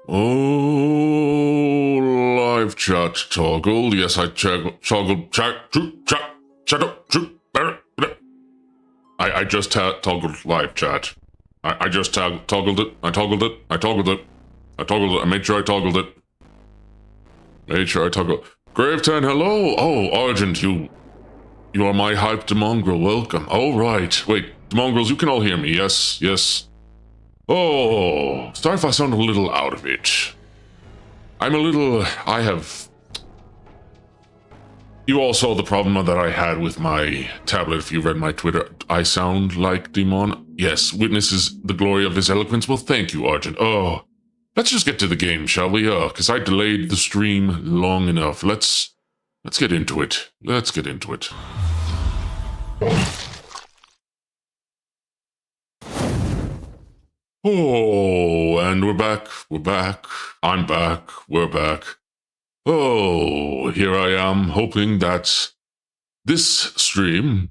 Oh, live chat toggled. Yes, I toggled chat. I just toggled live chat. I just toggled it. I toggled it. I toggled it. I toggled it. I made sure I toggled it. Made sure I toggled. Grave10, hello. Oh, Argent, you are my hyped mongrel. Welcome. Oh, right. Wait, the mongrels, you can all hear me. Yes, yes. Oh, sorry if I sound a little out of it. You all saw the problem that I had with my tablet if you read my Twitter. I sound like Demon. Yes, witnesses the glory of his eloquence. Well, thank you, Argent. Oh, let's just get to the game, shall we? Because I delayed the stream long enough. Let's get into it. Let's get into it. Oh, and we're back. We're back. I'm back. We're back. Oh, here I am, hoping that this stream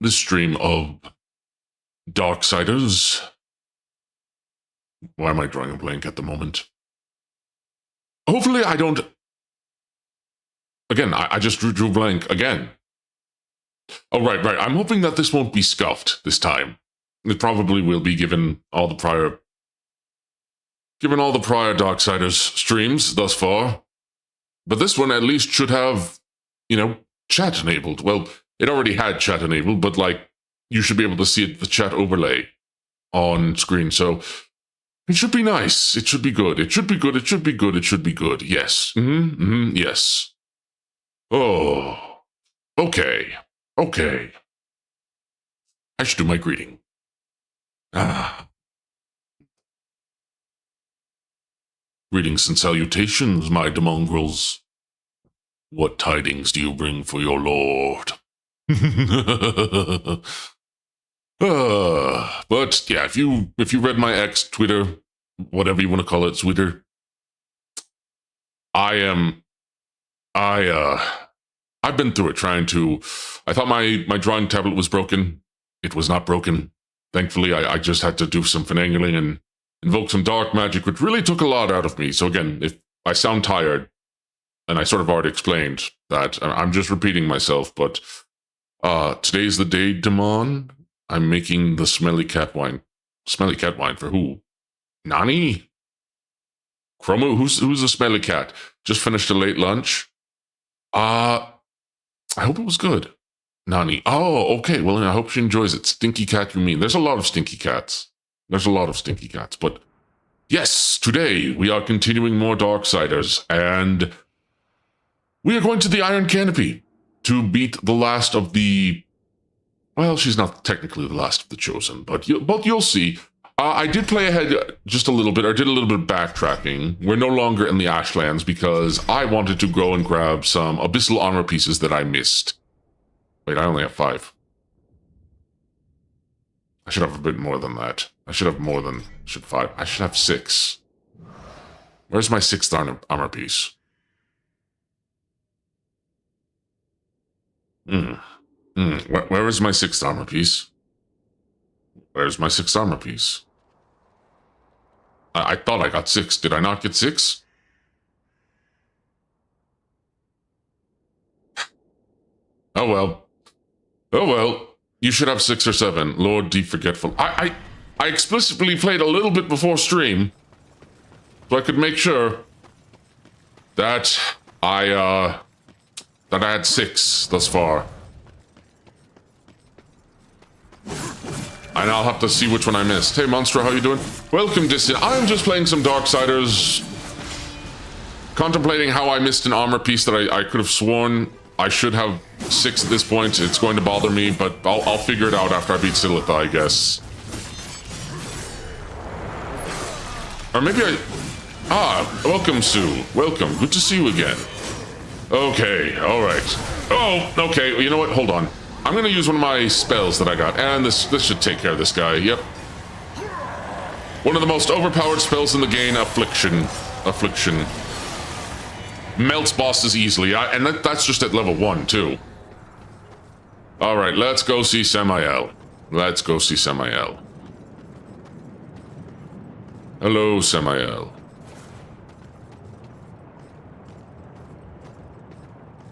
of Darksiders. Why am I drawing a blank at the moment? Hopefully I don't. Again, I just drew blank again. Oh, right. I'm hoping that this won't be scuffed this time. It probably will be given all the prior Darksiders streams thus far. But this one at least should have, chat enabled. Well, it already had chat enabled, but you should be able to see the chat overlay on screen. So it should be nice. It should be good. It should be good. It should be good. It should be good. Yes. Yes. Oh. Okay. I should do my greeting. Greetings and salutations, my demongrels. What tidings do you bring for your lord? But yeah, if you read my X, Twitter, whatever you want to call it, Twitter, I've been through it I thought my drawing tablet was broken. It was not broken. Thankfully, I just had to do some finagling and invoke some dark magic, which really took a lot out of me. So again, if I sound tired, and I sort of already explained that, I'm just repeating myself, but today's the day, Demon. I'm making the smelly cat wine. Smelly cat wine for who? Nani? Chromo, who's a smelly cat? Just finished a late lunch. I hope it was good. Nani. Oh, okay. Well, I hope she enjoys it. Stinky cat, you mean? There's a lot of stinky cats. But yes, today we are continuing more Darksiders, and we are going to the Iron Canopy to beat the last of the... Well, she's not technically the last of the Chosen, but you'll see. I did play ahead just a little bit. I did a little bit of backtracking. We're no longer in the Ashlands because I wanted to go and grab some Abyssal armor pieces that I missed. Wait, I only have 5. I should have a bit more than that. I should have 5. I should have 6. Where's my 6th armor piece? Where is my 6th armor piece? Where's my 6th armor piece? I thought I got 6. Did I not get 6? Oh well. You should have 6 or 7. Lord D Forgetful. I explicitly played a little bit before stream, so I could make sure that I had 6 thus far. And I'll have to see which one I missed. Hey, Monster, how you doing? Welcome, Distant. I'm just playing some Darksiders. Contemplating how I missed an armor piece that I could have sworn I should have 6 at this point. It's going to bother me, but I'll figure it out after I beat Silitha, I guess. Or maybe welcome, Sue. Welcome. Good to see you again. Okay, alright. Oh, okay, well, you know what? Hold on. I'm gonna use one of my spells that I got, and this should take care of this guy. Yep. One of the most overpowered spells in the game, Affliction. Melts bosses easily, and that's just at level 1, too. Alright, let's go see Samael. Hello, Samael.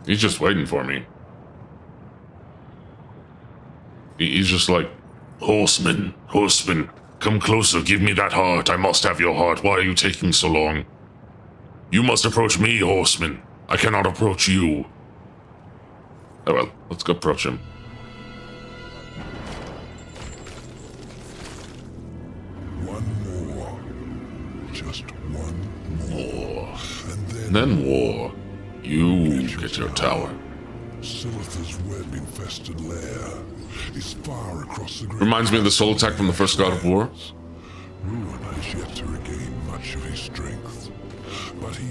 He's just waiting for me. He's just like, Horseman, horseman, come closer, give me that heart. I must have your heart. Why are you taking so long? You must approach me, horseman. I cannot approach you. Oh well, let's go approach him. One more. Just one more. And then war. You get your tower. Silith's web-infested lair is far across the great... Reminds me of the soul attack from the first God of War. Ruin has yet to regain much of his strength.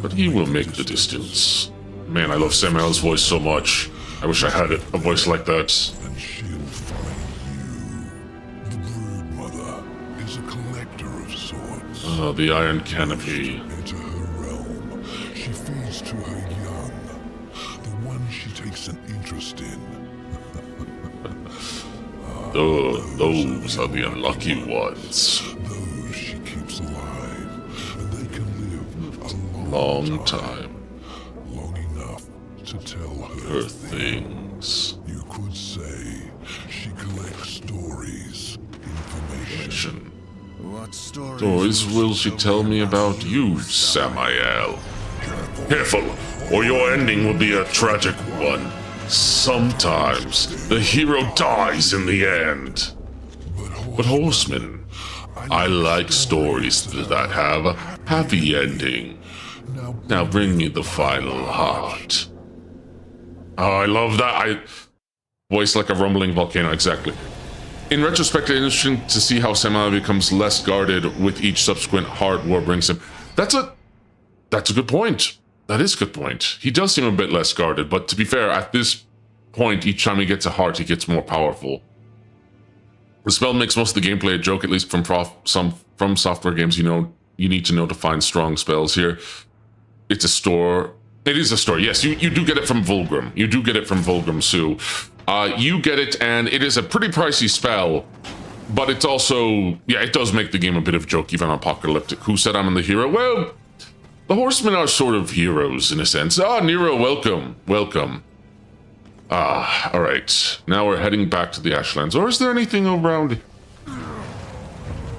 But he will make the distance. Man, I love Samael's voice so much. I wish I had a voice like that. And she'll find you. The Brood Mother is a collector of sorts. Ah, the Iron Canopy. Enter her realm. She feeds to her young. The one she takes an interest in. Those are the unlucky ones. Those she keeps alive. And they can live a Long time. long enough to tell Her things. You could say she collects stories, information. What Stories will she tell me about you, Samael? Careful, or your ending will be a tragic one. Sometimes the hero dies in the end. But horseman, I like stories that have a happy ending. Now bring me the final heart. Oh, I love that. Voice like a rumbling volcano, exactly. In retrospect, it's interesting to see how Samael becomes less guarded with each subsequent heart war brings him. That's a good point. That is a good point. He does seem a bit less guarded, but to be fair, at this point, each time he gets a heart, he gets more powerful. The spell makes most of the gameplay a joke, at least from software games. You know, you need to know to find strong spells here. It's a store. It is a store. Yes, you do get it from Vulgrim. You do get it from Vulgrim Sue. You get it, and it is a pretty pricey spell. But it's also, yeah, it does make the game a bit of a joke, even apocalyptic. Who said I'm the hero? Well, the horsemen are sort of heroes in a sense. Ah, Nero, welcome. Welcome. Ah, all right. Now we're heading back to the Ashlands. Or is there anything around?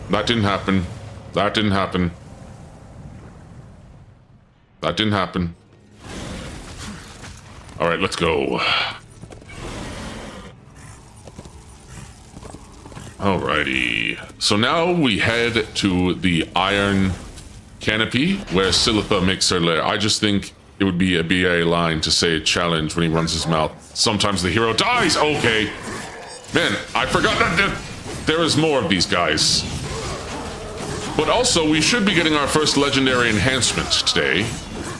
That didn't happen. That didn't happen. That didn't happen. All right, let's go. Alrighty. So now we head to the Iron Canopy, where Silitha makes her lair. I just think it would be a BA line to say challenge when he runs his mouth. Sometimes the hero dies. Okay. Man, I forgot that there is more of these guys. But also, we should be getting our first legendary enhancement today.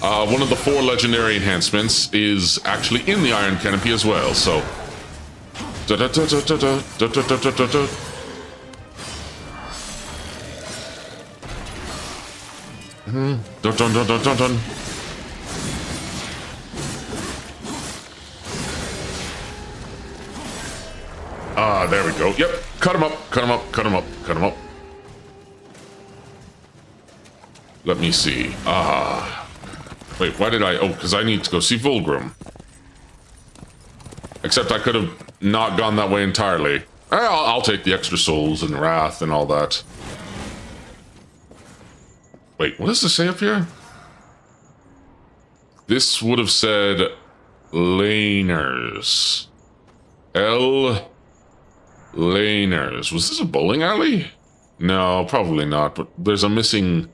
One of the 4 legendary enhancements is actually in the Iron Canopy as well, so... Dun, dun, dun, dun, dun, dun. Ah, there we go. Yep. Cut him up, cut him up, cut him up, cut him up. Let me see. Wait, why did I... Oh, because I need to go see Vulgrim. Except I could have not gone that way entirely. I'll take the extra souls and wrath and all that. Wait, what does this say up here? This would have said laners. Laners. Was this a bowling alley? No, probably not, but there's a missing...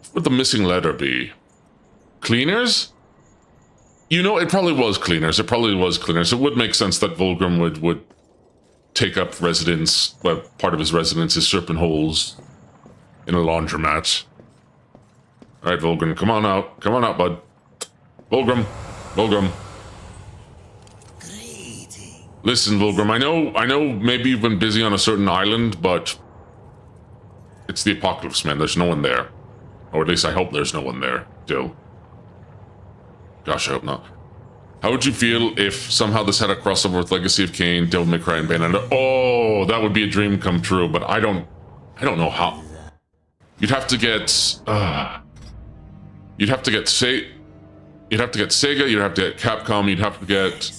What would the missing letter be? Cleaners? You know, it probably was cleaners. It probably was cleaners. It would make sense that Vulgrim would take up residence, well, part of his residence is Serpent Holes in a laundromat. All right, Vulgrim, come on out. Come on out, bud. Vulgrim. Vulgrim. Listen, Vulgrim, I know maybe you've been busy on a certain island, but it's the apocalypse, man. There's no one there. Or at least I hope there's no one there, still. Gosh, I hope not. How would you feel if somehow this had a crossover with Legacy of Kain, Devil May Cry, and Bayonetta? Oh, that would be a dream come true, but I don't know how. you'd have to get you'd have to get Sega, you'd have to get Capcom, you'd have to get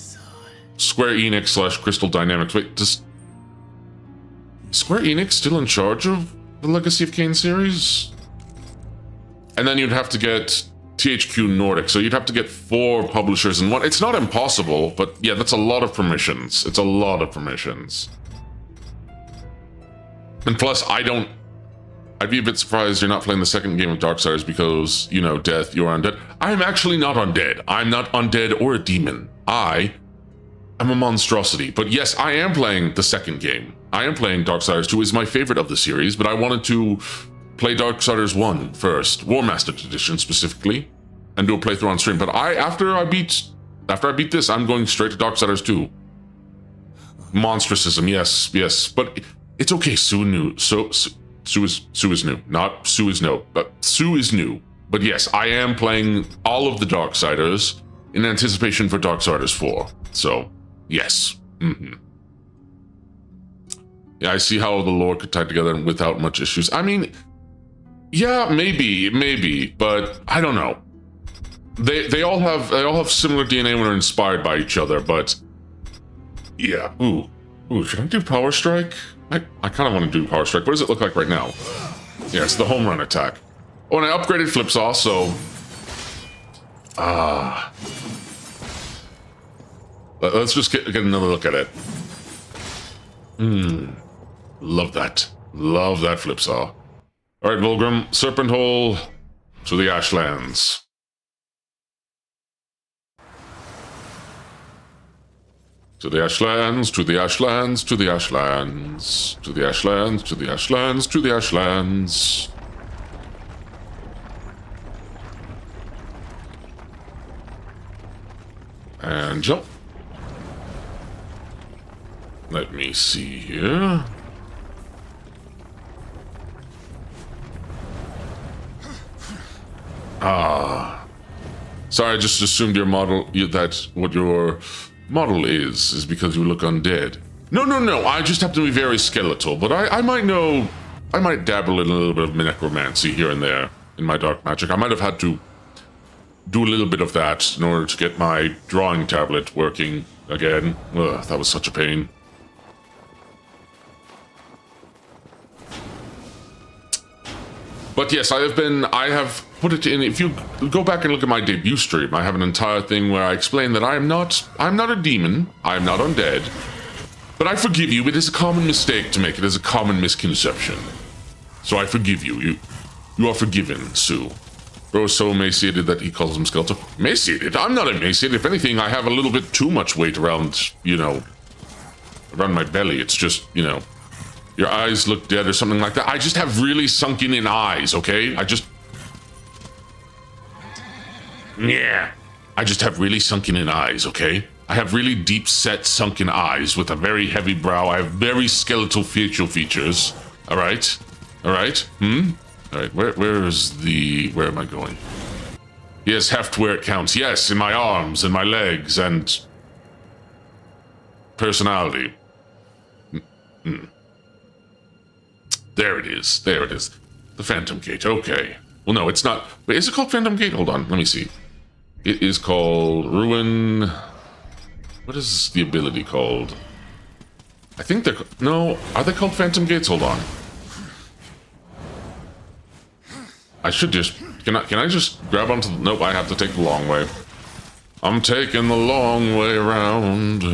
Square Enix / Crystal Dynamics. Wait, does Square Enix still in charge of the Legacy of Kain series? And then you'd have to get THQ Nordic, so you'd have to get 4 publishers in one. It's not impossible, but yeah, that's a lot of permissions. It's a lot of permissions. And plus, I'd be a bit surprised you're not playing the second game of Darksiders because, you know, death, you're undead. I'm actually not undead. I'm not undead or a demon. I am a monstrosity. But yes, I am playing the second game. I am playing Darksiders 2, is my favorite of the series, but I wanted to play Darksiders 1 first, Warmastered edition specifically, and do a playthrough on stream. But after I beat this, I'm going straight to Darksiders 2. Monstricism, yes. But it's okay, Sue is new. Not Sue is no, but Sue is new. But yes, I am playing all of the Darksiders in anticipation for Darksiders 4. So, yes. Yeah, I see how the lore could tie together without much issues. I mean, yeah, maybe, but I don't know. They all have similar DNA when they're inspired by each other, but yeah. Ooh, should I do Power Strike? I kind of want to do Power Strike. What does it look like right now? Yeah, it's the home run attack. Oh, and I upgraded Flipsaw, so let's just get another look at it. Love that Flipsaw. All right, Volgrim, Serpent Hole to the Ashlands. To the Ashlands, to the Ashlands, to the Ashlands, to the Ashlands, to the Ashlands, to the Ashlands. And jump. Let me see here. Sorry, I just assumed your model, that what your model is because you look undead. No, I just happen to be very skeletal, but I might know, I might dabble in a little bit of necromancy here and there in my dark magic. I might have had to do a little bit of that in order to get my drawing tablet working again. Ugh, that was such a pain. But yes, I have put it in. If you go back and look at my debut stream, I have an entire thing where I explain that I'm not a demon, I'm not undead, but I forgive you. It is a common mistake to make. It is a common misconception. So I forgive you. You are forgiven, Sue. Bro is so emaciated that he calls him skeletal. Emaciated? I'm not emaciated. If anything, I have a little bit too much weight around, around my belly. It's just, your eyes look dead or something like that. I just have really sunken in eyes, okay? I just have really sunken in eyes, okay? I have really deep set sunken eyes with a very heavy brow. I have very skeletal facial features. All right? All right, where am I going? Yes, heft where it counts. Yes, in my arms and my legs and personality. There it is. The Phantom Gate. Okay. Well, no, it's not. Wait, is it called Phantom Gate? Hold on. Let me see. It is called Ruin. What is the ability called? I think they're... No, are they called Phantom Gates? Hold on. I should just... Can I just grab onto the... Nope, I have to take the long way. I'm taking the long way around.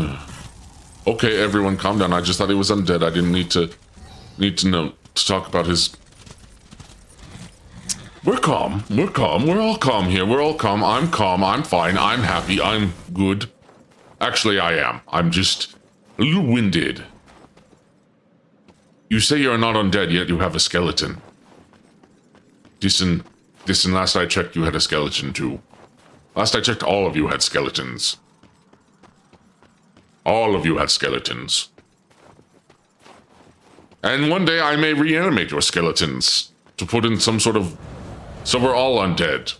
Okay, everyone, calm down. I just thought he was undead. I didn't need to know to talk about his... We're calm. We're all calm here. We're all calm. I'm calm. I'm fine. I'm happy. I'm good. Actually, I am. I'm just a little winded. You say you're not undead, yet you have a skeleton. Listen, last I checked, you had a skeleton too. Last I checked, all of you had skeletons. All of you had skeletons. And one day I may reanimate your skeletons to put in some sort of... So we're all undead.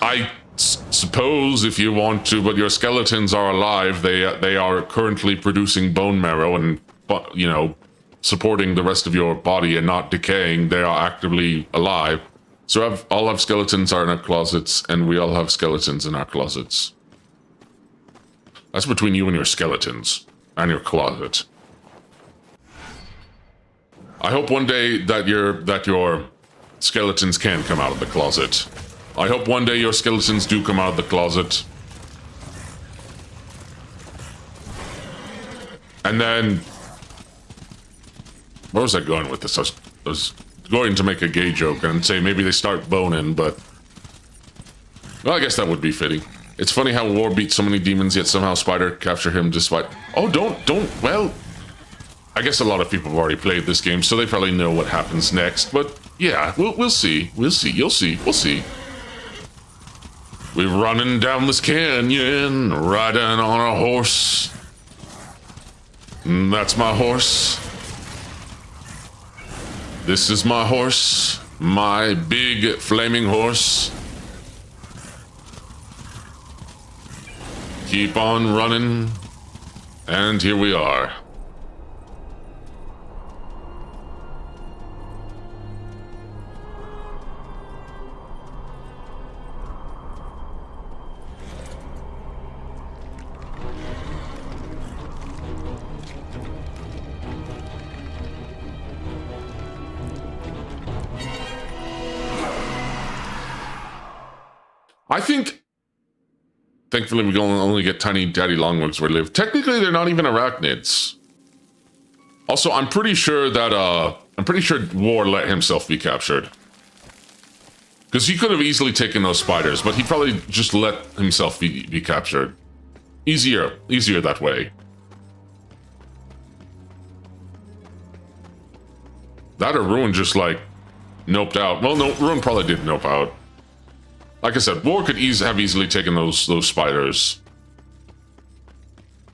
I suppose if you want to, but your skeletons are alive. They are currently producing bone marrow and, supporting the rest of your body and not decaying. They are actively alive. So all have skeletons are in our closets, and we all have skeletons in our closets. That's between you and your skeletons and your closet. I hope one day that your skeletons can come out of the closet. I hope one day your skeletons do come out of the closet. And then... where was I going with this? I was going to make a gay joke and say maybe they start boning, but... well, I guess that would be fitting. It's funny how War beats so many demons, yet somehow Spider capture him despite... oh, well... I guess a lot of people have already played this game, so they probably know what happens next, but yeah, we'll see. We'll see. You'll see. We'll see. We're running down this canyon, riding on a horse. That's my horse. This is my horse. My big flaming horse. Keep on running. And here we are. I think, thankfully, we can only get tiny daddy longlegs where they live. Technically, they're not even arachnids. Also, I'm pretty sure War let himself be captured. Because he could have easily taken those spiders, but he probably just let himself be captured. Easier that way. That or Ruin just, like, noped out. Well, no, Ruin probably did nope out. Like I said, War could have easily taken those spiders.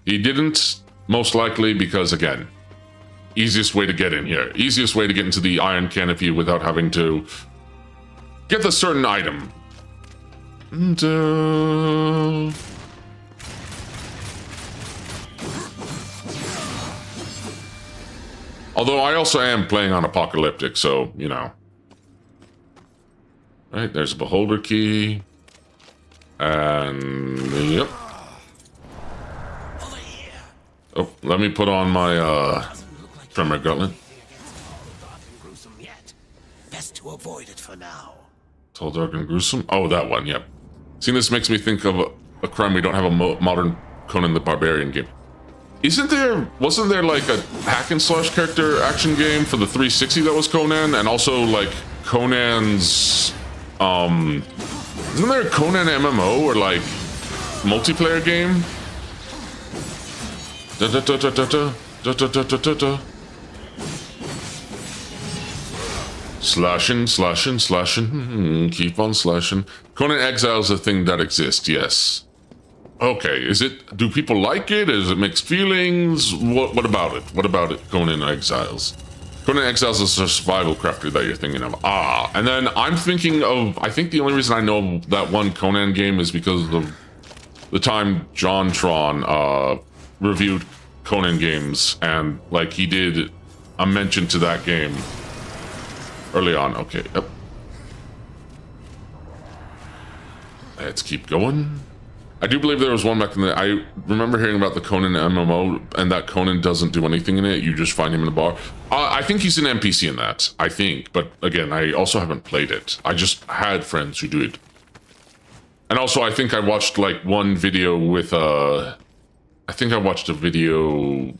He didn't, most likely because, again, easiest way to get in here. Easiest way to get into the Iron Canopy without having to get the certain item. And, although I also am playing on Apocalyptic, so, you know. Right, there's a beholder key. And, yep. Oh, let me put on my, Tremor Gauntlet. Best to avoid it for now. Tall, dark, and gruesome? Oh, that one, yep. See, this makes me think of a crime we don't have a modern Conan the Barbarian game. Wasn't there like a hack and slash character action game for the 360 that was Conan? And also, like, Conan's... isn't there a Conan MMO or like multiplayer game? Slashing. Keep on slashing. Conan Exile's a thing that exists, yes. Okay, do people like it? Is it mixed feelings? What about it? What about it, Conan Exiles? Conan Exiles is a survival crafter that you're thinking of. Ah, and then I'm thinking of, I think the only reason I know that one Conan game is because of the time JonTron reviewed Conan games, and like he did a mention to that game early on. Okay, yep. Let's keep going. I do believe there was one back in the... I remember hearing about the Conan MMO, and that Conan doesn't do anything in it. You just find him in a bar. I think he's an NPC in that. I think. But again, I also haven't played it. I just had friends who do it. And also, I think I watched, like, one video with... I think I watched a video...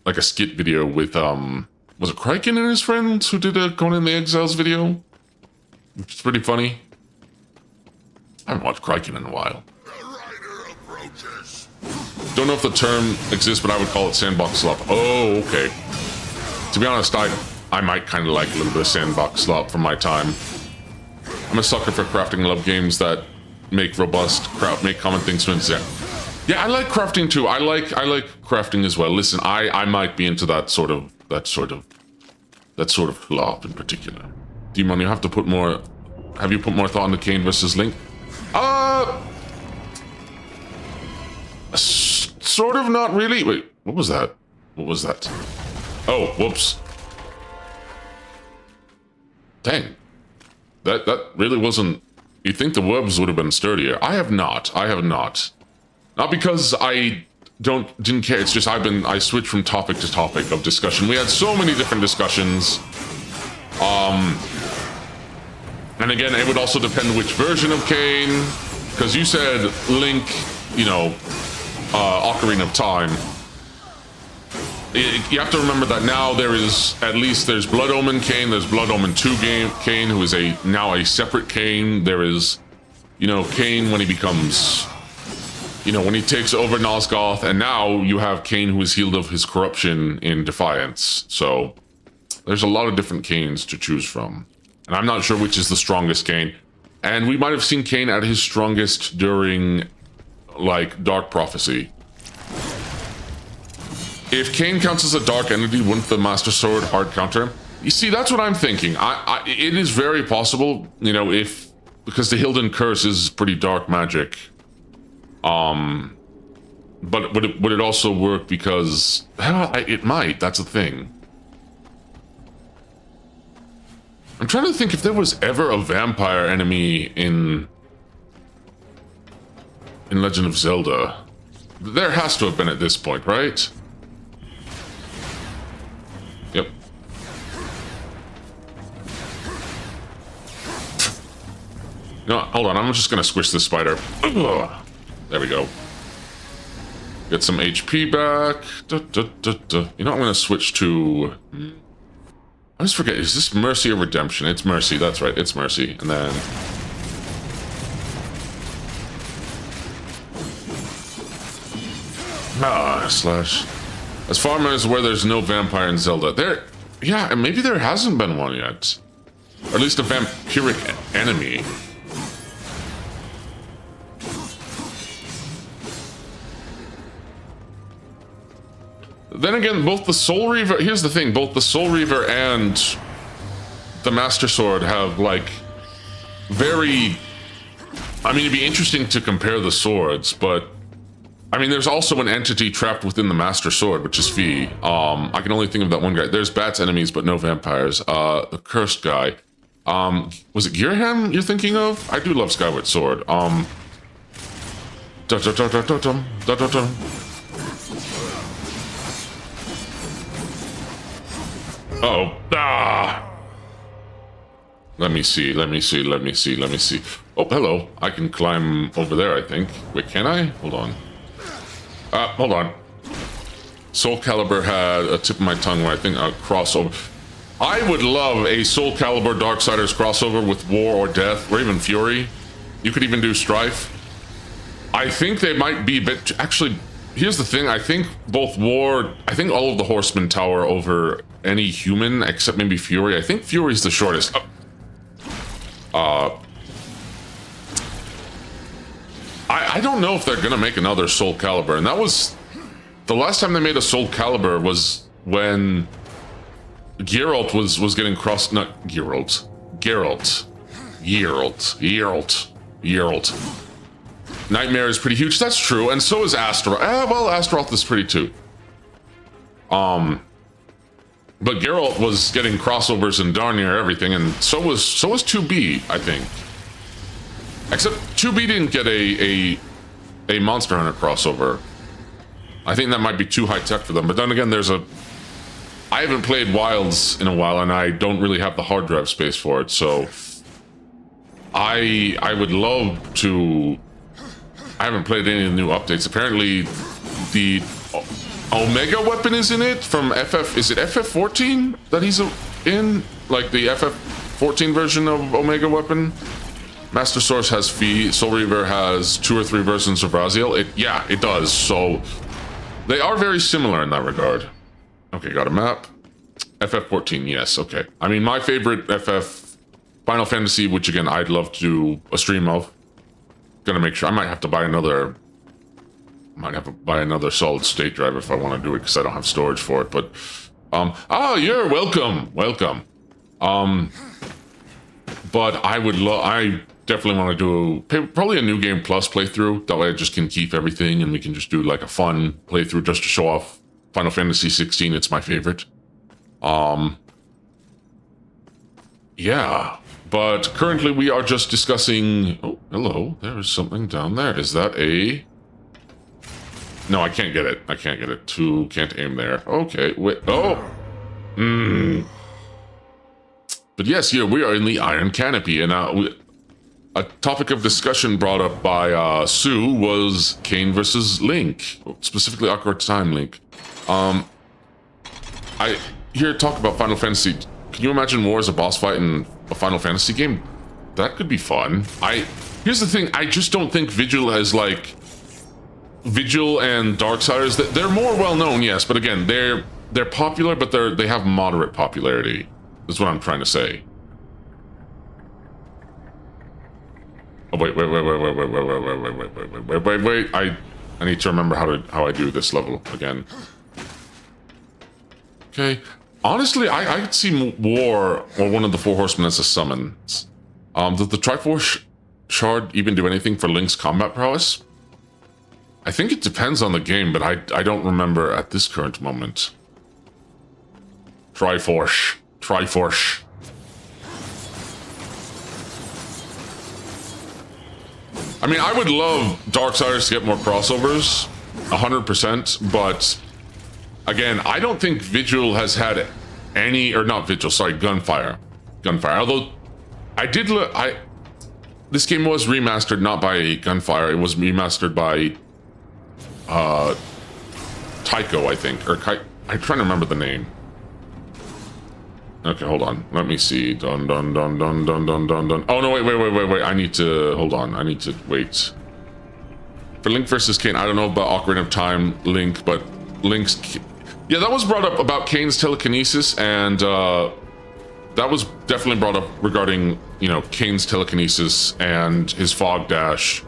like a skit video with... was it Kraken and his friends who did a Conan the Exiles video? Which is pretty funny. I haven't watched Kraken in a while. Don't know if the term exists, but I would call it sandbox slop. Oh, okay. To be honest, I might kind of like a little bit of sandbox slop from my time. I'm a sucker for crafting love games that make robust, make common things to insect. Yeah, I like crafting too. I like crafting as well. Listen, I might be into that sort of slop in particular. Demon, you have to put more. Have you put more thought into Cain versus Link? Sort of, not really. Wait, what was that? What was that? Oh, whoops. Dang. That really wasn't... You'd think the webs would have been sturdier. I have not. Not because I didn't care. It's just I switched from topic to topic of discussion. We had so many different discussions. And again, it would also depend which version of Kane. Because you said Link, you know, Ocarina of Time. You have to remember that now there's Blood Omen Kane, there's Blood Omen 2 Kane, who is now a separate Kane. There is, you know, Kane when he becomes, you know, when he takes over Nosgoth, and now you have Kane who is healed of his corruption in Defiance. So there's a lot of different Kanes to choose from. And I'm not sure which is the strongest Kane. And we might have seen Kane at his strongest during, like, Dark Prophecy. If Kane counts as a dark entity, wouldn't the Master Sword hard counter him? You see, that's what I'm thinking. It is very possible, you know, because the Hilden Curse is pretty dark magic. But would it also work because... it might, that's the thing. I'm trying to think if there was ever a vampire enemy in Legend of Zelda. There has to have been at this point, right? Yep. No, hold on. I'm just gonna squish this spider. Ugh. There we go. Get some HP back. You know, I'm gonna switch to... I just forget. Is this Mercy or Redemption? It's Mercy. That's right. It's Mercy. And then... slash... As far as where there's no vampire in Zelda, yeah, and maybe there hasn't been one yet. Or at least a vampiric enemy. Then again, both the Soul Reaver, here's the thing, both the Soul Reaver and the Master Sword have, like, very... I mean, it'd be interesting to compare the swords, but... I mean, there's also an entity trapped within the Master Sword, which is Fee. I can only think of that one guy. There's bats enemies, but no vampires. The cursed guy. Was it Girham you're thinking of? I do love Skyward Sword. Oh. Ah! Let me see. Oh, hello. I can climb over there, I think. Wait, can I? Hold on. Hold on. Soul Calibur had a tip of my tongue when I think a crossover. I would love a Soul Calibur Darksiders crossover with War or Death, or even Fury. You could even do Strife. I think they might be a bit... Actually, here's the thing. I think both War... I think all of the Horsemen tower over any human, except maybe Fury. I think Fury's the shortest. I don't know if they're gonna make another Soul Calibur, and that was the last time they made a Soul Calibur was when Geralt was getting crossed. Not Geralt. Nightmare is pretty huge. That's true, and so is Astaroth. Well, Astaroth is pretty too. But Geralt was getting crossovers in darn near everything, and so was 2B, I think. Except 2B didn't get a Monster Hunter crossover. I think that might be too high tech for them. But then again, I haven't played Wilds in a while, and I don't really have the hard drive space for it. So I would love to. I haven't played any of the new updates. Apparently, the Omega weapon is in it from FF. Is it FF14 that he's in? Like the FF14 version of Omega weapon? Master Source has Fee, Soul Reaver has 2 or 3 versions of Raziel. Yeah, it does. So they are very similar in that regard. Okay, got a map. FF14, yes, okay. I mean, my favorite FF Final Fantasy, which again, I'd love to do a stream of. Gonna make sure, I might have to buy another solid state drive if I want to do it, because I don't have storage for it, but, you're welcome. But I definitely want to do probably a New Game Plus playthrough. That way I just can keep everything and we can just do like a fun playthrough just to show off Final Fantasy 16. It's my favorite. Yeah, but currently we are just discussing... Oh, hello, there is something down there. Is that a... No, I can't get it. I can't get it. Can't aim there. Okay, wait. Oh! But yes, here we are in the Iron Canopy, and a topic of discussion brought up by Sue was Kain versus Link, specifically Ocarina of Time Link. I hear talk about Final Fantasy. Can you imagine war as a boss fight in a Final Fantasy game? That could be fun. Here's the thing, I just don't think Vigil has like... Vigil and Darksiders, they're more well-known, yes, but again, they're popular, but they have moderate popularity. That's what I'm trying to say. Oh, wait. I need to remember how I do this level again. Okay. Honestly, I could see War or one of the Four Horsemen as a summon. Does the Triforce Shard even do anything for Link's combat prowess? I think it depends on the game, but I don't remember at this current moment. Triforce. I mean, I would love Darksiders to get more crossovers, 100%, but again, I don't think Vigil has had any, or not Vigil, sorry, Gunfire. Although, this game was remastered not by Gunfire, it was remastered by Taiko, I think, or I'm trying to remember the name. Okay, hold on. Let me see. Dun. Oh no, wait. I need to hold on. I need to wait. For Link versus Kain, I don't know about Ocarina of Time Link, but Link's... Yeah, that was brought up about Kain's telekinesis, and that was definitely brought up regarding, you know, Kain's telekinesis and his fog dash.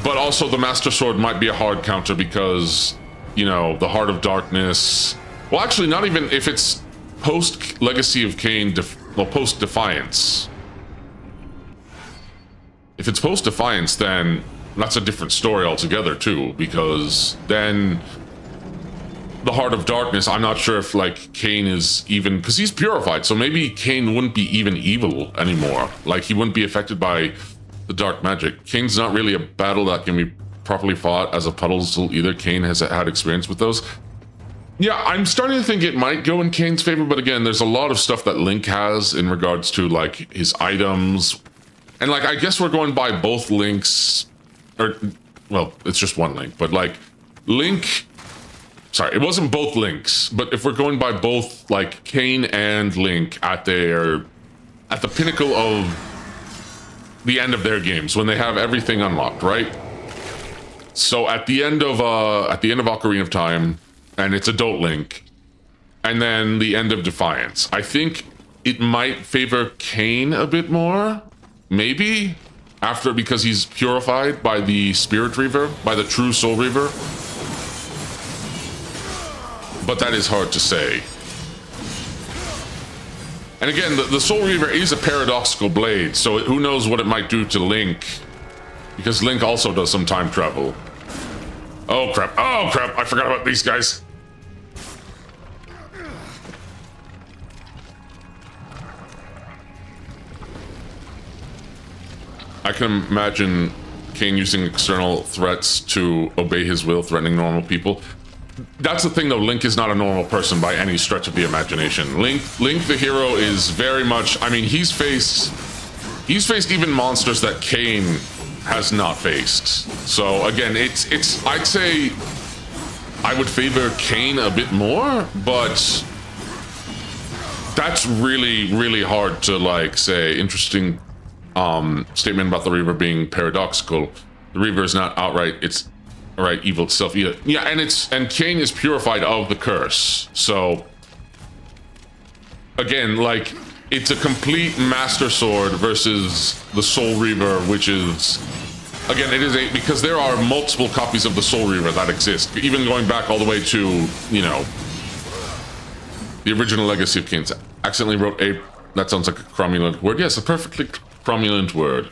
But also the Master Sword might be a hard counter because, you know, the Heart of Darkness... Well, actually, not even if it's post-Legacy of Kain, post-Defiance. If it's post-Defiance, then that's a different story altogether, too, because then the Heart of Darkness, I'm not sure if, like, Kain is even... Because he's purified, so maybe Kain wouldn't be even evil anymore. Like, he wouldn't be affected by the dark magic. Kain's not really a battle that can be properly fought as a puzzle either. Kain has had experience with those. Yeah, I'm starting to think it might go in Kain's favor, but again, there's a lot of stuff that Link has in regards to, like, his items. And, like, I guess we're going by both Links, or, well, it's just one Link, but, like, Link... Sorry, it wasn't both Links, but if we're going by both, like, Kain and Link at the pinnacle of the end of their games, when they have everything unlocked, right? So at the end of Ocarina of Time... and it's adult Link, and then the end of Defiance. I think it might favor Kain a bit more, maybe, because he's purified by the Spirit Reaver, by the true Soul Reaver. But that is hard to say. And again, the Soul Reaver is a paradoxical blade, so who knows what it might do to Link, because Link also does some time travel. Oh crap, I forgot about these guys. I can imagine Kain using external threats to obey his will, threatening normal people. That's the thing, though. Link is not a normal person by any stretch of the imagination. Link the hero is very much... I mean, he's faced even monsters that Kain has not faced. So again, it's I'd say I would favor Kain a bit more, but that's really, really hard to, like, say. Interesting statement about the Reaver being paradoxical. The Reaver is not outright evil itself either. Yeah, and Kain is purified of the curse. So again, like, it's a complete Master Sword versus the Soul Reaver, which is, again, because there are multiple copies of the Soul Reaver that exist, even going back all the way to, you know, the original Legacy of Kain. Accidentally wrote a... That sounds like a cromulent word. Yes, a perfectly cromulent word.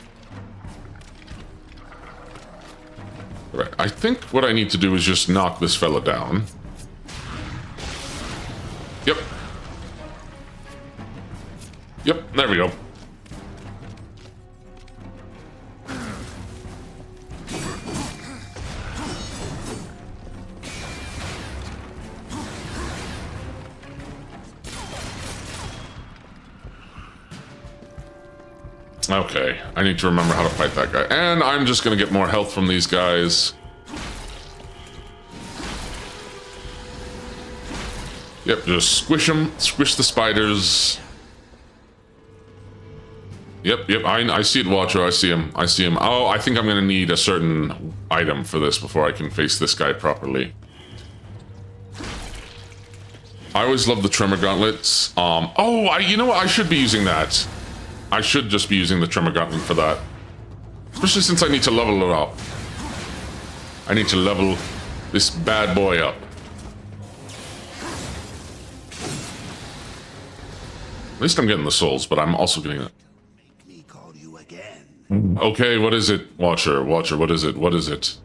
Right, I think what I need to do is just knock this fella down. Yep. Yep, there we go. Okay, I need to remember how to fight that guy. And I'm just gonna get more health from these guys. Yep, just squish them, squish the spiders. Yep, I see it, Watcher, I see him, Oh, I think I'm gonna need a certain item for this before I can face this guy properly. I always love the Tremor Gauntlets. You know what, I should be using that. I should just be using the Tremor Gauntlet for that. Especially since I need to level it up. I need to level this bad boy up. At least I'm getting the souls, but I'm also getting it. Make me call you again. Okay, what is it? Watcher, what is it? What is it?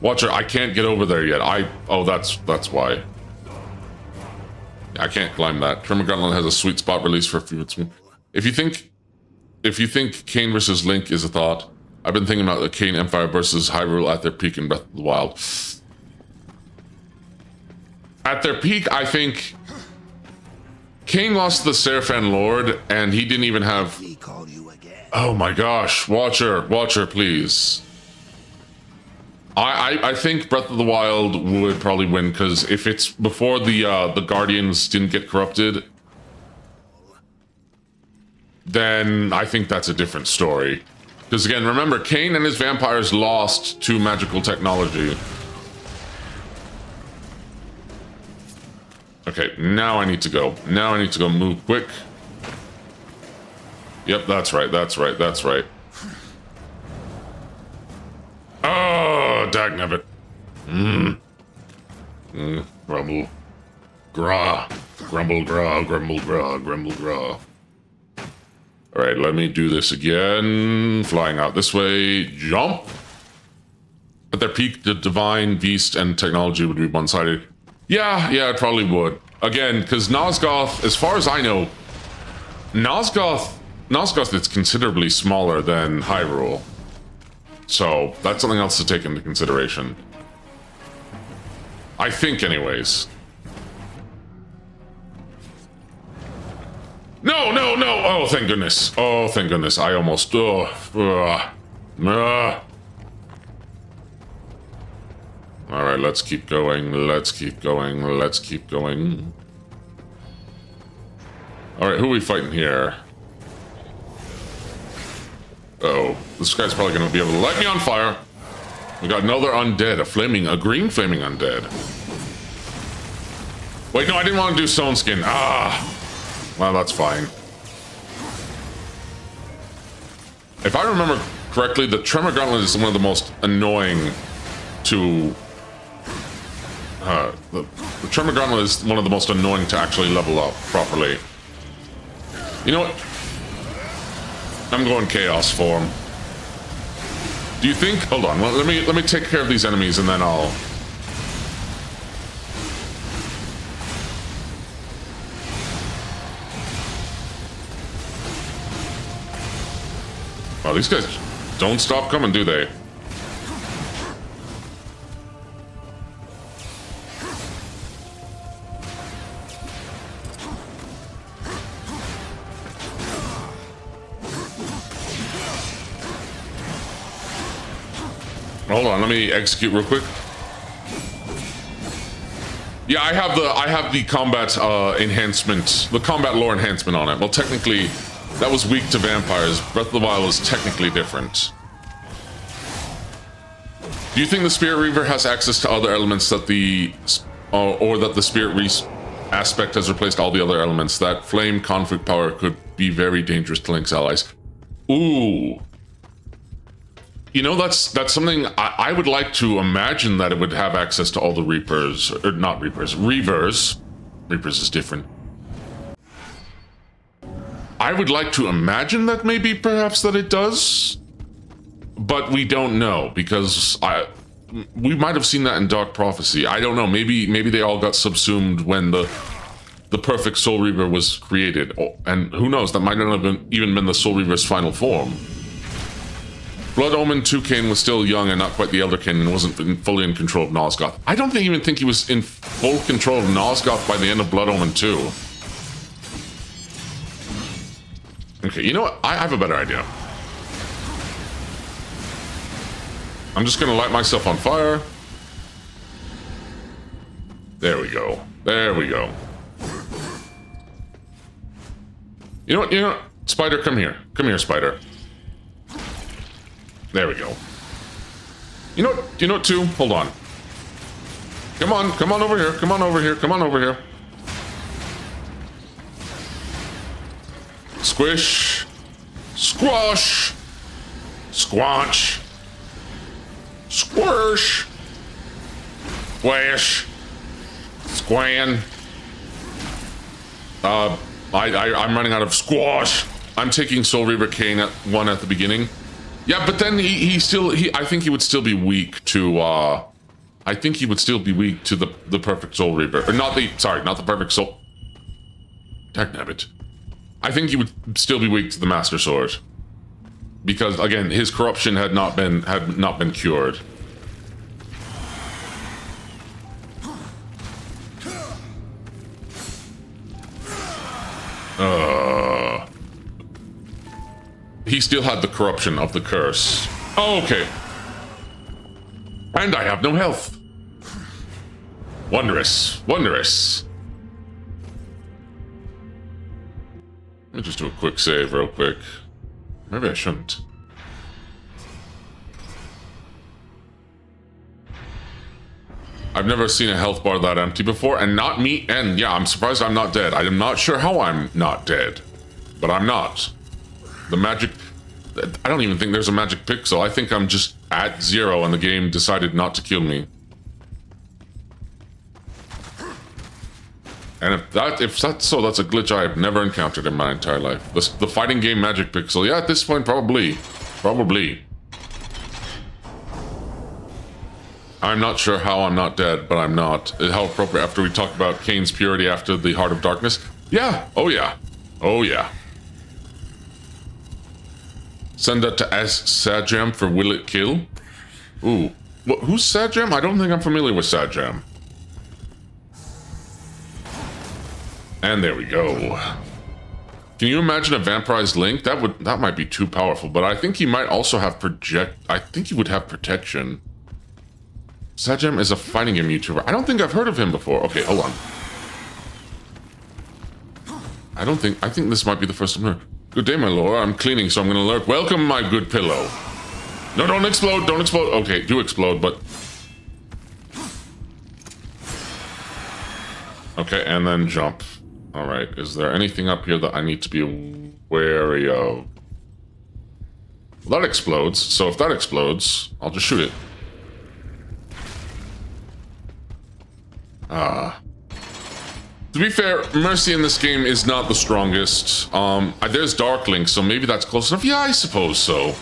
Watcher, I can't get over there yet. Oh, that's why. I can't climb that. Tremor Gauntlet has a sweet spot release for a few minutes. If you think Kain versus Link is a thought, I've been thinking about the Kain Empire versus Hyrule at their peak in Breath of the Wild. At their peak, I think Kain lost the Seraphan Lord, and he didn't even have... Me call you again. Oh my gosh, Watcher, please. I think Breath of the Wild would probably win, because if it's before the Guardians didn't get corrupted, then I think that's a different story. Because again, remember, Kain and his vampires lost to magical technology. Okay, now I need to go. Now I need to go move quick. Yep, that's right. Oh, dagnabbit. Grumble. Gra. Grumble, gra, grumble, gra, grumble, gra. Alright, let me do this again. Flying out this way. Jump. At their peak, the divine beast and technology would be one-sided. Yeah, it probably would. Again, because Nosgoth, as far as I know, Nosgoth is considerably smaller than Hyrule. So, that's something else to take into consideration. I think, anyways. No! Oh, thank goodness. I almost... Alright, let's keep going. Alright, who are we fighting here? Oh, this guy's probably going to be able to light me on fire. We got another undead, a green flaming undead. Wait, no, I didn't want to do stone skin. Well, that's fine. If I remember correctly, the Tremor Gauntlet is one of the most annoying to... the Tremor Gauntlet is one of the most annoying to actually level up properly. You know what? I'm going chaos form. Do you think? Hold on. Well, let me take care of these enemies and then I'll. Wow, these guys don't stop coming, do they? Hold on, let me execute real quick. Yeah, I have the combat enhancement, the combat lore enhancement on it. Well, technically, that was weak to vampires. Breath of the Wild is technically different. Do you think the Spirit Reaver has access to other elements that or that the Spirit aspect has replaced all the other elements? That flame conflict power could be very dangerous to Link's allies. Ooh. You know, that's something I would like to imagine, that it would have access to all the Reapers, or not Reapers, Reavers. Reapers is different. I would like to imagine that maybe perhaps that it does, but we don't know, because we might have seen that in Dark Prophecy. I don't know. Maybe they all got subsumed when the perfect Soul Reaver was created. And who knows? That might not have even been the Soul Reaver's final form. Blood Omen 2 Kane was still young and not quite the Elder Kane and wasn't fully in control of Nosgoth. I don't even think he was in full control of Nosgoth by the end of Blood Omen 2. Okay, you know what? I have a better idea. I'm just gonna light myself on fire. There we go. There we go. You know what? You know what? Spider, come here. Come here, Spider. There we go. You know what? You know what, too? Hold on. Come on. Come on over here. Come on over here. Come on over here. Squish. Squash. Squanch. Squish. Squish. Squan. I'm running out of squash. I'm taking Soul Reaver Kane at the beginning. Yeah, but then I think he would still be weak to I think he would still be weak to the perfect Soul Reaver. Or not the perfect Soul. Dagnabbit. I think he would still be weak to the Master Sword. Because again, his corruption had not been cured. He still had the corruption of the curse. Oh, okay. And I have no health. Wondrous. Wondrous. Let me just do a quick save real quick. Maybe I shouldn't. I've never seen a health bar that empty before, and not me, and yeah, I'm surprised I'm not dead. I'm not sure how I'm not dead, but I'm not. The magic... I don't even think there's a magic pixel. I think I'm just at 0 and the game decided not to kill me. And if that's so, that's a glitch I have never encountered in my entire life. The fighting game magic pixel. Yeah, at this point, probably. Probably. I'm not sure how I'm not dead, but I'm not. How appropriate after we talked about Kane's purity after the Heart of Darkness. Yeah. Oh, yeah. Oh, yeah. Send that to Ask Sajam for Will It Kill? Ooh. Who's Sajam? I don't think I'm familiar with Sajam. And there we go. Can you imagine a vampirized Link? That might be too powerful, but I think he might also have I think he would have protection. Sajam is a fighting game YouTuber. I don't think I've heard of him before. Okay, hold on. I think this might be the first time. Good day, my lord. I'm cleaning, so I'm gonna lurk. Welcome, my good pillow. No, don't explode, don't explode. Okay, do explode, but... Okay, and then jump. Alright, is there anything up here that I need to be wary of? Well, that explodes, so if that explodes, I'll just shoot it. To be fair, Mercy in this game is not the strongest. There's Dark Link, so maybe that's close enough. Yeah, I suppose so.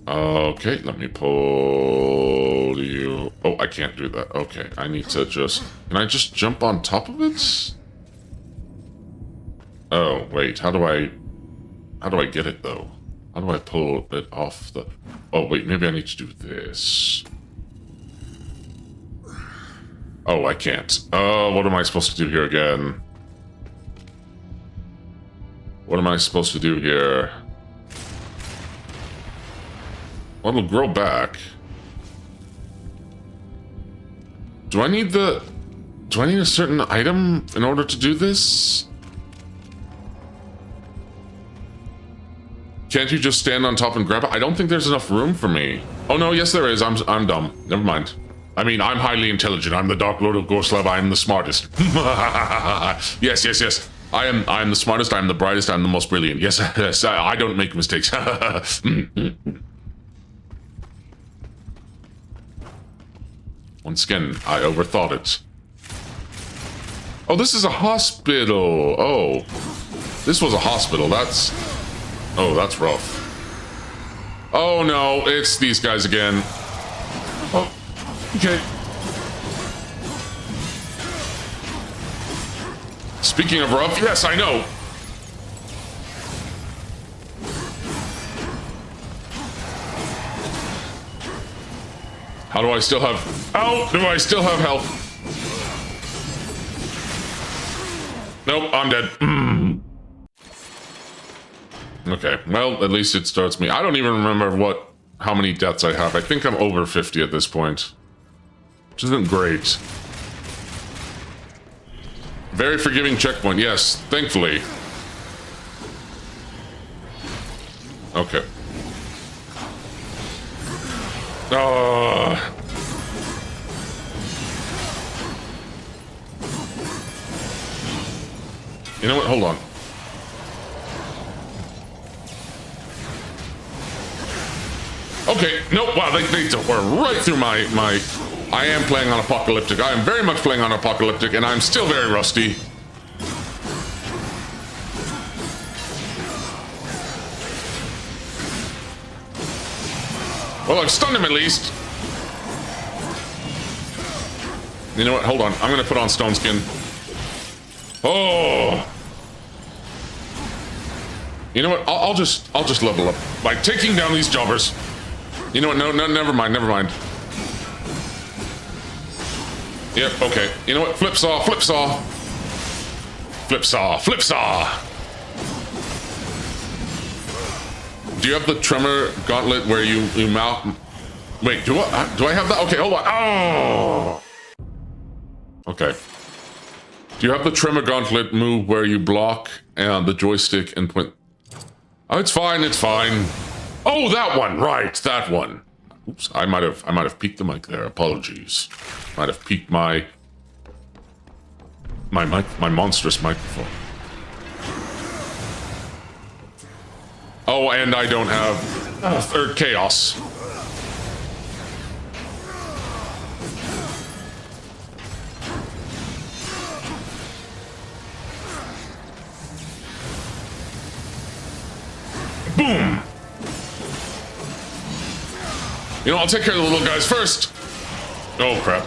Okay, let me pull you. Oh, I can't do that. Okay, I need to just... Can I just jump on top of it? Oh, wait, how do I get it, though? How do I pull it off the... Oh, wait, maybe I need to do this. Oh, I can't. Oh, what am I supposed to do here again? What am I supposed to do here? Well, it'll grow back. Do I need a certain item in order to do this? Can't you just stand on top and grab it? I don't think there's enough room for me. Oh no, yes there is. I'm dumb. Never mind. I mean, I'm highly intelligent. I'm the Dark Lord of Gorslav. I am the smartest. Yes, yes, yes. I am the smartest. I'm the brightest. I'm the most brilliant. Yes, yes. I don't make mistakes. Once again, I overthought it. Oh, this is a hospital. Oh, this was a hospital. Oh, that's rough. Oh no, it's these guys again. Oh, okay. Speaking of rough, yes, I know. How do I still have... Oh, do I still have health? Nope, I'm dead. Okay, well, at least it starts me. I don't even remember how many deaths I have. I think I'm over 50 at this point. Which isn't great. Very forgiving checkpoint, yes, thankfully. Okay. You know what? Hold on. Okay, nope, wow, they were right through my... I am playing on Apocalyptic. I am very much playing on Apocalyptic, and I'm still very rusty. Well, I've stunned him at least. You know what? Hold on. I'm gonna put on Stone Skin. Oh. You know what? I'll just level up by taking down these jobbers. You know what? No, never mind. Never mind. Yep. Okay. You know what? Flip saw. Flip saw. Flip saw. Flip saw. Do you have the tremor gauntlet where you mount? Wait, do I have that? Okay, hold on. Oh. Okay. Do you have the tremor gauntlet move where you block and the joystick and point? Oh, it's fine. It's fine. Oh, that one. Right, that one. Oops, I might have peaked the mic there. Apologies. Might have peaked my monstrous microphone. Oh, and I don't have third chaos. Boom! You know, I'll take care of the little guys first. Oh, crap.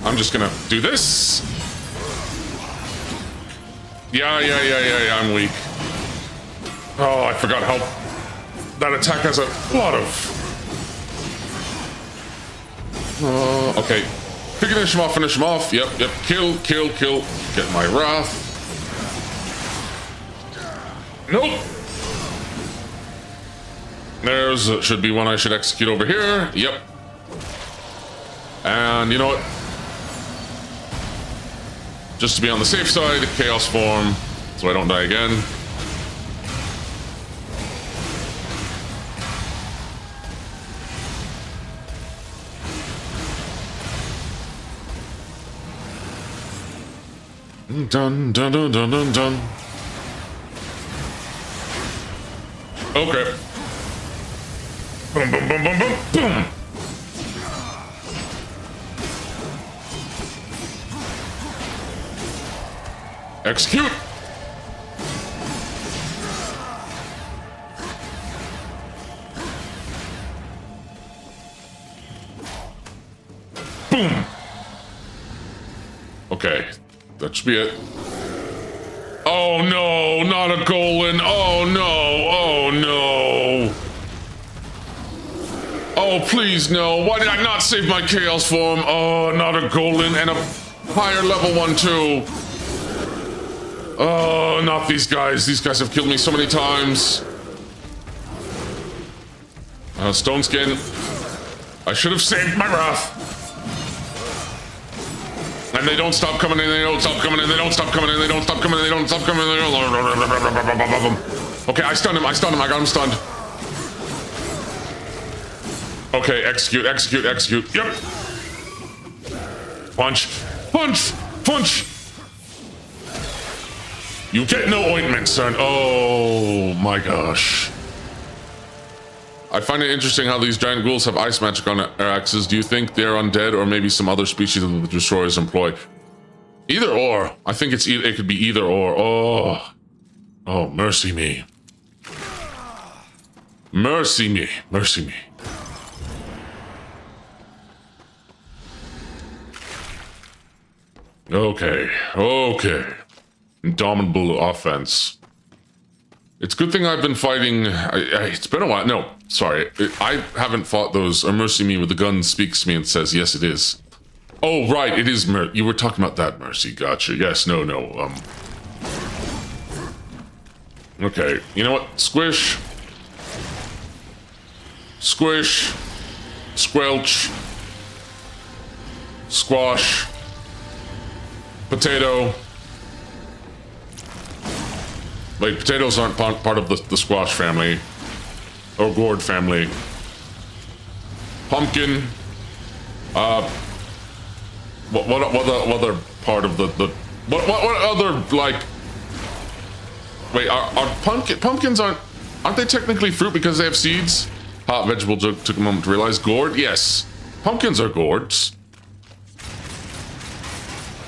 I'm just gonna do this. Yeah, I'm weak. Oh, I forgot how that attack has a lot of... okay. Finish him off. Yep. Kill. Get my wrath. Nope. There's, should be one I should execute over here. Yep. And you know what? Just to be on the safe side, chaos form, so I don't die again. Dun. Okay. Boom. Execute! Boom! Okay, that should be it. Oh no, not a golem! Oh no! Oh please no! Why did I not save my chaos form? Oh, not a golem and a higher level one too. Oh, not these guys. These guys have killed me so many times. Stone Skin. I should have saved my wrath. And they don't stop coming in, they don't stop coming in, they don't stop coming in, they don't stop coming in, they don't stop coming in. Okay, I stunned him, I got him stunned. Okay, execute. Yep. Punch. You get no ointment, son. Oh my gosh. I find it interesting how these giant ghouls have ice magic on their axes. Do you think they're undead or maybe some other species that the destroyers employ? Either or. I think it could be either or. Oh, mercy me. Mercy me. Mercy me. Okay. Indomitable offense. It's a good thing I've been fighting. It's been a while. No, sorry. I haven't fought those. Or Mercy Me, where the gun speaks to me and says, yes, it is. Oh, right. It is Mercy. You were talking about that Mercy. Gotcha. Yes, no. Okay. You know what? Squish. Squish. Squelch. Squash. Potato. Like, potatoes aren't part of the squash family. Or gourd family. Pumpkin. What other part of the what other, like... Wait, are pumpkins aren't they technically fruit because they have seeds? Hot vegetable took a moment to realize. Gourd? Yes. Pumpkins are gourds.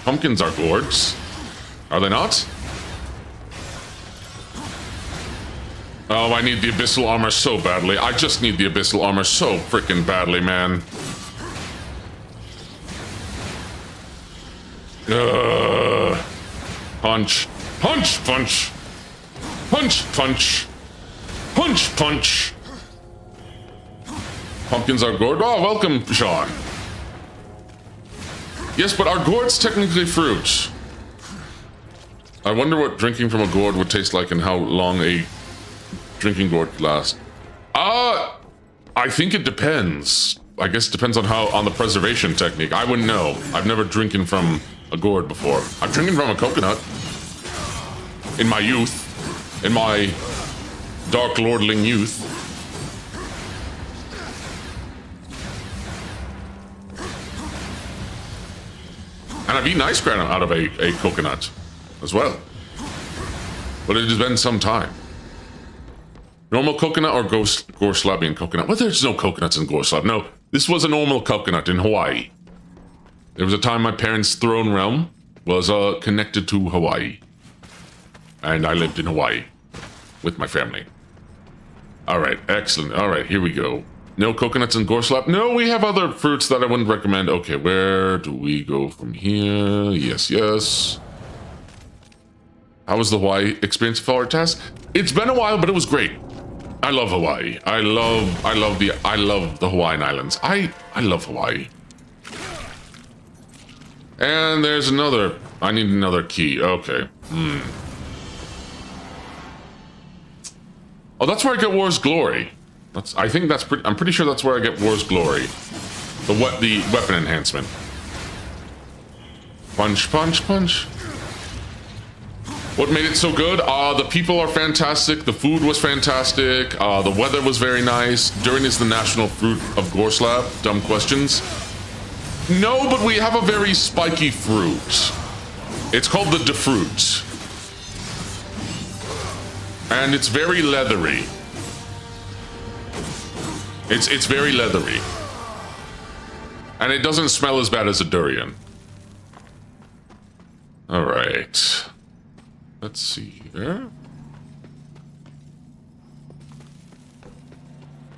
Pumpkins are gourds. Are they not? Oh, I need the abyssal armor so badly. I just need the abyssal armor so freaking badly, man. Punch. Punch, punch. Punch, punch. Punch, punch. Pumpkins are gourd. Oh, welcome, Sean. Yes, but are gourds technically fruit? I wonder what drinking from a gourd would taste like and how long a drinking gourd could last. I think it depends. I guess it depends on the preservation technique. I wouldn't know. I've never drinking from a gourd before. I've drinking from a coconut. In my youth. In my dark lordling youth. And I've eaten ice cream out of a coconut as well. But it has been some time. Normal coconut or Gorslavian coconut? Well, there's no coconuts in Gorslav. No, this was a normal coconut in Hawaii. There was a time my parents' throne realm was connected to Hawaii. And I lived in Hawaii with my family. All right, excellent. All right, here we go. No coconuts in Gorslav? No, we have other fruits that I wouldn't recommend. Okay, where do we go from here? Yes. How was the Hawaii experience for our task? It's been a while, but it was great. I love Hawaii. I love the Hawaiian Islands. I love Hawaii. And there's another. I need another key. Okay. Oh, that's where I get War's Glory. I'm pretty sure that's where I get War's Glory. The weapon enhancement. Punch, punch, punch. What made it so good? The people are fantastic. The food was fantastic. The weather was very nice. Durian is the national fruit of Gorslav. Dumb questions. No, but we have a very spiky fruit. It's called the defruit. And it's very leathery. It's very leathery. And it doesn't smell as bad as a durian. All right. Let's see here.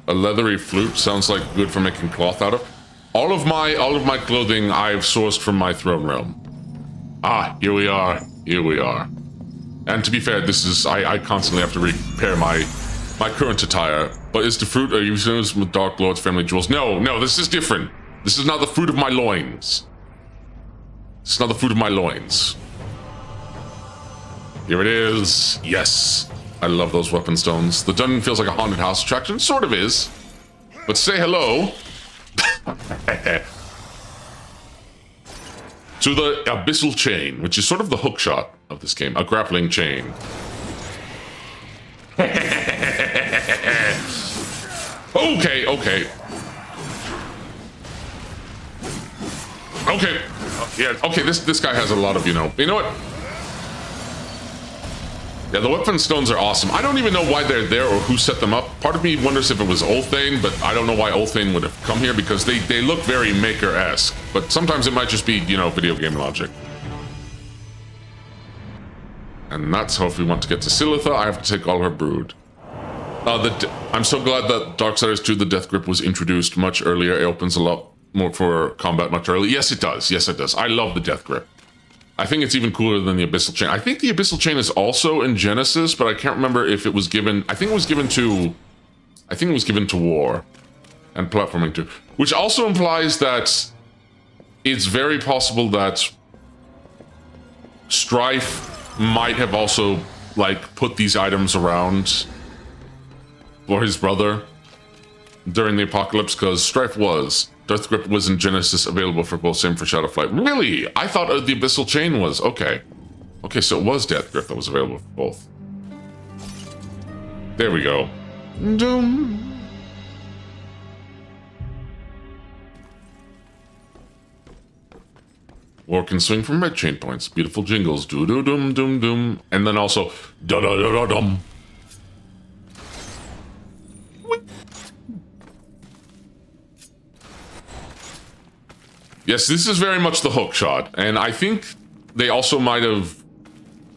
A leathery flute sounds like good for making cloth out of. All of my clothing I've sourced from my throne realm. Here we are. And to be fair, this is I constantly have to repair my current attire. But is the fruit are you used with Dark Lord's family jewels? No, this is different. This is not the fruit of my loins. It's not the fruit of my loins. Here it is. Yes. I love those weapon stones. The dungeon feels like a haunted house attraction. Sort of is. But say hello to the abyssal chain, which is sort of the hook shot of this game. A grappling chain. Okay. Yeah, okay, this guy has a lot of, you know what? Yeah, the weapon stones are awesome. I don't even know why they're there or who set them up. Part of me wonders if it was Ulthane, but I don't know why Ulthane would have come here because they look very Maker-esque. But sometimes it might just be, you know, video game logic. And that's how if we want to get to Silitha, I have to take all her brood. I'm so glad that Darksiders 2, the Death Grip, was introduced much earlier. It opens a lot more for combat much earlier. Yes, it does. Yes, it does. I love the Death Grip. I think it's even cooler than the Abyssal Chain. I think the Abyssal Chain is also in Genesis, but I can't remember if it was given... I think it was given to War and platforming too. Which also implies that it's very possible that Strife might have also, like, put these items around for his brother during the apocalypse, because Strife was. Death Grip was in Genesis, available for both, same for Shadowflight. Really? I thought the Abyssal Chain was. Okay. Okay, so it was Death Grip that was available for both. There we go. Doom. Or can swing from red chain points. Beautiful jingles. Do-do-dum-dum-dum. And then also da-da-da-da-dum. Yes, this is very much the hook shot, and I think they also might have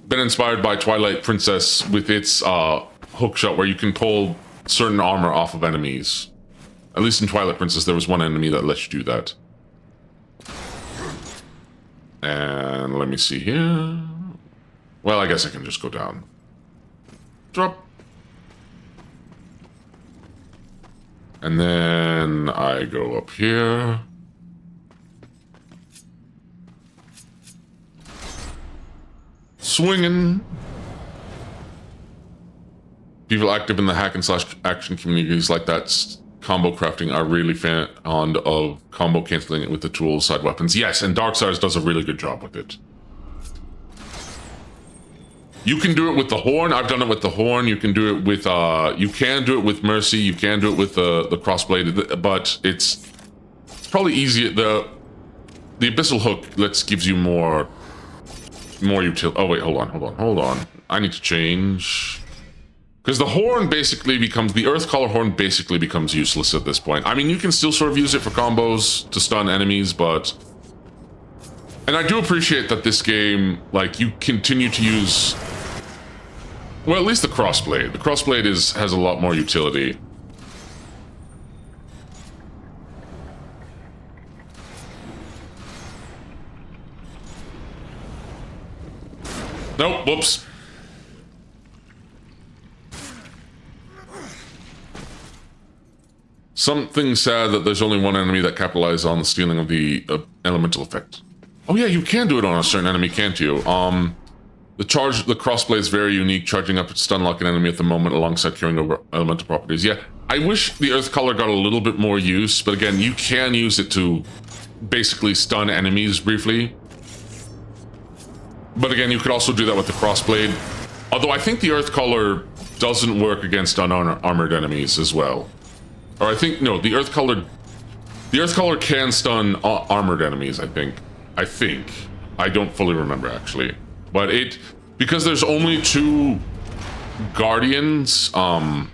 been inspired by Twilight Princess with its hook shot, where you can pull certain armor off of enemies. At least in Twilight Princess, there was one enemy that lets you do that. And let me see here. Well, I guess I can just go down. Drop. And then I go up here. Swinging. People active in the hack and slash action communities like that combo crafting are really fond of combo canceling it with the tools, side weapons. Yes, and Darksiders does a really good job with it. You can do it with the horn. I've done it with the horn. You can do it with you can do it with Mercy. You can do it with the crossblade, but it's probably easier. The Abyssal Hook gives you more utility. Oh wait, hold on. I need to change. Because the horn basically becomes, the Earth Collar Horn basically becomes useless at this point. I mean, you can still sort of use it for combos to stun enemies, but... And I do appreciate that this game, like, you continue to use... Well, at least the crossblade. The crossblade has a lot more utility. Nope, whoops. Something sad that there's only one enemy that capitalizes on the stealing of the elemental effect. Oh yeah, you can do it on a certain enemy, can't you? The crossblade is very unique, charging up to stun lock an enemy at the moment alongside carrying over elemental properties. Yeah, I wish the Earth Color got a little bit more use, but again, you can use it to basically stun enemies briefly. But again, you could also do that with the crossblade. Although I think the Earth Color doesn't work against unarmored enemies as well. Or I think, no, the Earth Color can stun armored enemies, I think. I don't fully remember, actually. But because there's only 2 Guardians, or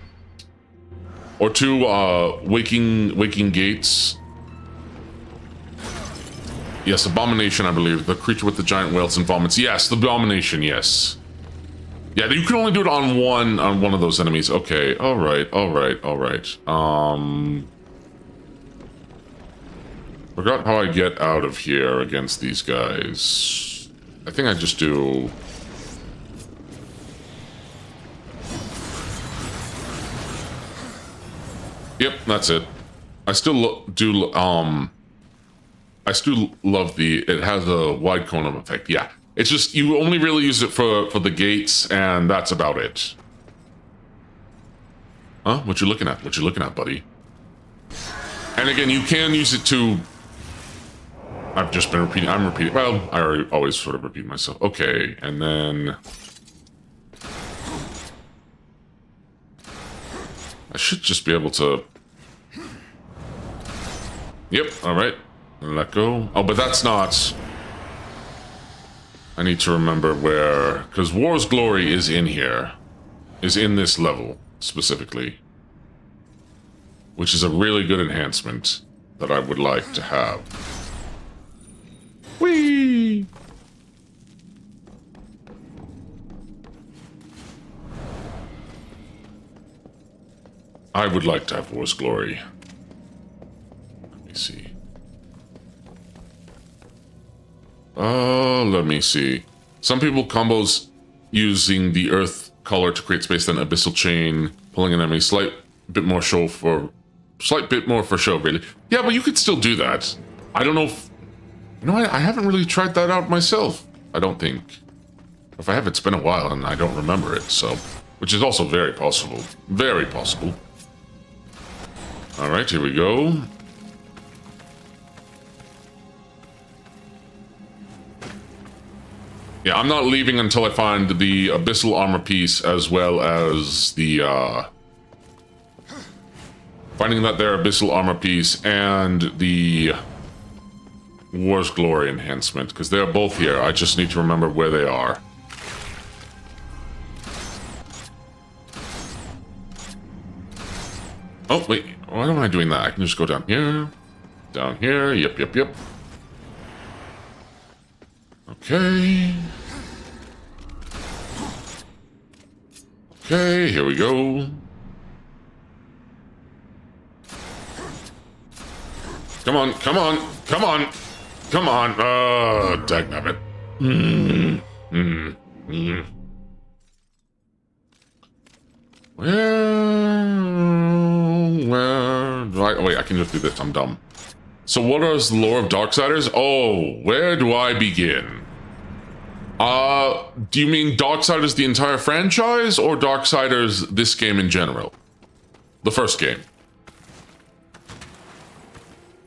2, Waking Gates. Yes, Abomination, I believe. The creature with the giant whales and vomits. Yes, the Abomination, yes. Yeah, you can only do it on one of those enemies. Okay, alright. Forgot how I get out of here against these guys. I think I just do... Yep, that's it. I still love it has a wide cone of effect, yeah. It's just, you only really use it for the gates, and that's about it. Huh? What you looking at? What you looking at, buddy? And again, you can use it to... I've just been repeating, well, I always sort of repeat myself. Okay, and then... I should just be able to... Yep, alright. Let go. Oh, but that's not... I need to remember where, because War's Glory is in here, is in this level specifically, which is a really good enhancement that I would like to have. Whee! I would like to have War's Glory. Let me see. Let me see. Some people combos using the Earth color to create space, then Abyssal Chain, pulling an enemy, slight bit more for show, really. Yeah, but you could still do that. I don't know if... You know, I haven't really tried that out myself, I don't think. If I have, it's been a while and I don't remember it, so... Which is also very possible. Very possible. Alright, here we go. Yeah, I'm not leaving until I find the Abyssal Armor piece as well as the, finding that there Abyssal Armor piece and the War's Glory enhancement, because they're both here. I just need to remember where they are. Oh, wait. Why am I doing that? I can just go down here. Down here. Yep, yep, yep. Okay. Okay, here we go. Come on, come on, come on, come on. Dagnabbit. Where do I... Oh, wait, I can just do this. I'm dumb. So what is the lore of Darksiders? Oh, where do I begin? Do you mean Darksiders the entire franchise, or Darksiders this game in general? The first game.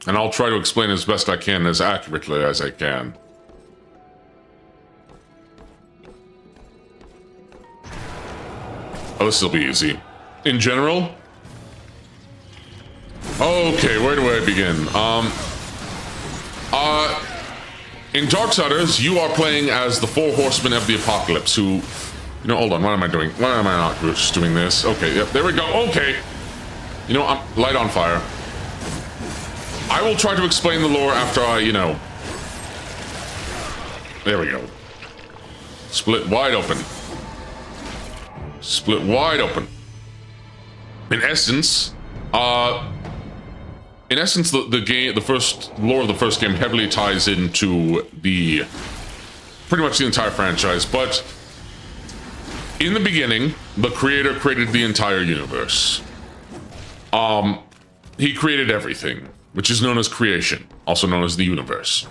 And I'll try to explain as best I can, as accurately as I can. Oh, this will be easy. In general? Okay, where do I begin? In Darksiders, you are playing as the 4 Horsemen of the Apocalypse, who... You know, hold on, what am I doing? Why am I not just doing this? Okay, yep, there we go, okay! You know, I'm light on fire. I will try to explain the lore after I, you know... There we go. Split wide open. Split wide open. In essence, the first lore of the first game heavily ties into the pretty much the entire franchise, but in the beginning, the creator created the entire universe. He created everything, which is known as creation, also known as the universe.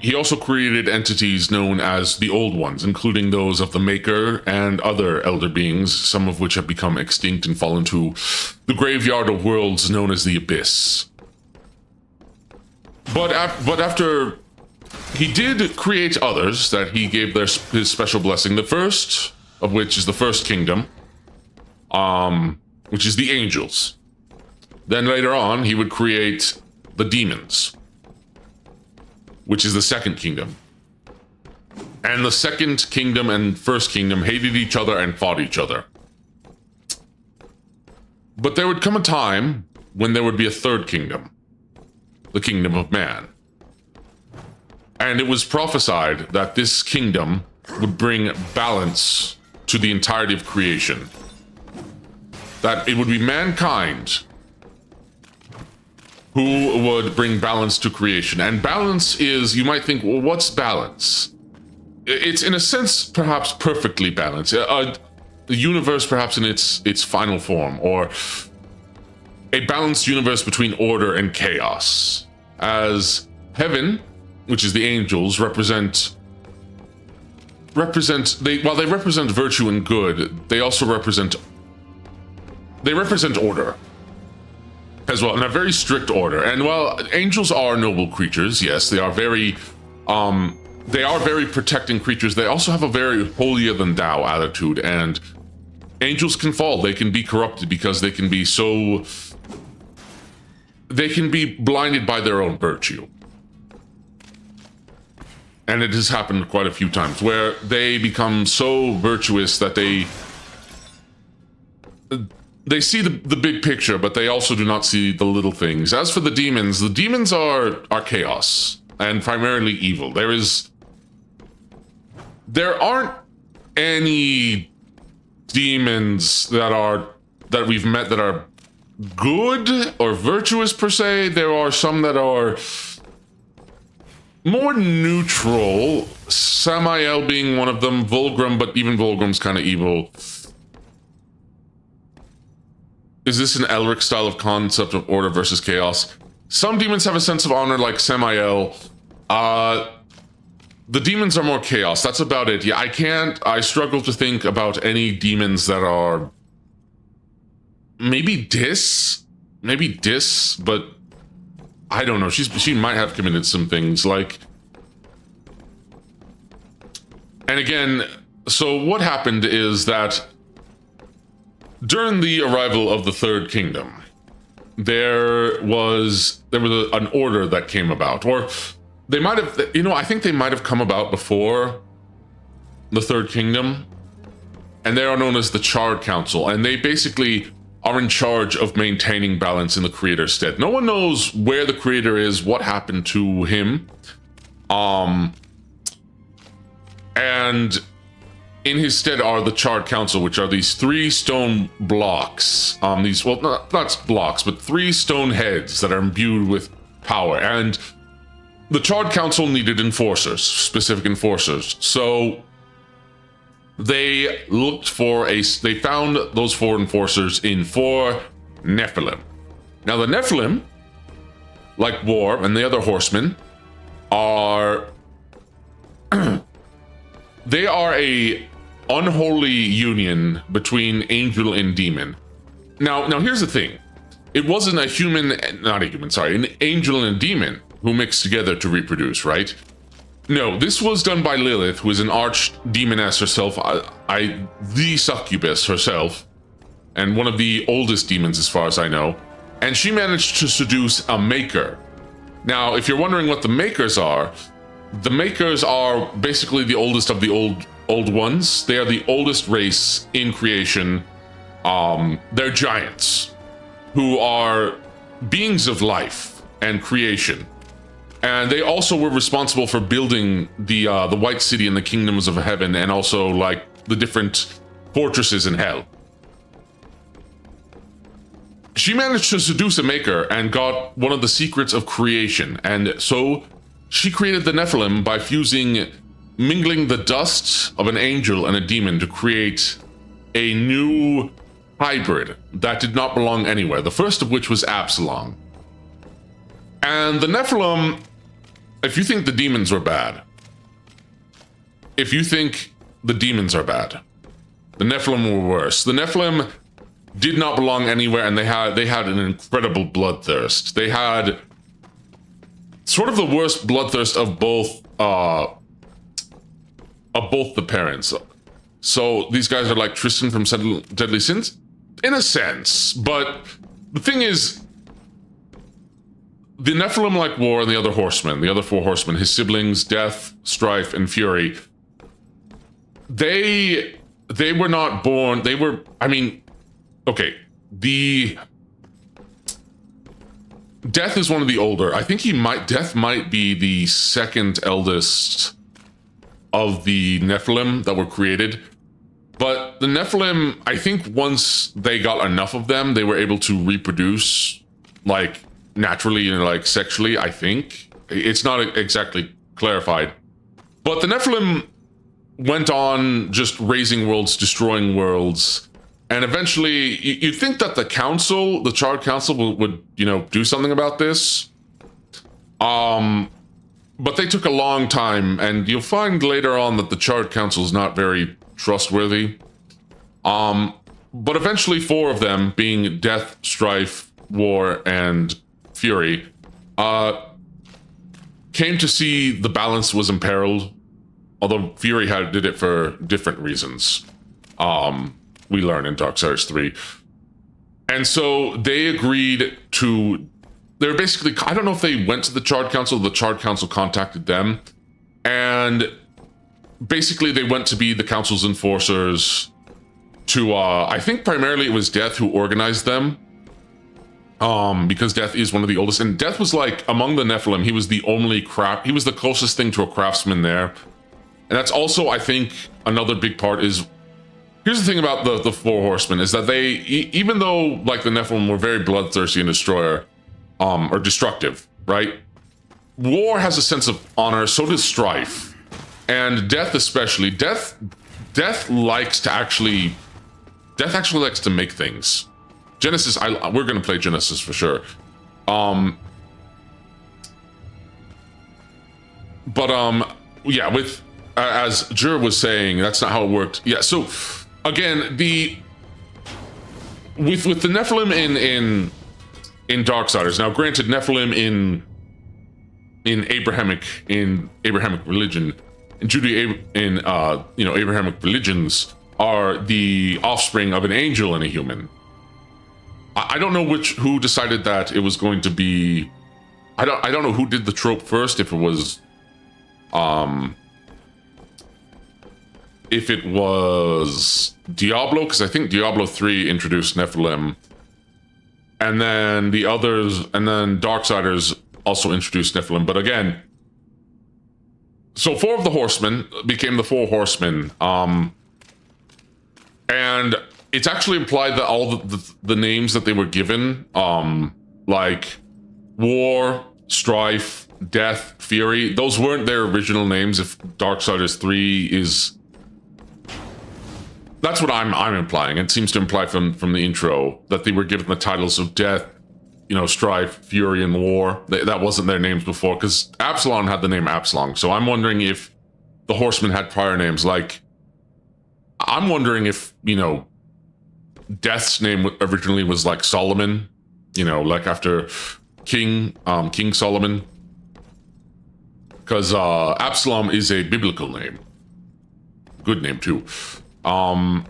He also created entities known as the Old Ones, including those of the Maker and other elder beings, some of which have become extinct and fallen to the graveyard of worlds known as the Abyss. But after he did create others that he gave his special blessing, the first of which is the First Kingdom, which is the angels. Then later on, he would create the demons, which is the Second Kingdom. And the Second Kingdom and First Kingdom hated each other and fought each other. But there would come a time when there would be a third kingdom, the Kingdom of Man. And it was prophesied that this kingdom would bring balance to the entirety of creation. That it would be mankind who would bring balance to creation. And balance is, you might think, well, what's balance? It's, in a sense, perhaps perfectly balanced. The universe, perhaps in its final form, or a balanced universe between order and chaos. As heaven, which is the angels, while they represent virtue and good, they also represent order as well, in a very strict order. And while angels are noble creatures, yes, they are very protecting creatures, they also have a very holier than thou attitude, and angels can fall, they can be corrupted because they can be blinded by their own virtue. and it has happened quite a few times, where they become so virtuous that they see the big picture, but they also do not see the little things. As for the demons are chaos and primarily evil. There aren't any demons that we've met that are good or virtuous per se. There are some that are more neutral. Samael being one of them, Vulgrim, but even Vulgrim's kind of evil. Is this an Elric style of concept of order versus chaos? Some demons have a sense of honor, like Samael. The demons are more chaos. That's about it. Yeah, I struggle to think about any demons that are maybe Dis, but I don't know. She might have committed some things like, and again, so what happened is that during the arrival of the Third Kingdom, there was an order that came about, or they might have, I think they might have come about before the Third Kingdom, and they are known as the Charred Council, and they basically are in charge of maintaining balance in the Creator's stead. No one knows where the Creator is, what happened to him, and in his stead are the Charred Council, which are these 3 stone blocks. Not blocks, but 3 stone heads that are imbued with power. And the Charred Council needed enforcers, specific enforcers. So they they found those 4 enforcers in 4 Nephilim. Now the Nephilim, like War and the other horsemen, are they are a unholy union between angel and demon. Now here's the thing. It wasn't an angel and a demon who mixed together to reproduce, right? No, this was done by Lilith, who is an arch demoness herself, the succubus herself, and one of the oldest demons as far as I know. And she managed to seduce a maker. Now, if you're wondering what the makers are basically the oldest of the old ones. They are the oldest race in creation. They're giants who are beings of life and creation. And they also were responsible for building the White City and the kingdoms of heaven, and also like the different fortresses in hell. She managed to seduce a maker and got one of the secrets of creation, and so she created the Nephilim by mingling the dust of an angel and a demon to create a new hybrid that did not belong anywhere, the first of which was Absalom. And the Nephilim, if you think the demons were bad, the Nephilim were worse. The Nephilim did not belong anywhere, and they had an incredible bloodthirst. They had sort of the worst bloodthirst of both the parents. So these guys are like Tristan from Deadly Sins, in a sense. But the thing is, the Nephilim, like War and the other horsemen, the other 4 horsemen, his siblings, Death, Strife, and Fury, they were not born. The Death is one of the older. I think Death might be the second eldest of the Nephilim that were created. But the Nephilim, I think once they got enough of them, they were able to reproduce, like, naturally and, like, sexually, I think. It's not exactly clarified. But the Nephilim went on just raising worlds, destroying worlds. And eventually, you'd think that the Charred Council would do something about this. But they took a long time, and you'll find later on that the Charred Council is not very trustworthy. But eventually 4 of them, being Death, Strife, War, and Fury, came to see the balance was imperiled. Although Fury did it for different reasons. We learn in Darksiders 3. And so they agreed to... They're basically... I don't know if they went to the Charred Council. The Charred Council contacted them. And basically they went to be the council's enforcers to, I think primarily it was Death who organized them. Because Death is one of the oldest, and Death was like, among the Nephilim, he was the only he was the closest thing to a craftsman there. And that's also, I think, another big part is, here's the thing about the Four Horsemen, is that they, even though like the Nephilim were very bloodthirsty and destroyer, or destructive, right? War has a sense of honor, so does Strife. And Death especially, Death likes to actually, Death actually likes to make things. Genesis, we're gonna play Genesis for sure. Yeah, with as Jur was saying, that's not how it worked. Yeah, so again, with the Nephilim in Darksiders. Now, granted, Nephilim in Abrahamic religion, in Abrahamic religions are the offspring of an angel and a human. I don't know who decided that it was going to be. I don't know who did the trope first. If it was Diablo, because I think Diablo 3 introduced Nephilim, and then the others, and then Darksiders also introduced Nephilim. But again, so 4 of the Horsemen became the 4 Horsemen, and it's actually implied that all the names that they were given, like War, Strife, Death, Fury, those weren't their original names. If Darksiders 3 is, that's what I'm implying. It seems to imply from the intro that they were given the titles of Death, Strife, Fury, and War. That wasn't their names before, because Absalom had the name Absalom. So I'm wondering if the Horsemen had prior names. Like, I'm wondering if, Death's name originally was like Solomon, like after King Solomon, because Absalom is a biblical name, good name too. But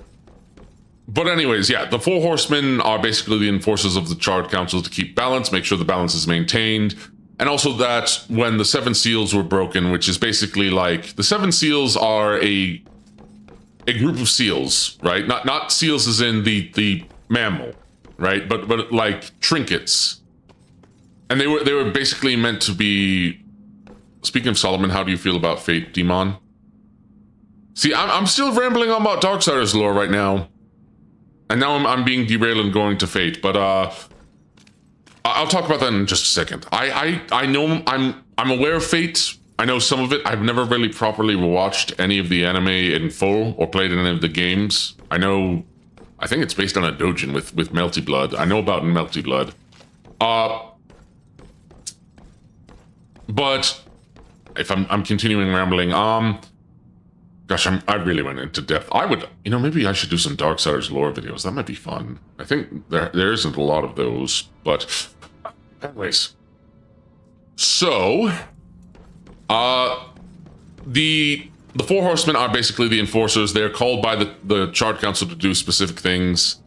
anyways, yeah, the 4 Horsemen are basically the enforcers of the Charred Council to keep balance, make sure the balance is maintained, and also that when the 7 seals were broken, which is basically like the 7 seals are a group of seals, right? Not seals as in the mammal, right? But like trinkets. And they were basically meant to be. Speaking of Solomon, how do you feel about Fate, Demon? See, I'm still rambling on about Darksiders lore right now, and now I'm being derailed and going to Fate. But I'll talk about that in just a second. I know I'm aware of Fate. I know some of it. I've never really properly watched any of the anime in full or played any of the games. I think it's based on a doujin with Melty Blood. I know about Melty Blood. But if I'm continuing rambling, gosh, I really went into depth. I would, maybe I should do some Darksiders lore videos. That might be fun. I think there isn't a lot of those, but anyways. So, the 4 Horsemen are basically the enforcers. They're called by the Charred Council to do specific things.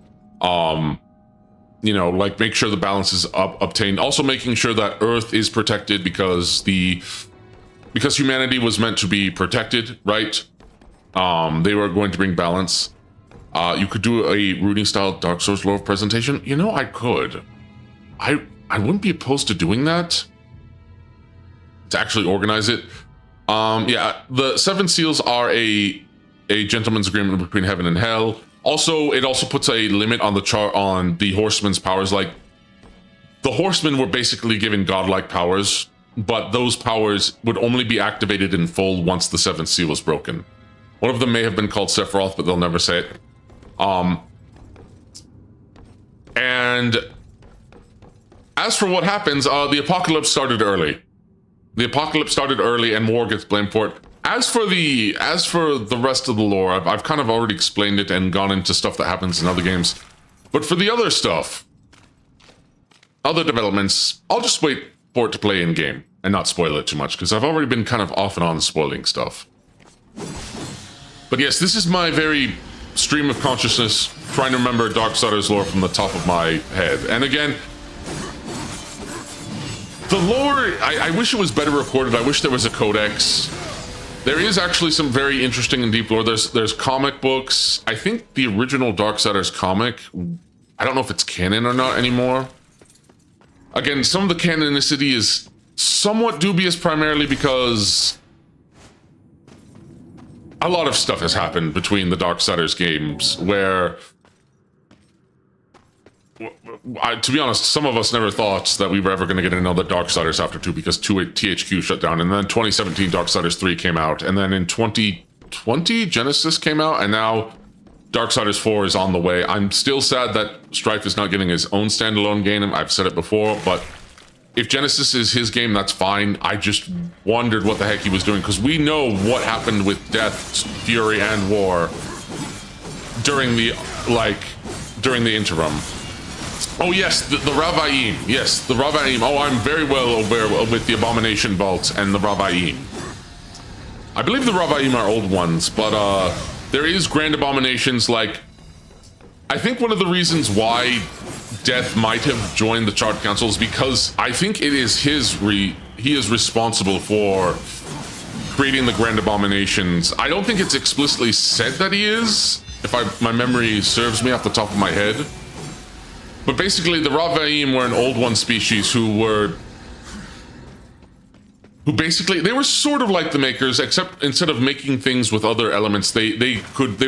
Like make sure the balance is obtained. Also making sure that Earth is protected because humanity was meant to be protected, right? They were going to bring balance. You could do a rooting style Dark Souls lore presentation. I could. I wouldn't be opposed to doing that. To actually organize it. Yeah, the 7 seals are a gentleman's agreement between heaven and hell. Also, it also puts a limit on the Horsemen's powers. Like, the Horsemen were basically given godlike powers, but those powers would only be activated in full once the 7th seal was broken. One of them may have been called Sephiroth, but they'll never say it. And as for what happens, the apocalypse started early. The apocalypse started early, and war gets blamed for it. As for the rest of the lore, I've kind of already explained it and gone into stuff that happens in other games. But for the other stuff, other developments, I'll just wait for it to play in game and not spoil it too much, because I've already been kind of off and on spoiling stuff. But yes, this is my very stream of consciousness, trying to remember Darksiders lore from the top of my head. And again, the lore, I wish it was better recorded. I wish there was a codex. There is actually some very interesting and deep lore. There's comic books. I think the original Darksiders comic, I don't know if it's canon or not anymore. Again, some of the canonicity is somewhat dubious, primarily because a lot of stuff has happened between the Darksiders games where, to be honest, some of us never thought that we were ever going to get another Darksiders after 2 because THQ shut down. And then 2017 Darksiders 3 came out. And then in 2020 Genesis came out. And now Darksiders 4 is on the way. I'm still sad that Strife is not getting his own standalone game. I've said it before, but if Genesis is his game, that's fine. I just wondered what the heck he was doing, because we know what happened with Death, Fury, and War during the interim. Oh yes, the Ravaim. Yes, the Ravaim. Oh, I'm very well aware with the Abomination Vault and the Ravaim. I believe the Ravaim are old ones, but there is Grand Abominations. Like, I think one of the reasons why Death might have joined the Chart Council is because I think it is he is responsible for creating the Grand Abominations. I don't think it's explicitly said that he is, if my memory serves me off the top of my head. But basically, the Ravaim were an old one species who basically, they were sort of like the Makers, except instead of making things with other elements, they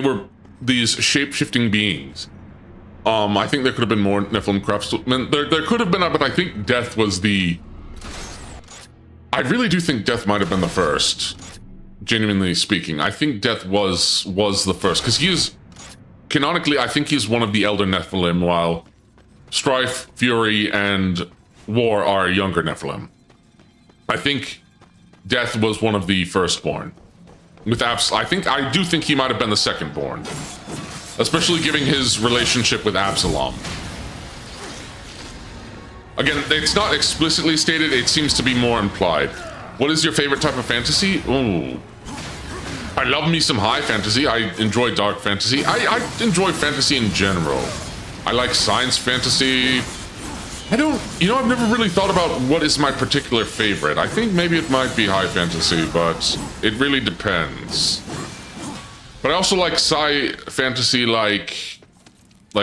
were these shape-shifting beings. I think there could have been more Nephilim craftsmen. There could have been, but I think Death was I really do think Death might have been the first. Genuinely speaking, I think Death was the first, because he is canonically, I think he's one of the elder Nephilim, while Strife, Fury, and War are younger Nephilim. I think Death was one of the firstborn. I do think he might have been the secondborn, especially given his relationship with Absalom. Again, it's not explicitly stated, it seems to be more implied. What is your favorite type of fantasy? Ooh. I love me some high fantasy. I enjoy dark fantasy. I enjoy fantasy in general. I like science fantasy. I've never really thought about what is my particular favorite. I think maybe it might be high fantasy, but it really depends. But I also like sci fantasy, like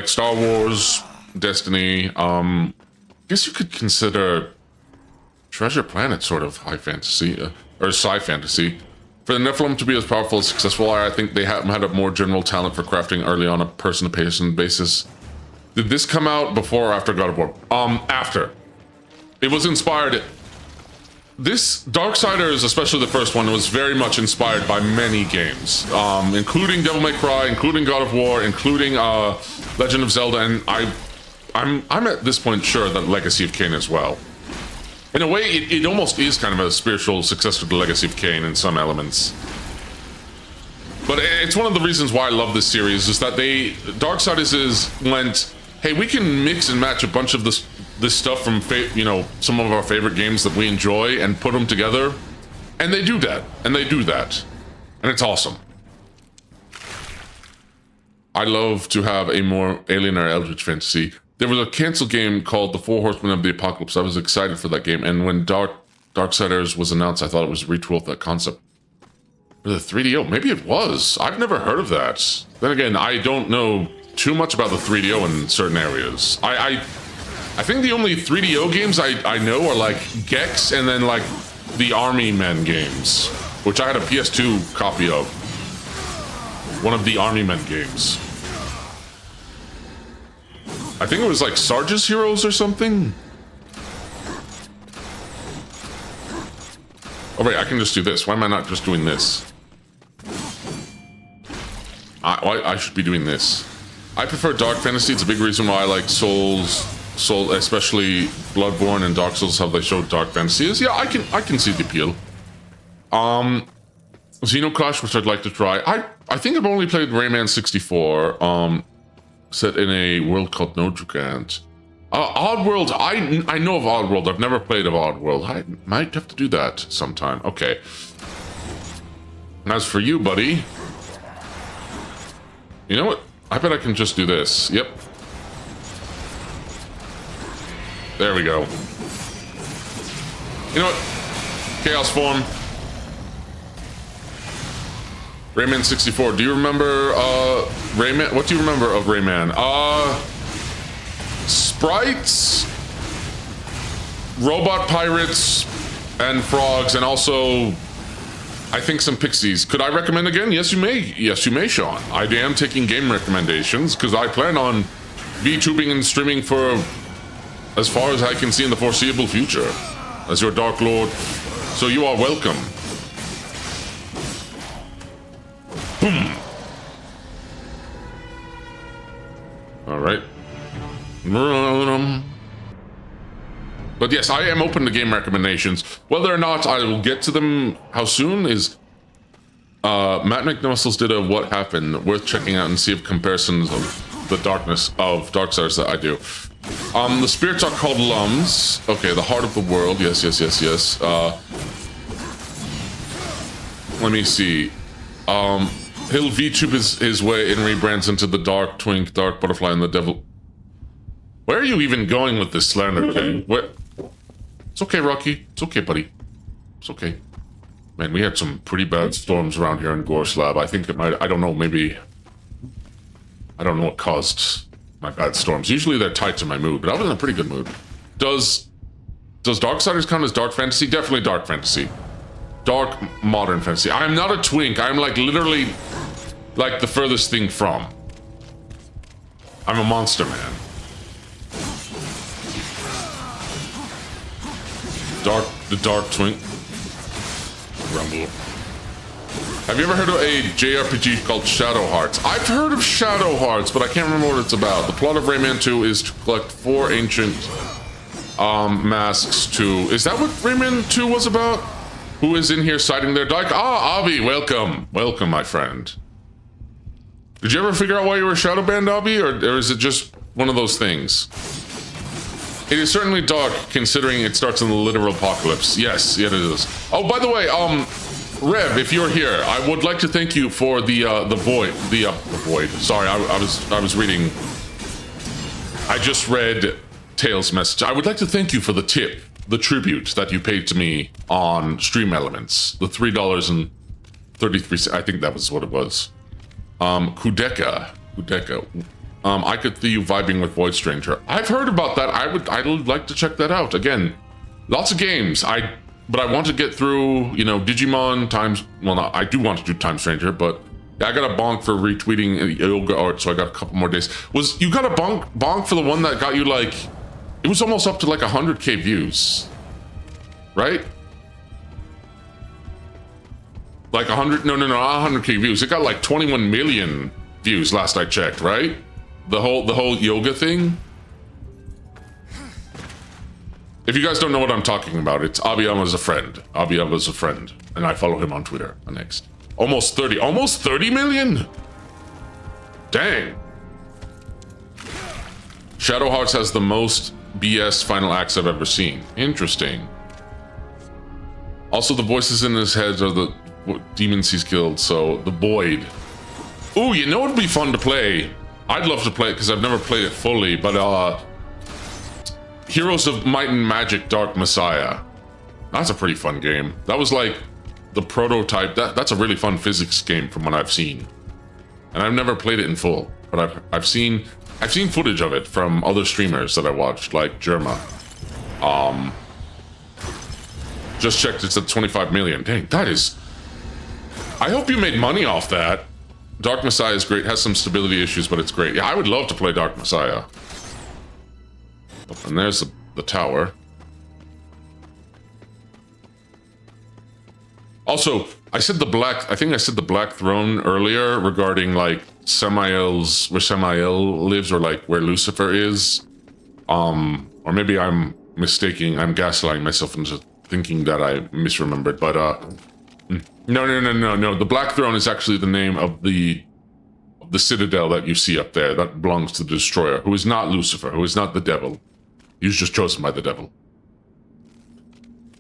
Star Wars, Destiny. I guess you could consider Treasure Planet sort of high fantasy, or sci fantasy. For the Nephilim to be as powerful and successful, I think they had a more general talent for crafting early on a person-to-person basis. Did this come out before or after God of War? After. It was inspired. This Darksiders, especially the first one, was very much inspired by many games, including Devil May Cry, including God of War, including Legend of Zelda, and I'm at this point sure that Legacy of Kain as well. In a way, it almost is kind of a spiritual successor to Legacy of Kain in some elements. But it's one of the reasons why I love this series, is that Darksiders went, hey, we can mix and match a bunch of this stuff from some of our favorite games that we enjoy and put them together, and they do that, and it's awesome. I love to have a more alien or eldritch fantasy. There was a canceled game called The Four Horsemen of the Apocalypse. I was excited for that game, and when Darksiders was announced, I thought it was a retool of that concept. For the 3DO, maybe it was. I've never heard of that. Then again, I don't know too much about the 3DO in certain areas. I think the only 3DO games I know are like Gex and then like the Army Men games, which I had a PS2 copy of. One of the Army Men games. I think it was like Sarge's Heroes or something. Oh wait, I can just do this. Why am I not just doing this? I should be doing this. I prefer dark fantasy. It's a big reason why I like Souls, especially Bloodborne and Dark Souls, how they show dark fantasy is. Yeah, I can see the appeal. Xenoclash, which I'd like to try. I think I've only played Rayman 64. Set in a world called Nodrugant. Oddworld, I know of Oddworld. I've never played of Oddworld. I might have to do that sometime. Okay. And as for you, buddy, you know what? I bet I can just do this. Yep. There we go. You know what? Chaos form. Rayman 64. Do you remember Rayman? What do you remember of Rayman? Sprites, robot pirates, and frogs, and also I think some pixies. Could I recommend again? Yes, you may. Yes, you may, Sean. I am taking game recommendations because I plan on VTubing and streaming for as far as I can see in the foreseeable future as your Dark Lord. So you are welcome. Boom. All right. But yes, I am open to game recommendations. Whether or not I will get to them how soon is... Matt McNussels did a What Happened, worth checking out and see if comparisons of the darkness of Darksiders that I do. The spirits are called Lums. Okay, the heart of the world. Yes. Let me see. He'll VTube his way and rebrands into the Dark Twink, Dark Butterfly, and the Devil. Where are you even going with this slander thing? What? It's okay, Rocky. It's okay, buddy. It's okay. Man, we had some pretty bad storms around here in Gorslab. I think it might... I don't know, maybe... I don't know what caused my bad storms. Usually they're tied to my mood, but I was in a pretty good mood. Does Darksiders count as dark fantasy? Definitely dark fantasy. Dark modern fantasy. I'm not a twink. I'm like literally like the furthest thing from. I'm a monster man. The dark twink. Rumble. Have you ever heard of a JRPG called Shadow Hearts? I've heard of Shadow Hearts, but I can't remember what it's about. The plot of Rayman 2 is to collect 4 ancient masks to... Is that what Rayman 2 was about? Who is in here citing their dark? Ah, Avi, welcome. Welcome, my friend. Did you ever figure out why you were shadow banned, Avi? Or is it just one of those things? It is certainly dark, considering it starts in the literal apocalypse. Yes, it is. Oh, by the way, Rev, if you're here, I would like to thank you for the void. Sorry, I was reading. I just read Tails' message. I would like to thank you for the tip, the tribute that you paid to me on StreamElements, the $3.33. I think that was what it was. Kudeka. I could see you vibing with Void Stranger. I've heard about that. I'd like to check that out. Again, lots of games. But I want to get through, you know, Digimon times. Well, no, I do want to do Time Stranger, but yeah, I got a bonk for retweeting yoga art, so I got a couple more days. You got a bonk for the one that got you like, it was almost up to like 100K views, right? Like 100? No, not 100K views. It got like 21 million views last I checked, right? The whole yoga thing. If you guys don't know what I'm talking about, it's Abiyama's a friend. Abiyama's a friend, and I follow him on Twitter. Next, almost 30 million. Dang. Shadow Hearts has the most BS final acts I've ever seen. Interesting. Also, the voices in his head are the demons he's killed. So the Void. Ooh, you know it'd be fun to play. I'd love to play it because I've never played it fully, but Heroes of Might and Magic Dark Messiah. That's a pretty fun game. That was like the prototype. That's a really fun physics game from what I've seen. And I've never played it in full, but I've seen footage of it from other streamers that I watched, like Germa. Just checked, it's at 25 million. Dang, that is... I hope you made money off that. Dark Messiah is great, has some stability issues, but it's great. Yeah, I would love to play Dark Messiah. And there's the tower. Also, I think I said the Black Throne earlier regarding like Samael's, where Samael lives, or like where Lucifer is. Or maybe I'm gaslighting myself into thinking that I misremembered, but no. The Black Throne is actually the name of the citadel that you see up there that belongs to the Destroyer, who is not Lucifer, who is not the devil. He was just chosen by the devil.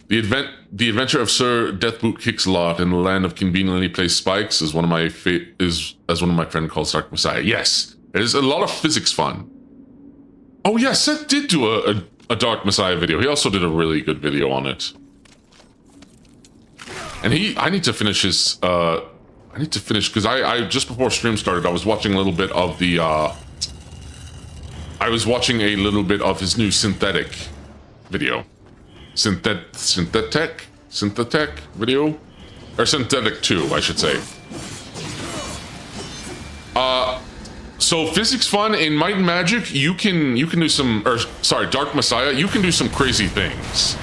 The adventure of Sir Deathboot Kicks-a-Lot in the land of conveniently placed spikes is one of my as one of my friends calls Dark Messiah. Yes, there's a lot of physics fun. Oh yeah, Seth did do a Dark Messiah video. He also did a really good video on it. And I need to finish his I need to finish, because I just before stream started, I was watching a little bit of the, I was watching a little bit of his new synthetic video. Synthetic video? Or Synthetic 2, I should say. So physics fun in Might and Magic, you can do some, or sorry, Dark Messiah, you can do some crazy things.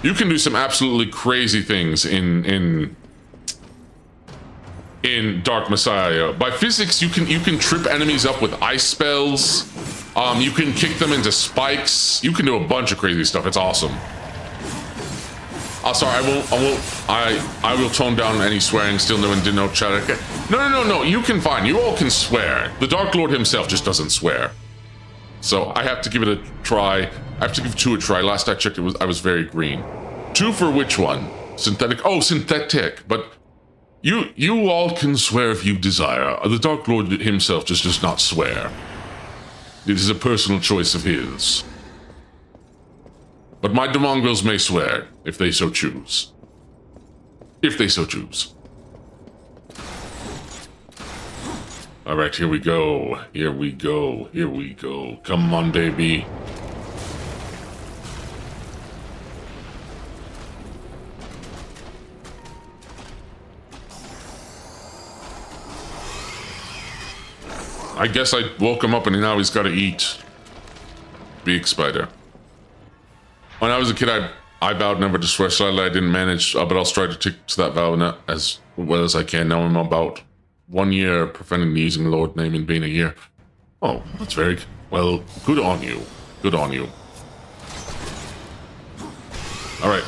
You can do some absolutely crazy things in Dark Messiah. By physics, you can trip enemies up with ice spells. You can kick them into spikes. You can do a bunch of crazy stuff. It's awesome. Sorry, I will tone down any swearing. Still no and did no chat. Okay. No. You can fine. You all can swear. The Dark Lord himself just doesn't swear. So I have to give it a try. I have to give 2 a try. Last I checked, I was very green. 2 for which one? Synthetic. Oh, synthetic. But you all can swear if you desire. The Dark Lord himself just does not swear. It is a personal choice of his. But my demongrels may swear, if they so choose. If they so choose. Alright, here we go. Here we go. Here we go. Come on, baby. I guess I woke him up and now he's got to eat. Big spider. When I was a kid, I vowed never to swear slightly. I didn't manage, but I'll try to stick to that vow as well as I can. Now I'm about 1 year preventing using the Lord name in being a year. Oh, that's very well. Good on you. Good on you. All right.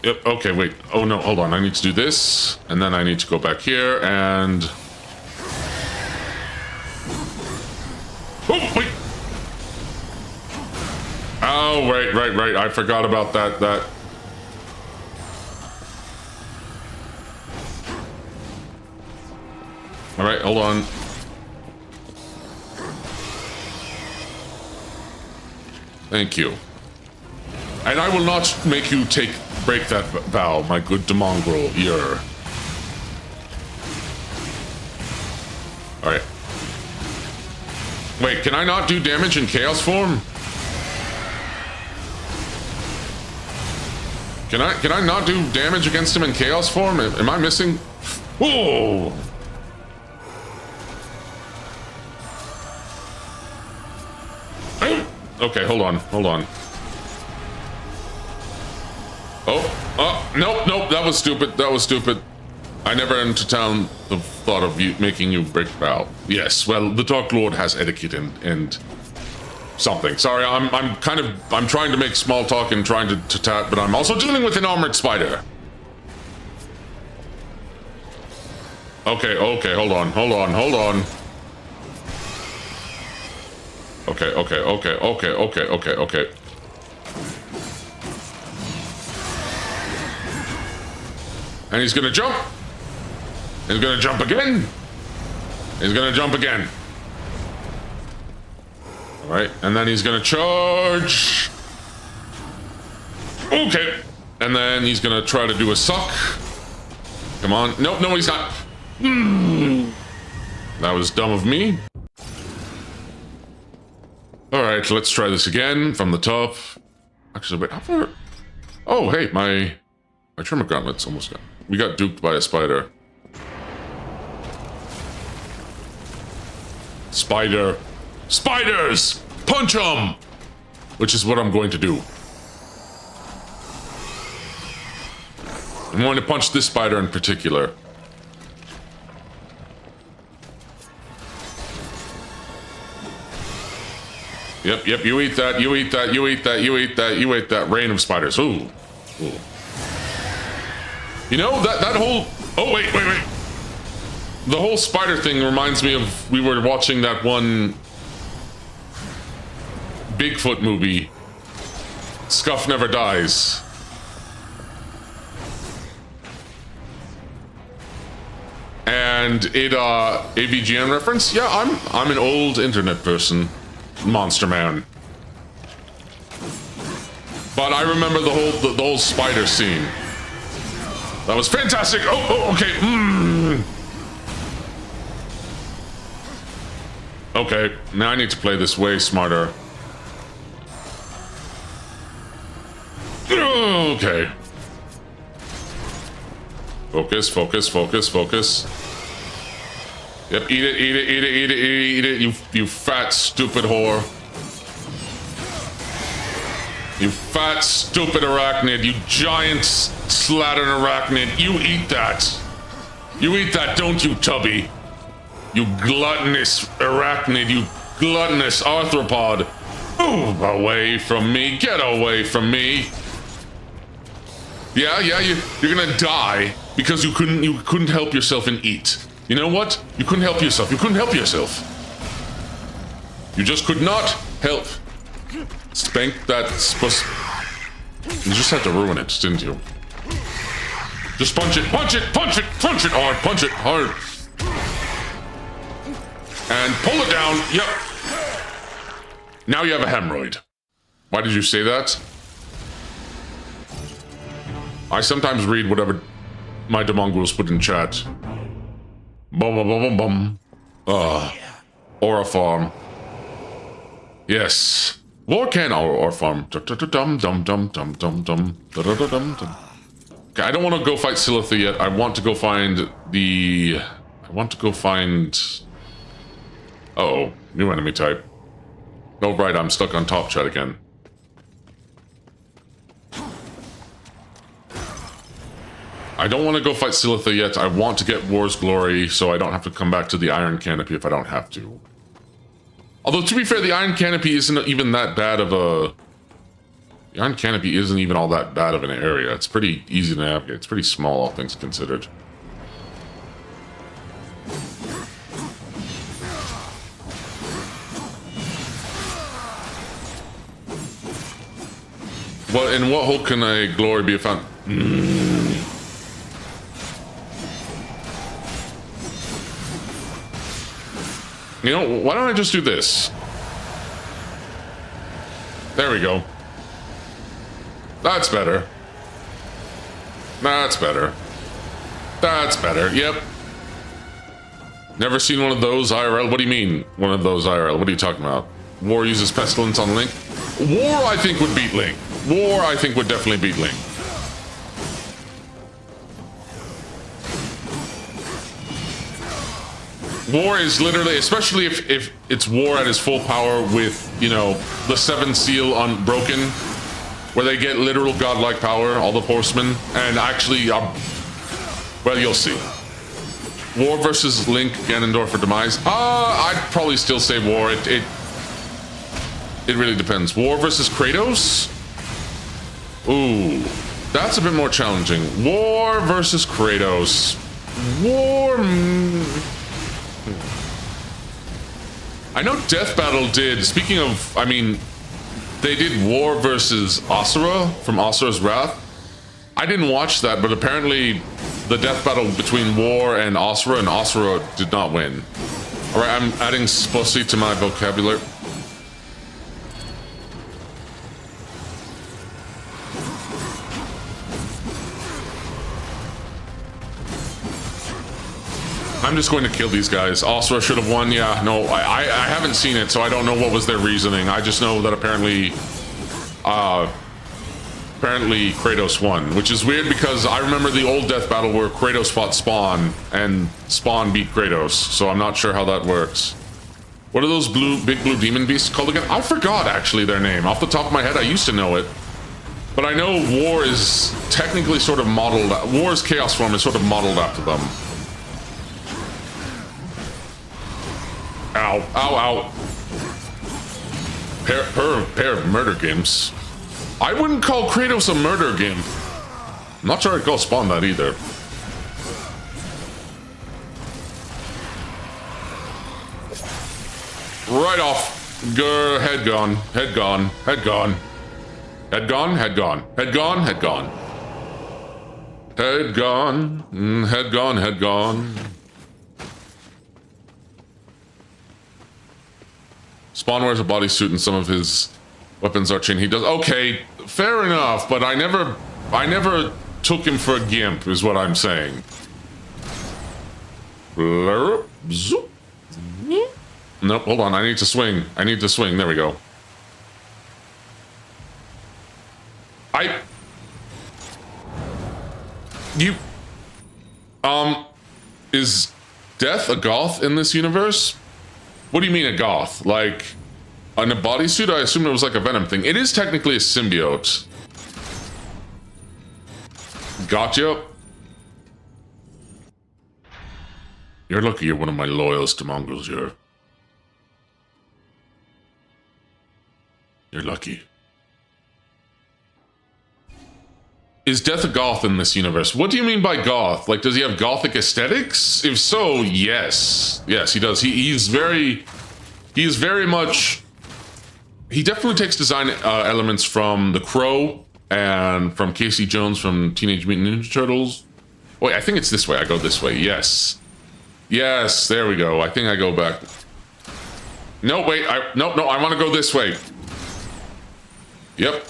Yep. Okay. Wait. Oh no. Hold on. I need to do this, and then I need to go back here and. Oh wait. Oh, right. I forgot about that. All right, hold on. Thank you. And I will not make you break that vow, my good demongrel ear. All right. Wait, can I not do damage in chaos form? Can I not do damage against him in chaos form? Am I missing? Whoa! Okay, hold on. Oh, nope, that was stupid. I never entertained the thought of making you break vow. Yes, well, the Dark Lord has etiquette and something. Sorry, I'm trying to make small talk and trying to tat, but I'm also dealing with an armored spider. Okay, hold on. Okay. And he's gonna jump. He's gonna jump again. He's gonna jump again. All right, and then he's gonna charge. Okay, and then he's gonna try to do a suck. Come on. No, he's not. That was dumb of me. All right, let's try this again from the top. Actually, wait, how far? Oh, hey, my trimmer gauntlets almost got. We got duped by a spider. Spiders! Punch them! Which is what I'm going to do. I'm going to punch this spider in particular. Yep, you eat that, you eat that. Rain of spiders. Ooh. You know, that whole... Oh, wait. The whole spider thing reminds me of... We were watching that one... Bigfoot movie. Scuff Never Dies. And it, AVGN reference? Yeah, I'm an old internet person. Monster Man. But I remember the whole spider scene. That was fantastic. Oh, okay. Okay, now I need to play this way smarter. Okay. Focus, focus, focus, focus. Yep, eat it, eat it, eat it, eat it, eat it, you fat, stupid whore. You fat, stupid arachnid, you giant, slattern arachnid. You eat that. You eat that, don't you, Tubby? You gluttonous arachnid, you gluttonous arthropod. Move away from me, get away from me. Yeah, you're gonna die because you couldn't help yourself and eat. You know what? You couldn't help yourself. You couldn't help yourself. You just could not help. Spank that You just had to ruin it, didn't you? Just punch it, punch it, punch it, punch it hard, punch it hard. And pull it down. Yep. Now you have a hemorrhoid. Why did you say that? I sometimes read whatever my demongrels put in chat. Bum bum bum bum bum. Aura farm. Yes. War can aura farm. Dum dum dum dum dum dum dum dum. Okay, I don't want to go fight Silitha yet. I want to go find the. Uh-oh, new enemy type. Oh right, I'm stuck on top chat again. I don't want to go fight Silitha yet. I want to get War's Glory so I don't have to come back to the Iron Canopy if I don't have to. Although, to be fair, the Iron Canopy isn't even that bad of a... The Iron Canopy isn't even all that bad of an area. It's pretty easy to navigate. It's pretty small, all things considered. Well, in what hole can a glory be found? You know, why don't I just do this? There we go. That's better. That's better. That's better. Yep. Never seen one of those IRL. What do you mean, one of those IRL? What are you talking about? War uses Pestilence on Link? War, I think, would beat Link. War, I think, would definitely beat Link. War is literally, especially if it's War at his full power with, you know, the 7th seal unbroken, where they get literal godlike power, all the horsemen, and actually, well, you'll see. War versus Link, Ganondorf, or Demise? I'd probably still say War. It really depends. War versus Kratos? Ooh, that's a bit more challenging. War versus Kratos. War... I know Death Battle did, speaking of, I mean, they did War versus Asura from Asura's Wrath. I didn't watch that, but apparently the death battle between War and Asura did not win. All right, I'm adding spussy to my vocabulary. I'm just going to kill these guys. Asura should have won. Yeah, no, I haven't seen it, so I don't know what was their reasoning. I just know that apparently Kratos won, which is weird because I remember the old death battle where Kratos fought Spawn and Spawn beat Kratos, so I'm not sure how that works. What are those big blue demon beasts called again? I forgot actually their name. Off the top of my head, I used to know it. But I know War is technically sort of modeled, War's chaos form is sort of modeled after them. Ow, ow, ow. Pair of murder games. I wouldn't call Kratos a murder game. I'm not sure I'd call Spawn that either. Right off. Grr, head gone, head gone, head gone. Head gone, head gone, head gone, head gone. Head gone, head gone, head gone. Spawn wears a bodysuit and some of his weapons are chain. He does. Okay, fair enough, but I never took him for a gimp, is what I'm saying. Blurp, zoop. Nope, hold on. I need to swing. I need to swing. There we go. Is Death a goth in this universe? What do you mean a goth? Like, in a bodysuit? I assume it was like a Venom thing. It is technically a symbiote. Gotcha. You're lucky you're one of my loyalest mongrels, you're lucky. Is Death a goth in this universe? What do you mean by goth? Like, does he have gothic aesthetics? If so, yes. Yes, he does. He is very much... He definitely takes design elements from The Crow and from Casey Jones from Teenage Mutant Ninja Turtles. Wait, I think it's this way. I go this way. Yes. Yes, there we go. I think I go back. No, wait. No, I want to go this way. Yep.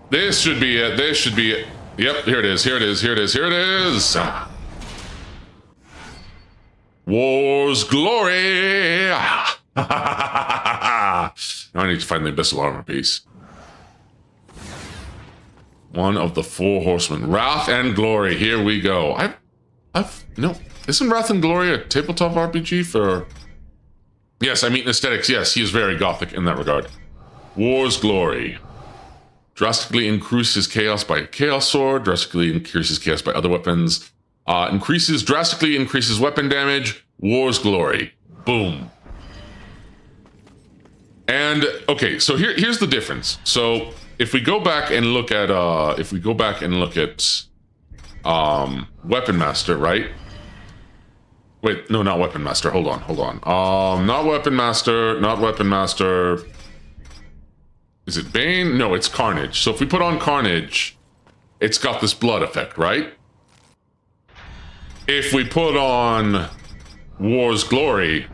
This should be it. This should be it. Yep, here it is. Here it is. Here it is. Here it is. War's glory. Now I need to find the abyssal armor piece. One of the four horsemen. Wrath and Glory. Here we go. No. Isn't Wrath and Glory a tabletop RPG for... Yes, I mean aesthetics. Yes, he is very gothic in that regard. War's glory. Drastically increases chaos by a chaos sword. Drastically increases chaos by other weapons. Drastically increases weapon damage. War's glory. Boom. And okay, so here's the difference. So if we go back and look at Weapon Master, right? Wait, no, not Weapon Master. Hold on. Not Weapon Master. Is it Bane? No, it's Carnage. So if we put on Carnage, it's got this blood effect, right? If we put on War's Glory,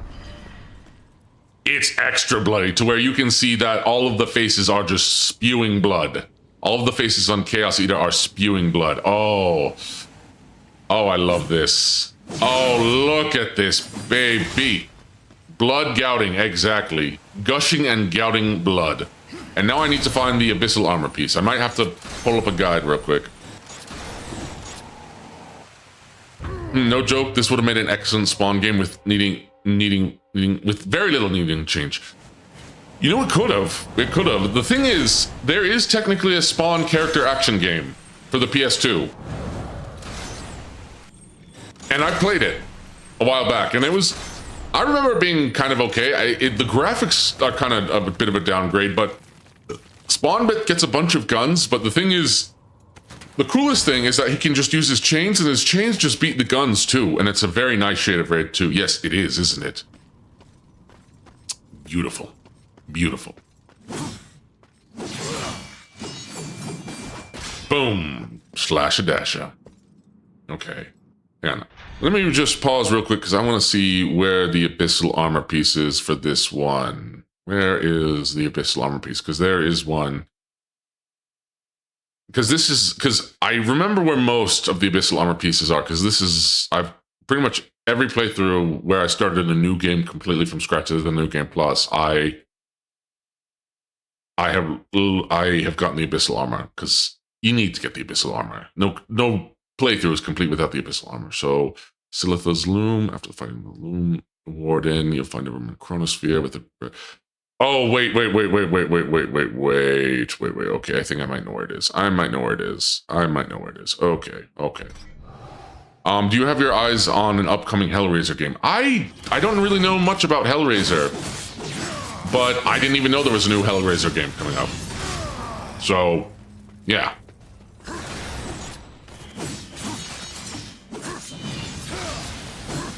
it's extra bloody to where you can see that all of the faces are just spewing blood. All of the faces on Chaos Eater are spewing blood. Oh, I love this. Oh, look at this, baby. Blood gouting, exactly. Gushing and gouting blood. And now I need to find the abyssal armor piece. I might have to pull up a guide real quick. No joke, this would have made an excellent spawn game with with very little needing change. You know, it could have. The thing is, there is technically a Spawn character action game for the PS2. And I played it a while back, and I remember it being kind of okay. The graphics are kind of a bit of a downgrade, but Spawn gets a bunch of guns, but the thing is, the coolest thing is that he can just use his chains, and his chains just beat the guns too, and it's a very nice shade of red too. Yes, it is, isn't it? Beautiful. Beautiful. Boom. Slash-a-dasha. Okay. Hang on. Let me just pause real quick, because I want to see where the abyssal armor piece is for this one. Where is the abyssal armor piece? Because there is one. Because I remember where most of the abyssal armor pieces are, because I've pretty much every playthrough where I started a new game completely from scratch as the New Game Plus, I have gotten the abyssal armor, because you need to get the abyssal armor. No playthrough is complete without the abyssal armor. So Silitha's Loom, after fighting the Loom Warden, you'll find a room in Chronosphere with a... Oh, wait. Okay, I think I might know where it is. Okay. Do you have your eyes on an upcoming Hellraiser game? I don't really know much about Hellraiser, but I didn't even know there was a new Hellraiser game coming up. So, yeah.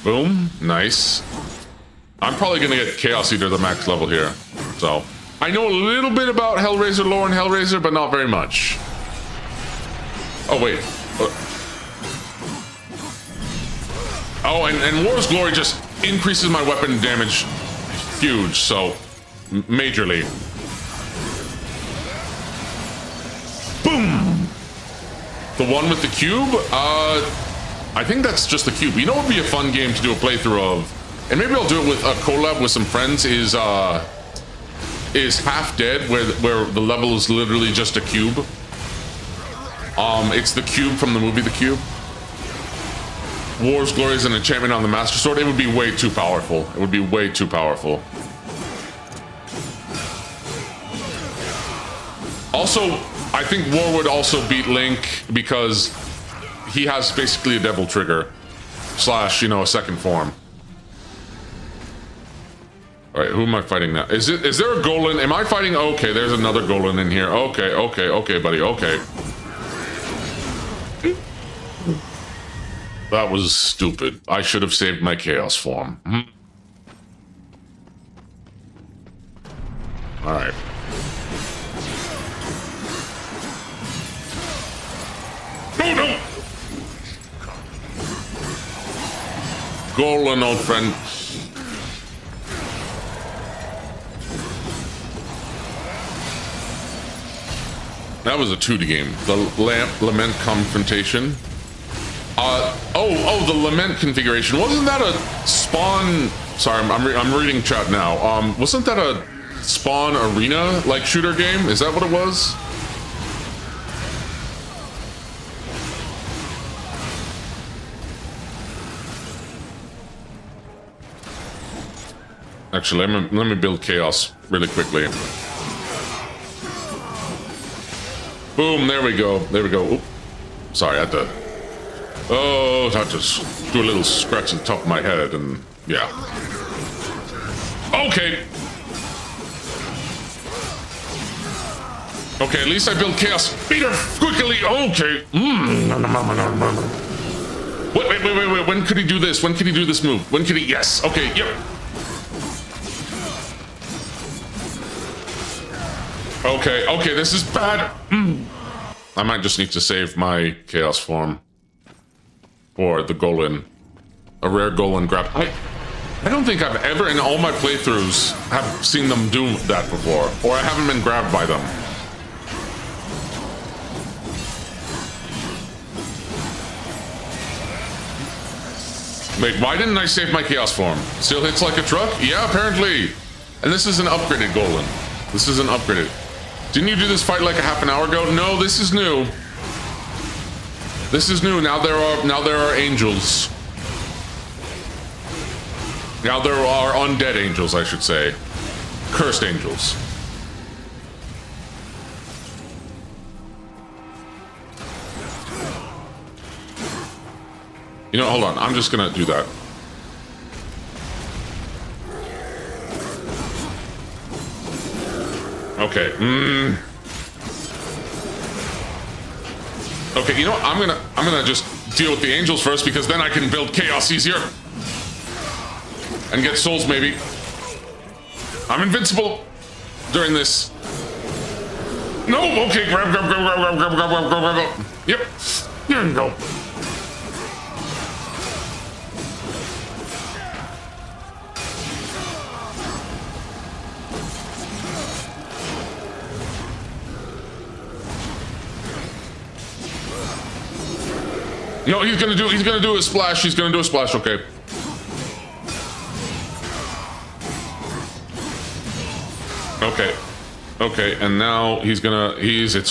Boom. Nice. I'm probably going to get Chaos Eater the max level here. So, I know a little bit about Hellraiser lore and Hellraiser, but not very much. Oh, wait. Oh, and War's Glory just increases my weapon damage huge, so majorly. Boom! The one with the cube? I think that's just the cube. You know what would be a fun game to do a playthrough of? And maybe I'll do it with a collab with some friends, is Half Dead, where the level is literally just a cube. It's the cube from the movie The Cube. War's Glory is an enchantment on the Master Sword. It would be way too powerful. It would be way too powerful. Also, I think War would also beat Link because he has basically a devil trigger slash, you know, a second form. All right, who am I fighting now? Is there a Golan? Am I fighting? Okay, there's another Golan in here. Okay, buddy. Okay. That was stupid. I should have saved my chaos form. All right. Oh no! Golan, old friend. That was a 2D game. The Lament confrontation. The Lament configuration. Wasn't that a spawn? Sorry, I'm reading chat now. Wasn't that a spawn arena like shooter game? Is that what it was? Actually, let me build chaos really quickly. Boom! There we go. There we go. Oop. Sorry, I had to. Oh, I had to do a little scratch on the top of my head, and yeah. Okay. Okay, at least I built chaos. Beat her quickly. Okay. Wait. When could he do this? When could he do this move? When could he? Yes. Okay. Yep. Okay, this is bad. I might just need to save my chaos form for the Golan. A rare Golan grab. I don't think I've ever in all my playthroughs have seen them do that before, or I haven't been grabbed by them. Wait, why didn't I save my chaos form? Still hits like a truck? Yeah, apparently. And this is an upgraded Golan. This is an upgraded. Didn't you do this fight like a half an hour ago? No, this is new. This is new. Now there are angels. Now there are undead angels, I should say. Cursed angels. You know, hold on. I'm just gonna do that. Okay. Okay, you know what? I'm gonna just deal with the angels first, because then I can build chaos easier. And get souls, maybe. I'm invincible during this. No, okay, grab. Yep. Here you go. No, he's gonna do a splash. He's gonna do a splash. Okay. Okay, and now it's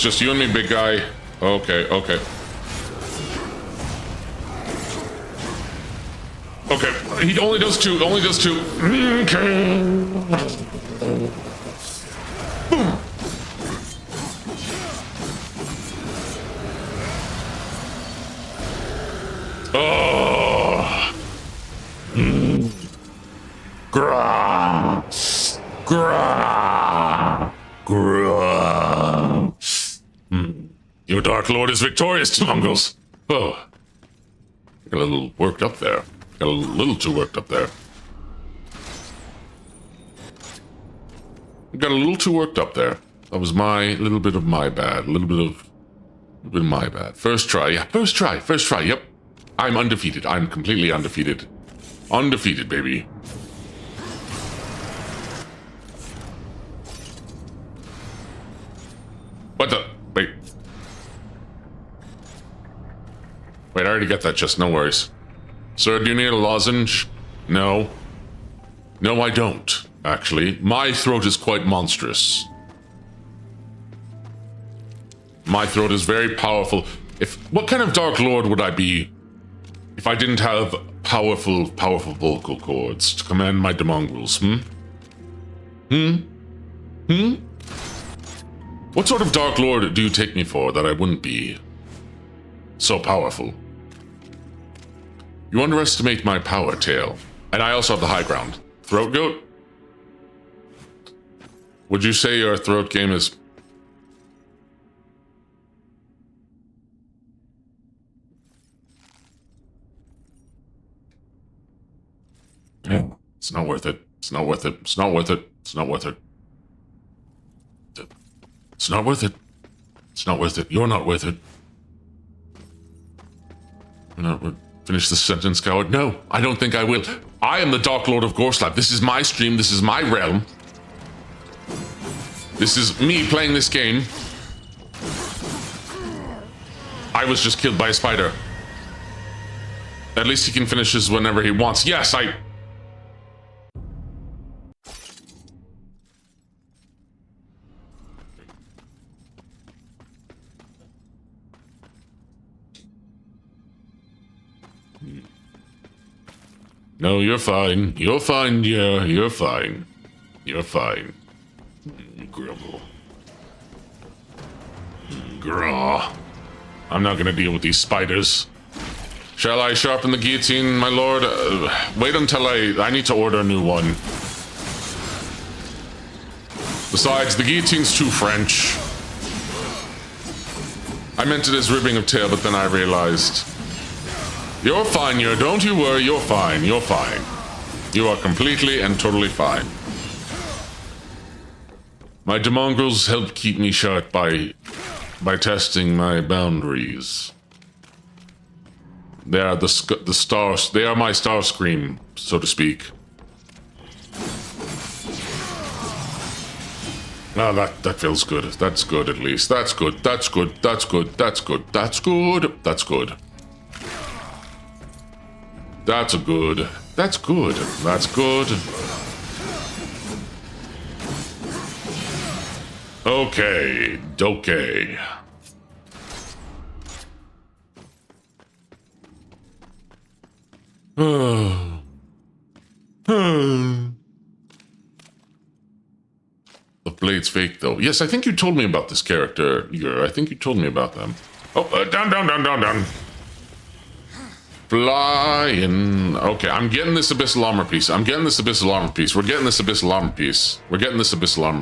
just you and me, big guy. Okay. Okay, he only does two, Okay. Boom. Oh. Your Dark Lord is victorious, Mongols. Oh. Got a little worked up there. Got a little too worked up there. Got a little too worked up there. That was my little bit of my bad. A little bit of my bad. First try, yeah. First try, yep. I'm undefeated. I'm completely undefeated. Undefeated, baby. What the? Wait. Wait, I already got that chest, no worries. Sir, do you need a lozenge? No. No, I don't, actually. My throat is quite monstrous. My throat is very powerful. What kind of Dark Lord would I be if I didn't have powerful vocal cords to command my demongrels, What sort of Dark Lord do you take me for that I wouldn't be so powerful? You underestimate my power, Tail. And I also have the high ground. Throat goat? Would you say your throat game is... It's not worth it. It's not worth it. It's not worth it. It's not worth it. It's not worth it. It's not worth it. You're not worth it. You're not worth... Finish the sentence, coward. No, I don't think I will. I am the Dark Lord of Gorslab. This is my stream. This is my realm. This is me playing this game. I was just killed by a spider. At least he can finish his whenever he wants. Yes, No, you're fine. You're fine, dear. You're fine. You're fine. Grumble. Graw. I'm not gonna deal with these spiders. Shall I sharpen the guillotine, my lord? Wait until I need to order a new one. Besides, the guillotine's too French. I meant it as ribbing of tail, but then I realized... You're fine, don't you worry, you're fine, you're fine. You are completely and totally fine. My demongrels help keep me sharp by testing my boundaries. They are the stars, they are my star scream, so to speak. Ah, that feels good. That's good at least. That's good, that's good, that's good, that's good, that's good, that's good. That's a good. That's good. That's good. Okay. Okay. The blade's fake, though. Yes, I think you told me about this character. I think you told me about them. Oh, down. Flying. Okay, I'm getting this abyssal armor piece. We're getting this abyssal armor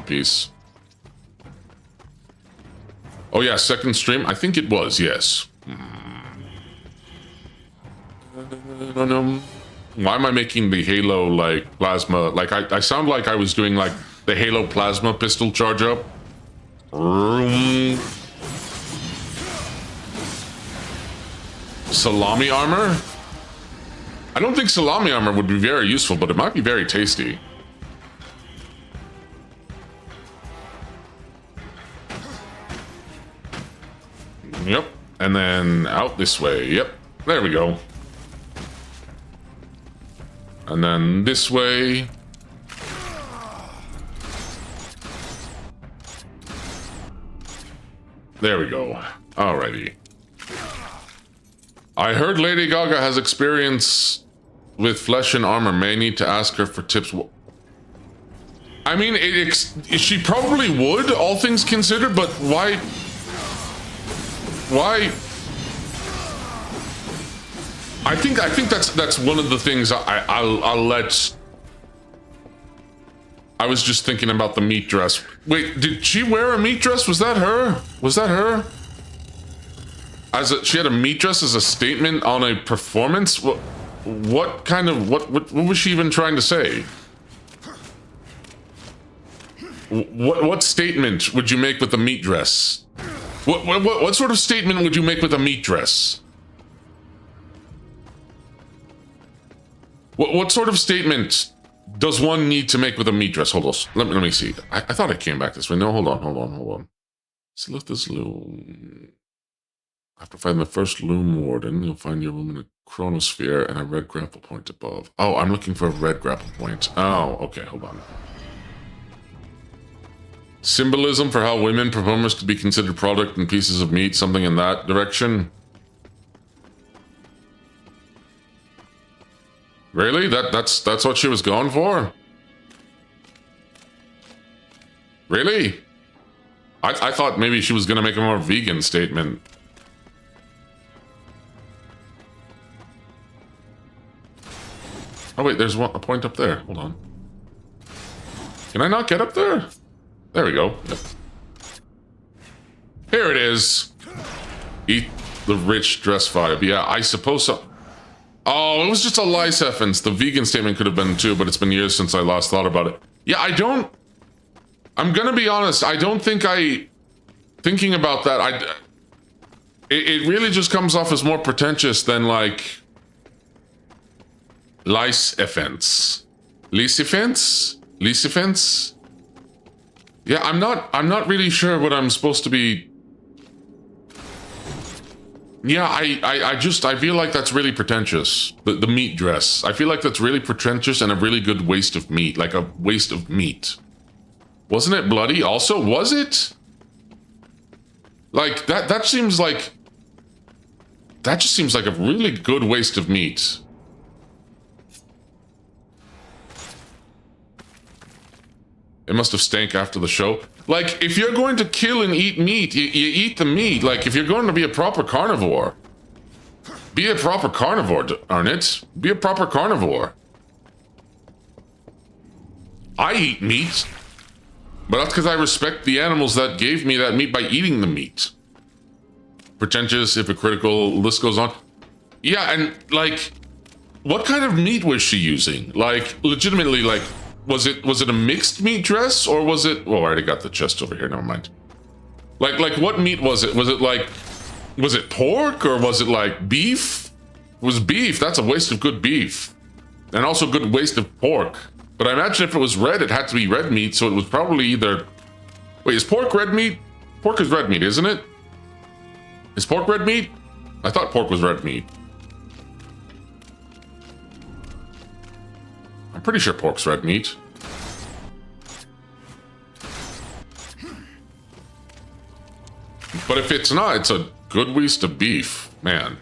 piece. Oh yeah, second stream? I think it was, yes. Why am I making the Halo, like, plasma? Like, I sound like I was doing, like, the Halo plasma pistol charge up. Salami armor? I don't think salami armor would be very useful, but it might be very tasty. Yep. And then out this way. Yep. There we go. And then this way. There we go. Alrighty. I heard Lady Gaga has experience with flesh and armor. May need to ask her for tips. I mean, she probably would, all things considered, but why? I think that's one of the things I'll let. I was just thinking about the meat dress. Wait, did she wear a meat dress? Was that her? Was that her? She had a meat dress as a statement on a performance? What kind of, what was she even trying to say? What statement would you make with a meat dress? What sort of statement would you make with a meat dress? What sort of statement does one need to make with a meat dress? Hold on, let me see. I thought I came back this way. No, hold on. Silith's loom. After finding the first loom warden, you'll find your room in a chronosphere and a red grapple point above. Oh, I'm looking for a red grapple point. Oh, okay, hold on. Symbolism for how women performers could be considered product and pieces of meat, something in that direction. Really? That's what she was going for? Really? I thought maybe she was gonna make a more vegan statement. Oh wait, there's a point up there. Hold on. Can I not get up there? There we go. Yep. Here it is. Eat the rich dress vibe. Yeah, I suppose so. Oh, it was just a lice effence. The vegan statement could have been too, but it's been years since I last thought about it. Yeah, I'm gonna be honest, I don't think thinking about that, it really just comes off as more pretentious than like lice offense. Lice offense? Lice offense? Yeah, I'm not really sure what I'm supposed to be. Yeah, I feel like that's really pretentious. The meat dress. I feel like that's really pretentious and a really good waste of meat, like a waste of meat. Wasn't it bloody also? Was it? Like, that just seems like a really good waste of meat. It must have stank after the show. Like, if you're going to kill and eat meat, you eat the meat. Like, if you're going to be a proper carnivore, be a proper carnivore, darn it. Be a proper carnivore. I eat meat. But that's because I respect the animals that gave me that meat by eating the meat. Pretentious, hypocritical, list goes on. Yeah, and like, what kind of meat was she using? Like, legitimately, like, was it a mixed meat dress or was it? Oh, I already got the chest over here. Never mind. Like what meat was it? Was it pork or was it like beef? It was beef. That's a waste of good beef, and also good waste of pork. But I imagine if it was red, it had to be red meat, so it was probably either... Wait, is pork red meat? Pork is red meat, isn't it? Is pork red meat? I thought pork was red meat. I'm pretty sure pork's red meat. But if it's not, it's a good waste of beef, man.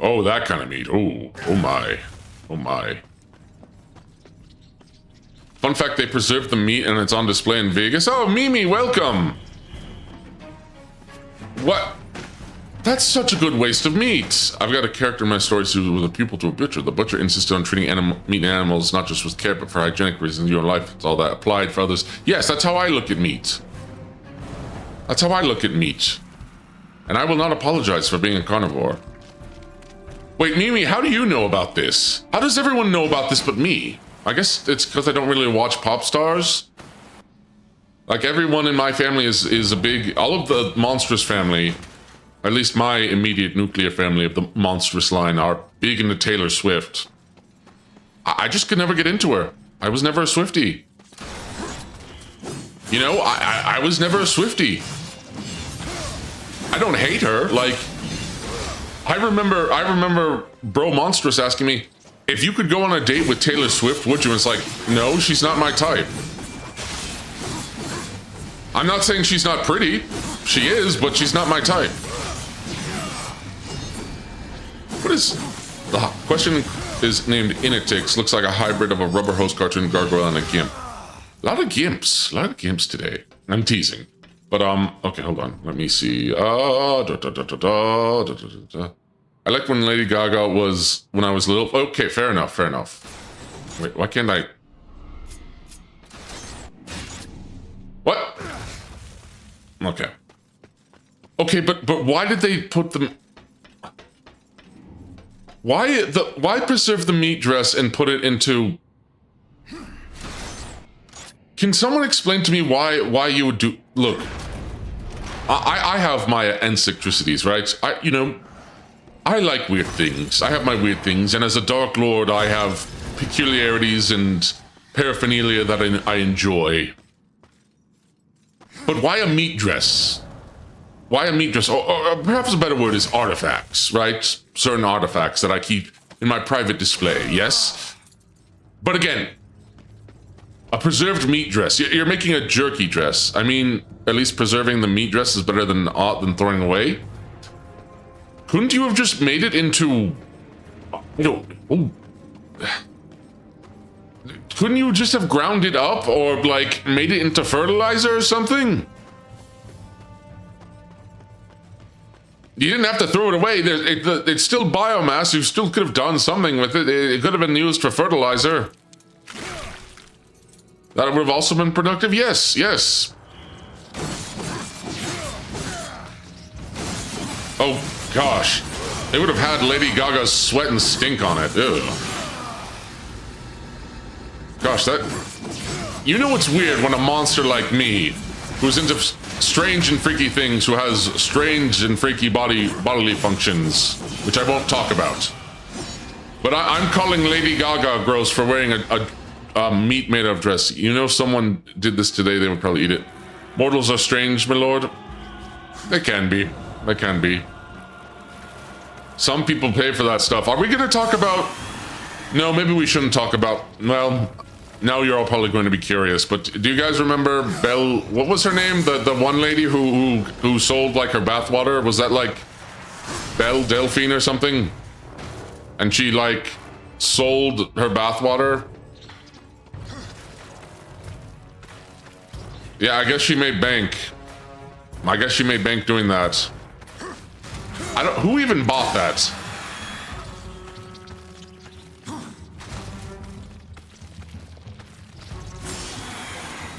Oh, that kind of meat. Oh my. Oh my. Fun fact, they preserved the meat and it's on display in Vegas. Oh, Mimi, welcome! What? That's such a good waste of meat. I've got a character in my story who was a pupil to a butcher. The butcher insisted on treating meat and animals not just with care, but for hygienic reasons. Your life, it's all that applied for others. Yes, that's how I look at meat. That's how I look at meat. And I will not apologize for being a carnivore. Wait, Mimi, how do you know about this? How does everyone know about this but me? I guess it's because I don't really watch pop stars. Like, everyone in my family is a big... All of the Monstrous family, at least my immediate nuclear family of the Monstrous line, are big into Taylor Swift. I just could never get into her. I was never a Swiftie. You know, I was never a Swiftie. I don't hate her, like... I remember Bro Monstrous asking me, if you could go on a date with Taylor Swift, would you? And it's like, no, she's not my type. I'm not saying she's not pretty. She is, but she's not my type. What is... The question is named Initix. Looks like a hybrid of a rubber hose cartoon, gargoyle, and a gimp. A lot of gimps today. I'm teasing. But, okay, hold on. Let me see. I like when Lady Gaga was, when I was little. Okay, fair enough. Wait, why can't I? What? Okay. Okay, but why did they put them? Why preserve the meat dress and put it into? Can someone explain to me why you would do? Look, I have my eccentricities, right? I like weird things. I have my weird things, and as a Dark Lord, I have peculiarities and paraphernalia that I enjoy. But why a meat dress? Why a meat dress? Or perhaps a better word is artifacts, right? Certain artifacts that I keep in my private display, yes? But again, a preserved meat dress. You're making a jerky dress. I mean, at least preserving the meat dress is better than throwing away. Couldn't you have just made it into... Couldn't you just have ground it up or, like, made it into fertilizer or something? You didn't have to throw it away. It's still biomass. You still could have done something with it. It could have been used for fertilizer. That would have also been productive? Yes, yes. Oh, gosh. It would have had Lady Gaga's sweat and stink on it. Ew. Gosh, that... You know it's weird when a monster like me, who's into strange and freaky things, who has strange and freaky bodily functions, which I won't talk about. But I'm calling Lady Gaga gross for wearing a meat made of dress. You know, if someone did this today, they would probably eat it. Mortals are strange, my lord. They can be. They can be. Some people pay for that stuff. Are we going to talk about... No, maybe we shouldn't talk about... Well, now you're all probably going to be curious, but do you guys remember Belle... What was her name? The one lady who sold, like, her bathwater? Was that, like, Belle Delphine or something? And she, like, sold her bathwater? Yeah, I guess she made bank. I guess she made bank doing that. Who even bought that?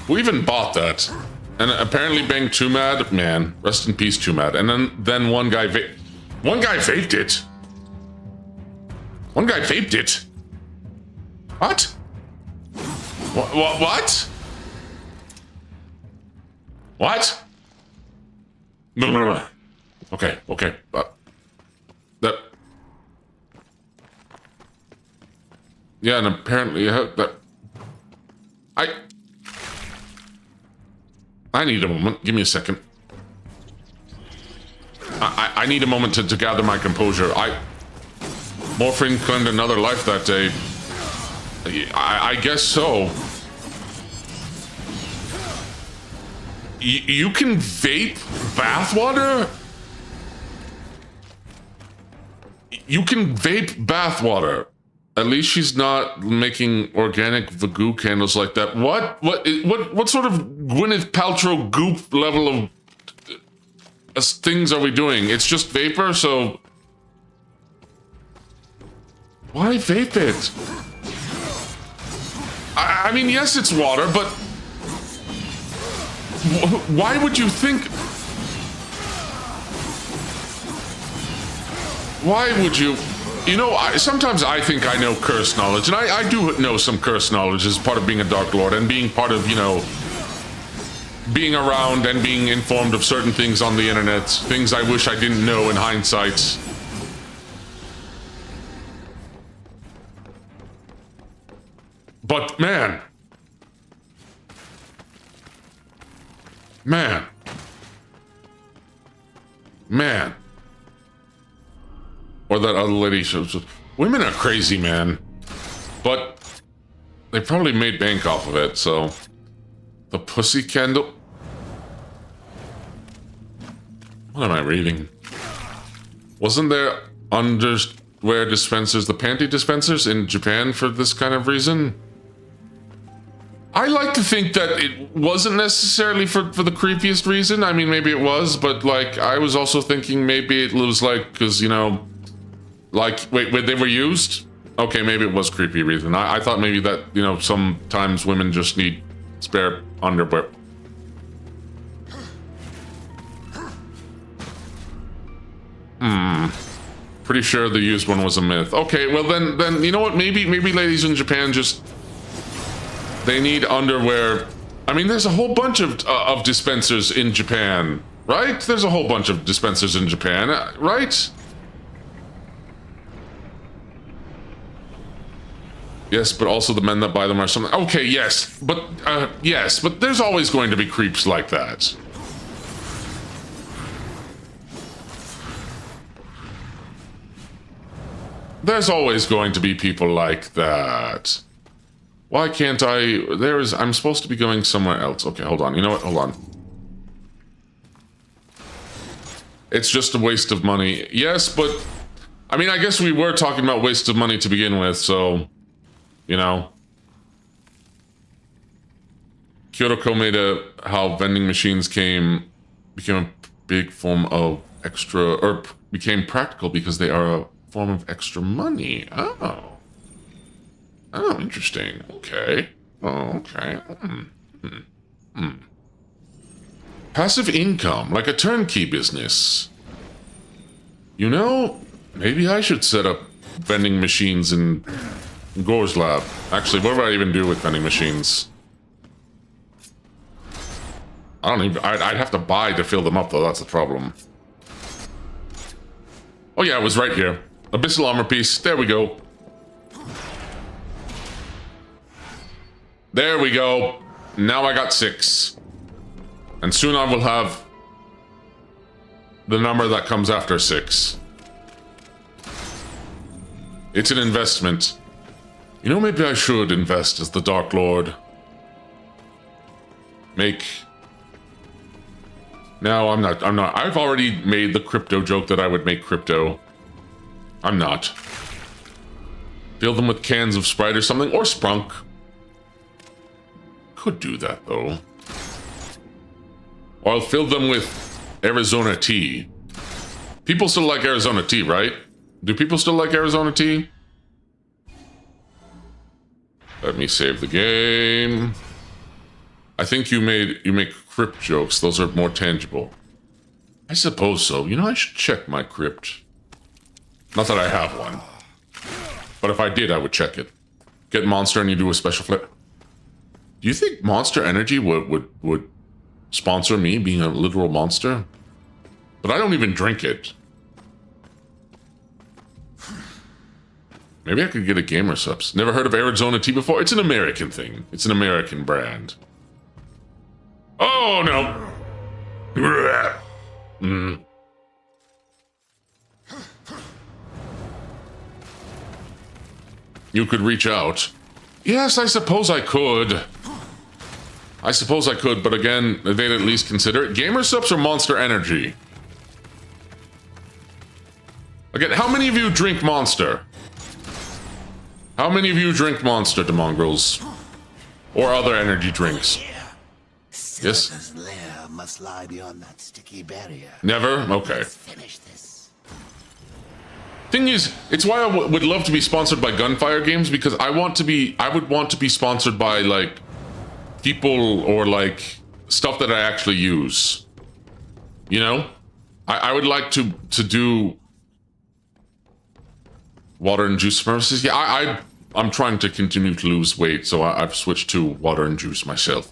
Who even bought that? And apparently Bang Too Mad, man, rest in peace Too Mad. And then one guy vaped it. One guy vaped it. What? What? What? Okay. That. Yeah, and apparently that. I need a moment. Give me a second. I need a moment to gather my composure. Morphine claimed another life that day. I guess so. You can vape bathwater? You can vape bathwater. At least she's not making organic Vagoo candles like that. What sort of Gwyneth Paltrow goop level of things are we doing? It's just vapor, so... Why vape it? I mean, yes, it's water, but... Why would you think... Why would you... You know, sometimes I think I know curse knowledge, and I do know some curse knowledge as part of being a Dark Lord and being part of, you know, being around and being informed of certain things on the internet, things I wish I didn't know in hindsight. But man. Or that other lady shows. Women are crazy, man. But they probably made bank off of it, so. The pussy candle. What am I reading? Wasn't there underwear dispensers, the panty dispensers in Japan for this kind of reason? I like to think that it wasn't necessarily for the creepiest reason. I mean, maybe it was, but like, I was also thinking maybe it was like, because, you know, like, wait, they were used? Okay, maybe it was creepy reason. I thought maybe that, you know, sometimes women just need spare underwear. Pretty sure the used one was a myth. Okay, well then you know what? Maybe ladies in Japan just... They need underwear. I mean, there's a whole bunch of dispensers in Japan, right? There's a whole bunch of dispensers in Japan, right? Yes, but also the men that buy them are something. Okay, yes, but there's always going to be creeps like that. There's always going to be people like that. Why can't I? I'm supposed to be going somewhere else. Okay, hold on. You know what? Hold on. It's just a waste of money. Yes, but I mean, I guess we were talking about waste of money to begin with, so, you know. Kyotoko made how vending machines became a big form of extra, or became practical because they are a form of extra money. Oh. Oh, interesting. Okay. Oh, okay. Passive income, like a turnkey business. You know, maybe I should set up vending machines in Gore's lab. Actually, what would I even do with vending machines? I'd have to buy to fill them up, though. That's the problem. Oh, yeah, it was right here. Abyssal armor piece. There we go. There we go. Now I got 6. And soon I will have the number that comes after 6. It's an investment. You know, maybe I should invest as the Dark Lord. No, I'm not. I've already made the crypto joke that I would make crypto. I'm not. Fill them with cans of Sprite or something, or Sprunk. Could do that, though. Or I'll fill them with Arizona tea. People still like Arizona tea, right? Do people still like Arizona tea? Let me save the game. I think you make crypt jokes. Those are more tangible. I suppose so. You know, I should check my crypt. Not that I have one. But if I did, I would check it. Get Monster and you do a special flip. Do you think Monster Energy would sponsor me being a literal monster? But I don't even drink it. Maybe I could get a Gamer Subs. Never heard of Arizona tea before? It's an American thing. It's an American brand. Oh, no. You could reach out. Yes, I suppose I could. But again, they'd at least consider it. Gamer Subs or Monster Energy? Again, how many of you drink Monster? How many of you drink Monster, Demongrels? Or other energy drinks? Yes? Silver's lair must lie beyond that sticky barrier. Never? Okay. Let's finish this. Thing is, it's why I would love to be sponsored by Gunfire Games, because I would want to be sponsored by, like, people or, like, stuff that I actually use. You know? I would like to do water and juice purposes. Yeah, I'm trying to continue to lose weight, so I've switched to water and juice myself.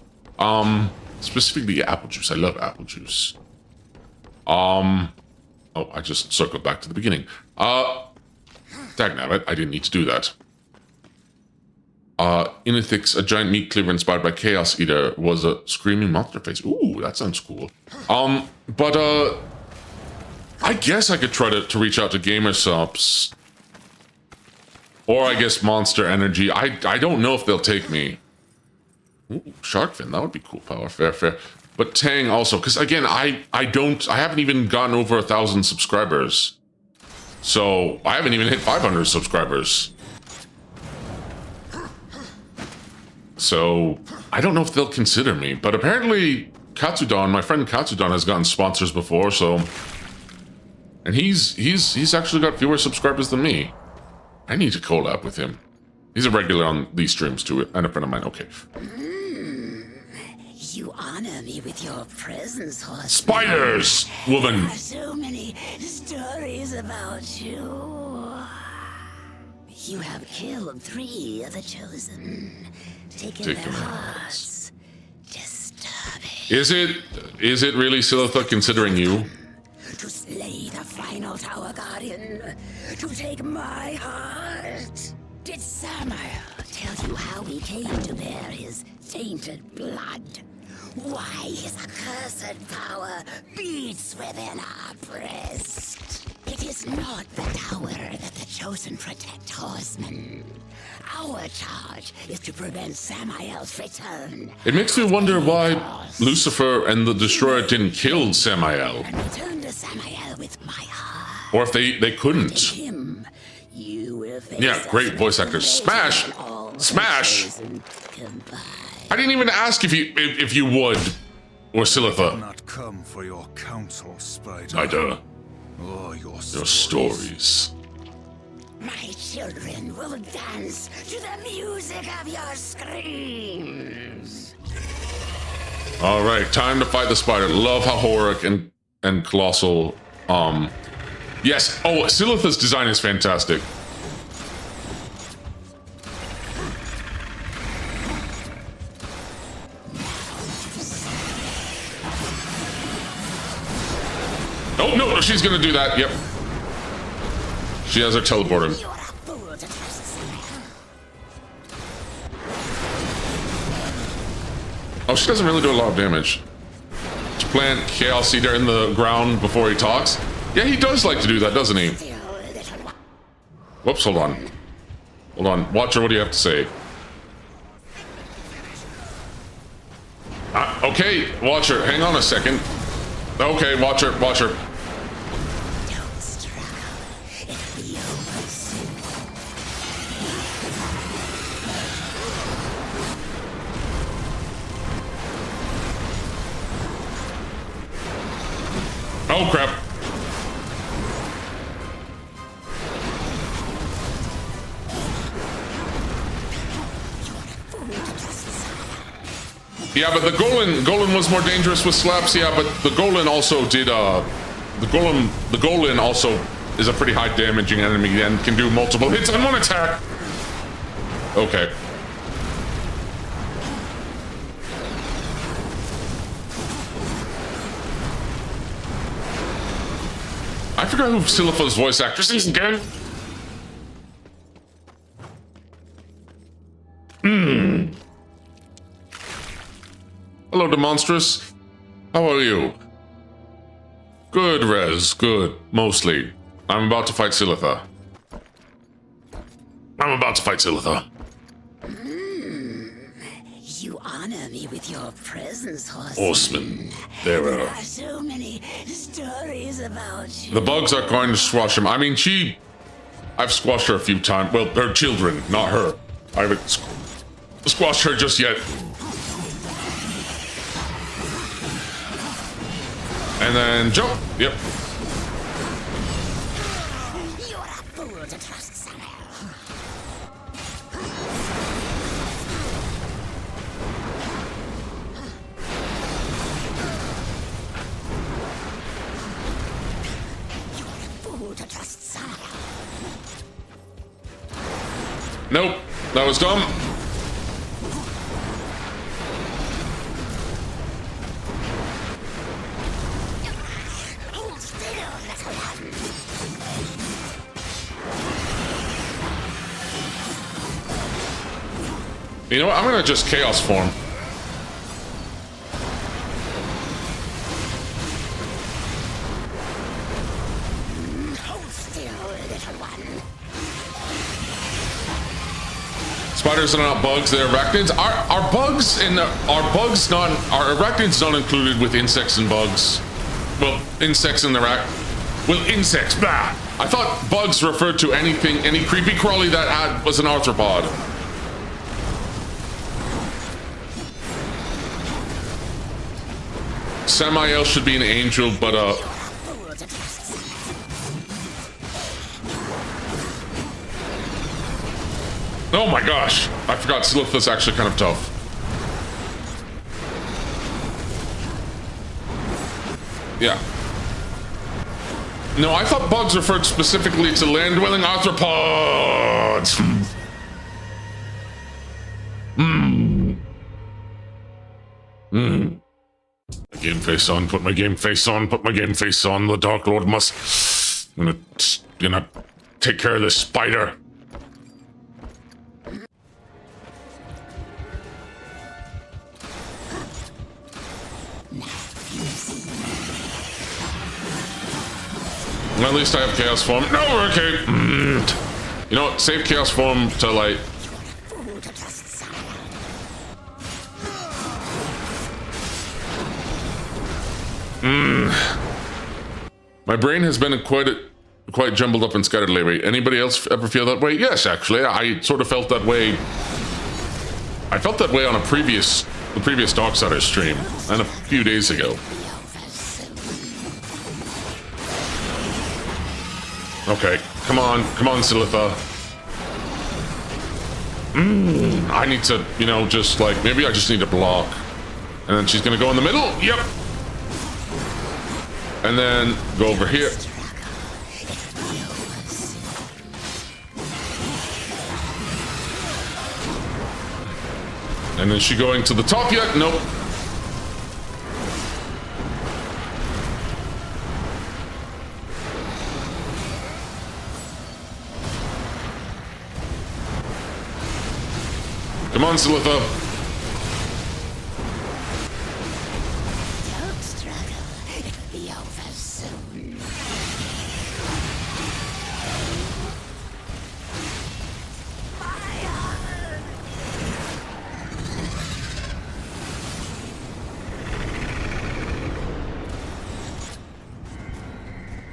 Specifically apple juice. I love apple juice. Oh, I just circled back to the beginning. Dagnabbit, I didn't need to do that. Inithix, a giant meat cleaver inspired by Chaos Eater, was a screaming monster face. Ooh, that sounds cool. But I guess I could try to reach out to Gamer Subs. Or I guess Monster Energy. I don't know if they'll take me. Ooh, Sharkfin, that would be cool power. Fair. But Tang also, because again, I haven't even gotten over 1,000 subscribers. So I haven't even hit 500 subscribers. So I don't know if they'll consider me, but apparently Katsudon, my friend Katsudon, has gotten sponsors before, so, and he's actually got fewer subscribers than me. I need to collab with him. He's a regular on these streams too, and a friend of mine. Okay. You honor me with your presence, horse. Spiders, woman. There are so many stories about you. You have killed 3 of the chosen, taken their hearts, disturbing. Is it really Silitha considering you? To slay the final Tower Guardian, to take my heart. Did Samael tell you how we came to bear his tainted blood. Why his accursed power beats within our breast. It is not the tower that the Chosen protect horsemen. Our charge is to prevent Samael's return. It makes me wonder why Lucifer and the Destroyer didn't kill Samael. And return to Samael with my heart. Or if they couldn't. Him, you will face Yeah, great voice actor. Smash! Smash! I didn't even ask if you would. Or Silitha. Not come for your counsel, Spider. Spider. Or your Your stories. My children will dance to the music of your screams. All right, time to fight the spider. Love how Horik and Colossal. Yes. Oh, Silitha's design is fantastic. Oh no, she's gonna do that. Yep. She has her teleporter. You're a fool to trust Samael. Oh, she doesn't really do a lot of damage. To plant Chaos Eater in the ground before he talks. Yeah, he does like to do that, doesn't he? Still, little one. Whoops, hold on. Hold on. Watcher, what do you have to say? Okay, Watcher, hang on a second. Okay, Watcher. Don't struggle. It'll be over soon. Oh, crap. Yeah, but the Golem was more dangerous with slaps. Yeah, but the Golem also did, the Golem also is a pretty high damaging enemy and can do multiple hits in one attack. Okay. I forgot who Silitha's voice actress is again. Hello, Demonstrous. How are you? Good, Rez. Good. Mostly. I'm about to fight Silitha. You honor me with your presence, Horseman. There There are. are so many stories about you. The bugs are going to squash him. I mean, I've squashed her a few times. Well, her children, not her. I haven't squashed her just yet. And then jump. Yep. You're a fool to trust Samael. You're a fool to trust Samael. Nope. That was dumb. Hold still, little one. You know what? I'm gonna just chaos form. Hold still, little one. Spiders are not bugs, they're arachnids. Are bugs and are arachnids not included with insects and bugs? Well, insects and insects, blah. I thought bugs referred to anything, any creepy crawly that was an arthropod. Samael should be an angel, but You're a fool to trust Samael. oh my gosh, I forgot Silitha's actually kind of tough. Yeah. No, I thought bugs referred specifically to land-dwelling arthropods. My game face on, put my game face on, put my game face on. The Dark Lord must... gonna take care of this spider. At least I have chaos form. No, okay. You know what? Save chaos form till like. My brain has been quite jumbled up and scattered lately. Anybody else ever feel that way? Yes, actually, I sort of felt that way. I felt that way on the previous Darksiders stream, and a few days ago. Okay, come on, Silitha. I need to, you know, just like, maybe I just need to block. And then she's gonna go in the middle, yep. And then go over here. And then she going to the top yet? Nope. Come on, Silitha. Don't struggle. It'll be over soon.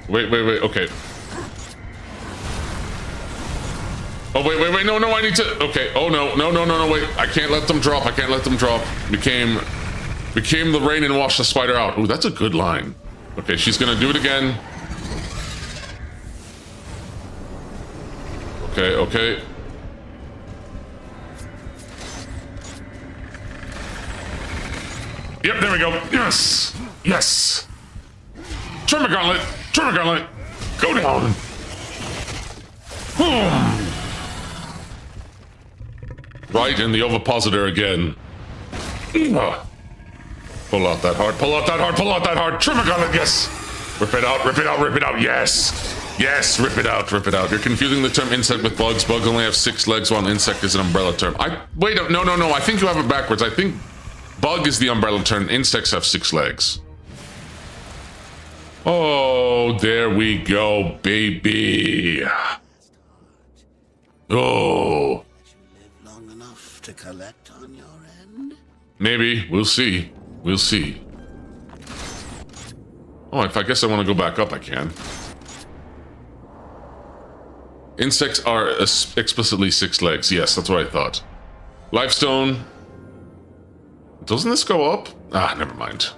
Wait, okay. Oh, wait, no, I need to, okay. Oh, no, wait. I can't let them drop, Became the rain and washed the spider out. Ooh, that's a good line. Okay, she's gonna do it again. Okay. Yep, there we go. Yes. Tremor gauntlet. Go down. Right in the ovipositor again. Pull out that heart. Tremor gauntlet, yes. Rip it out. Yes, rip it out. You're confusing the term insect with bugs. Bugs only have 6 legs, while insect is an umbrella term. Wait, no. I think you have it backwards. I think bug is the umbrella term. Insects have 6 legs. Oh, there we go, baby. Oh. Long enough to collect on your end? Maybe. We'll see. Oh, if I guess I want to go back up, I can. Insects are explicitly 6 legs. Yes, that's what I thought. Lifestone. Doesn't this go up? Ah, never mind.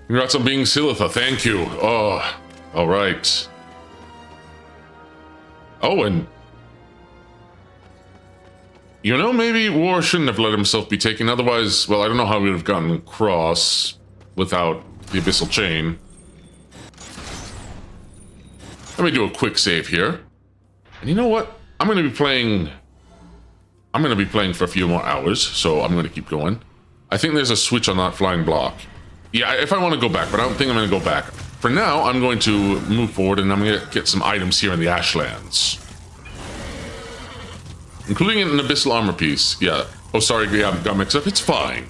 Congrats on being Silitha. Thank you. Oh, all right. Oh, and you know, maybe War shouldn't have let himself be taken. Otherwise, well, I don't know how we would have gotten across without the abyssal chain. Let me do a quick save here. And you know what? I'm going to be playing for a few more hours, so I'm going to keep going. I think there's a switch on that flying block. Yeah, if I want to go back, but I don't think I'm going to go back. For now, I'm going to move forward, and I'm going to get some items here in the Ashlands. Including an abyssal armor piece. Yeah. Oh, sorry, yeah, got mixed up. It's fine.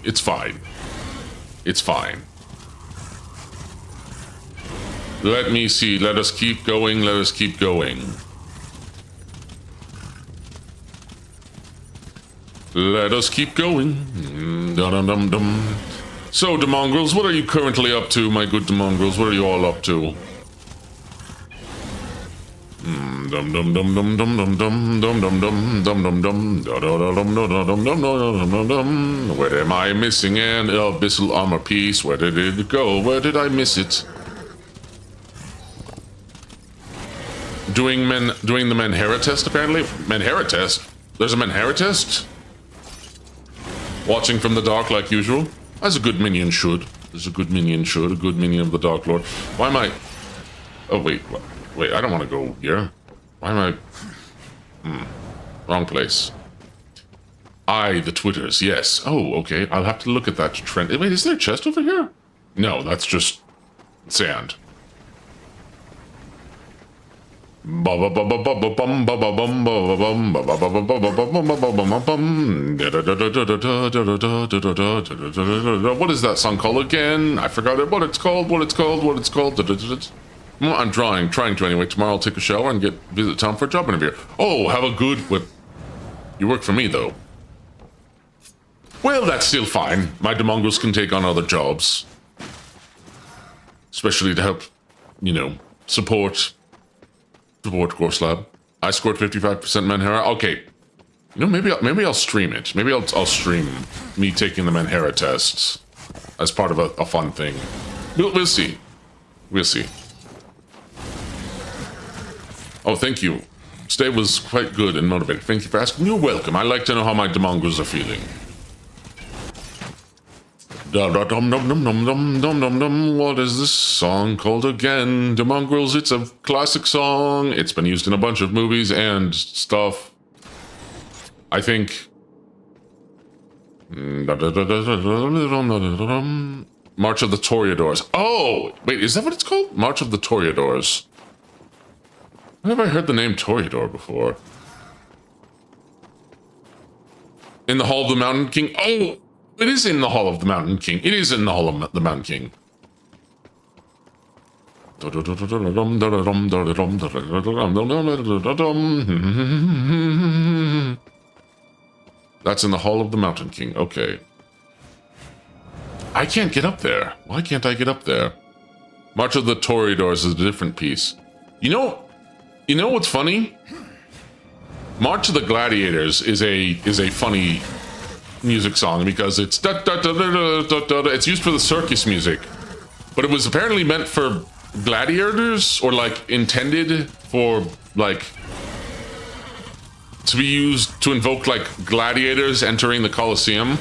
Let me see. Let us keep going. Dum-dum-dum-dum. So, Demongrels, what are you currently up to, my good Demongrels? What are you all up to? Where am I missing an abyssal armor piece? Where did it go? Where did I miss it? Doing the Menhera test, apparently? Menhera test? There's a Menhera test? Watching from the dark like usual? As a good minion should. A good minion of the Dark Lord. Why am I... Oh, wait, I don't want to go here. Why am I... Wrong place. The Twitters, yes. Oh, okay, I'll have to look at that trend. Wait, is there a chest over here? No, that's just sand. What is that song called again? I forgot it. What it's called. I'm trying to anyway. Tomorrow I'll take a shower and visit town for a job interview. Oh, have a good whip. You work for me though. Well, that's still fine. My demongrels can take on other jobs. Especially to help, you know, support Course Lab. I scored 55% Menhera. Okay. You know, maybe I'll stream it. Maybe I'll stream me taking the Menhera tests as part of a fun thing. We'll see. We'll see. Oh, thank you. Stay was quite good and motivated. Thank you for asking. You're welcome. I like to know how my demongrels are feeling. What is this song called again? Demongrels, it's a classic song. It's been used in a bunch of movies and stuff. I think... March of the Toreadors. Oh! Wait, is that what it's called? March of the Toreadors. When have I heard the name Toreador before? In the Hall of the Mountain King? Oh! It is in the Hall of the Mountain King. It is in the Hall of the Mountain King. That's in the Hall of the Mountain King. Okay. I can't get up there. Why can't I get up there? March of the Toreadors is a different piece. You know what's funny? March of the Gladiators is a funny music song because it's it's used for the circus music, but it was apparently meant for gladiators, or like intended for like to be used to invoke like gladiators entering the Colosseum.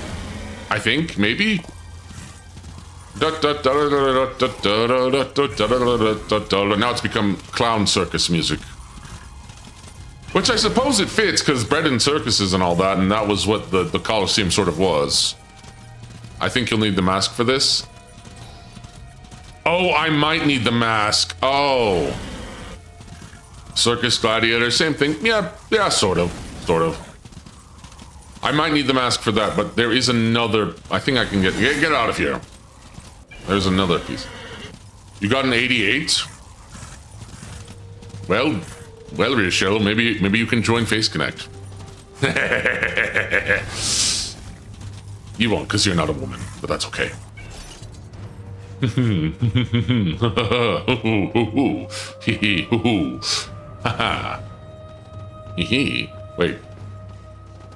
I think maybe. Now it's become clown circus music. Which I suppose it fits, because bred in circuses and all that, and that was what the Colosseum sort of was. I think you'll need the mask for this. Oh, I might need the mask. Oh. Circus gladiator, same thing. Yeah, sort of. I might need the mask for that, but there is another... I think I can get out of here. There's another piece. You got an 88? Well, Rachel, maybe you can join Face Connect. You won't, because you're not a woman, but that's okay.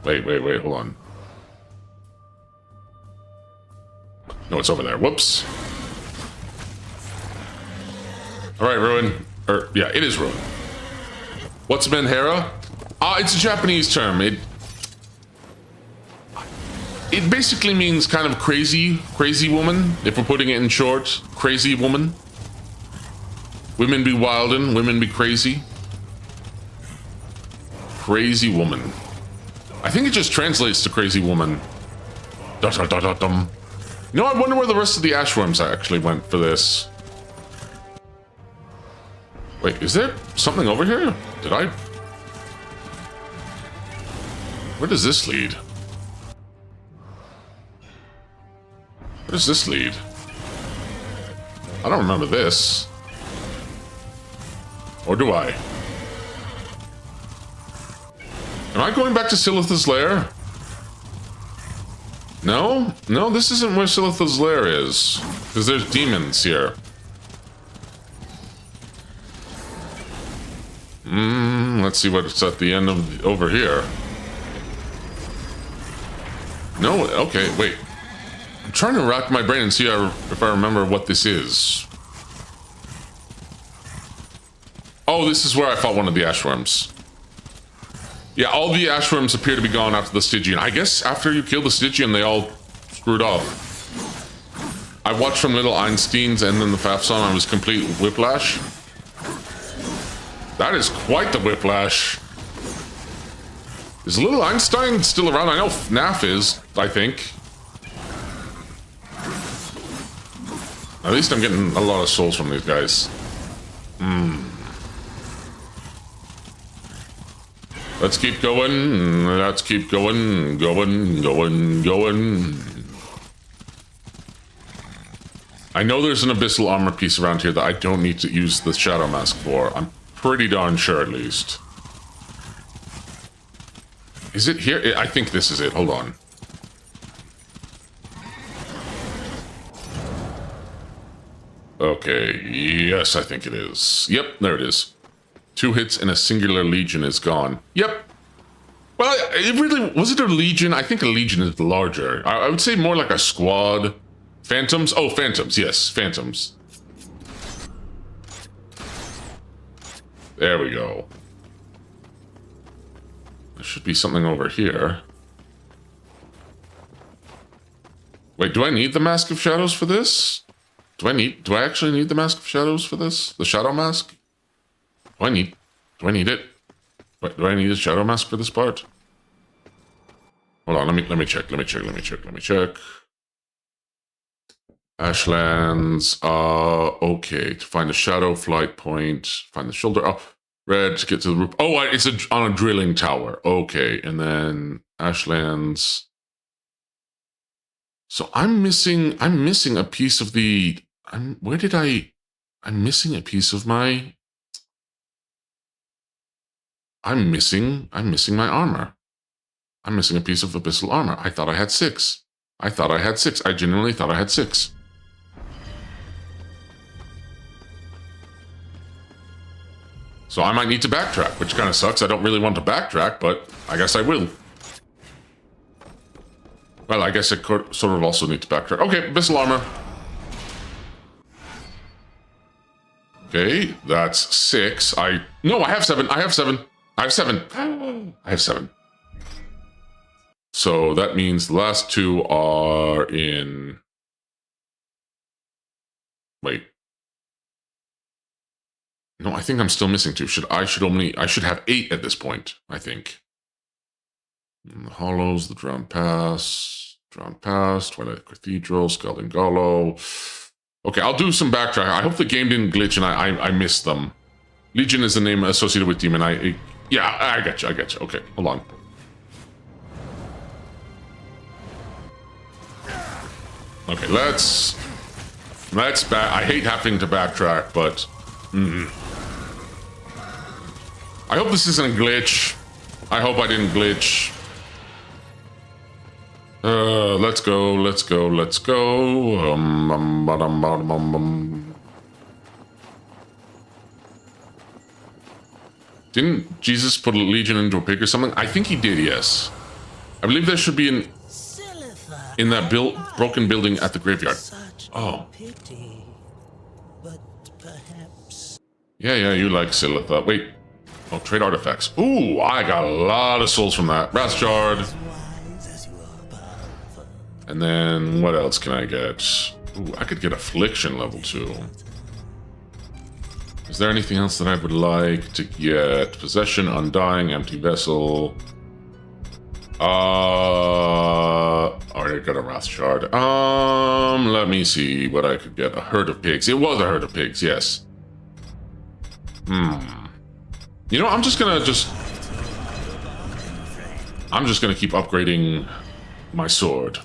Wait, hold on. No, it's over there. Whoops. All right, Ruin. Yeah, it is Ruin. What's Menhera? It's a Japanese term. It basically means kind of crazy woman. If we're putting it in short, crazy woman. Women be wildin', women be crazy. Crazy woman. I think it just translates to crazy woman. You know, I wonder where the rest of the Ashworms actually went for this. Wait, is there something over here? Did I? Where does this lead? Where does this lead? I don't remember this. Or do I? Am I going back to Silith's lair? No, this isn't where Silith's lair is. Because there's demons here. Let's see what's at the end of over here. No, okay, wait. I'm trying to rack my brain and see if I remember what this is. Oh, this is where I fought one of the Ashworms. Yeah, all the Ashworms appear to be gone after the Stygian. I guess after you kill the Stygian, they all screwed off. I watched from Little Einsteins and then the Fafson. I was complete with whiplash. That is quite the whiplash. Is Little Einstein still around? I know FNAF is, I think. At least I'm getting a lot of souls from these guys. Let's keep going. Let's keep going. Going. I know there's an abyssal armor piece around here that I don't need to use the shadow mask for. I'm pretty darn sure, at least. Is it here? I think this is it. Hold on. Okay. Yes, I think it is. Yep, there it is. 2 hits and a singular legion is gone. Yep. Well, it really... Was it a legion? I think a legion is larger. I would say more like a squad. Phantoms? Oh, phantoms. Yes, phantoms. There we go. There should be something over here. Wait, do I need the Mask of Shadows for this? Do I actually need the Mask of Shadows for this? The Shadow Mask? Do I need it? Wait, do I need a Shadow Mask for this part? Hold on, let me check. Ashlands, okay, to find the shadow flight point, find the shoulder, oh, red to get to the roof. Oh, it's on a drilling tower. Okay, and then Ashlands. So I'm missing a piece of the, I'm missing a piece of my, I'm missing my armor. I'm missing a piece of abyssal armor. I thought I had 6. I genuinely thought I had 6. So I might need to backtrack, which kind of sucks. I don't really want to backtrack, but I guess I will. Well, I guess I could sort of also need to backtrack. Okay, abyssal armor. Okay, that's 6. No, I have 7. I have 7. So that means the last 2 are in... Wait. No, I think I'm still missing 2. I should have 8 at this point, I think. The Hollows, the Drowned Pass, Twilight Cathedral, Scalding Gallo. Okay, I'll do some backtrack. I hope the game didn't glitch and I missed them. Legion is the name associated with Demon. Yeah, I got you. Okay, hold on. Okay, let's back. I hate having to backtrack, but I hope this isn't a glitch. I hope I didn't glitch. Let's go. Didn't Jesus put a legion into a pig or something? I think he did, yes. I believe there should be in that broken building at the graveyard. Oh. Pity, but perhaps... Yeah, you like Silitha. Wait. Oh, trade artifacts. Ooh, I got a lot of souls from that. Wrath Shard. And then, what else can I get? Ooh, I could get Affliction level 2. Is there anything else that I would like to get? Possession, Undying, Empty Vessel. Already got a Wrath Shard. Let me see what I could get. A Herd of Pigs. It was a Herd of Pigs, yes. You know, I'm just gonna keep upgrading my sword.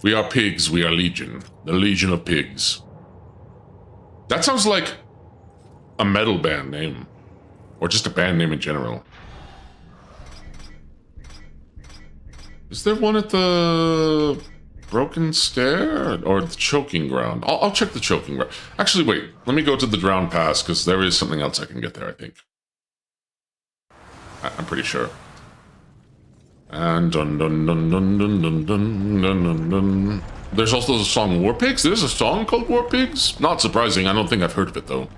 We are pigs, we are Legion. The Legion of Pigs. That sounds like a metal band name. Or just a band name in general. Is there one at the Broken Stair? Or the Choking Ground? I'll check the Choking Ground. Actually, wait. Let me go to the Drowned Pass, because there is something else I can get there, I think. I'm pretty sure. And dun dun dun dun dun dun dun dun dun dun. There's also the song War Pigs. There's a song called War Pigs. Not surprising. I don't think I've heard of it though.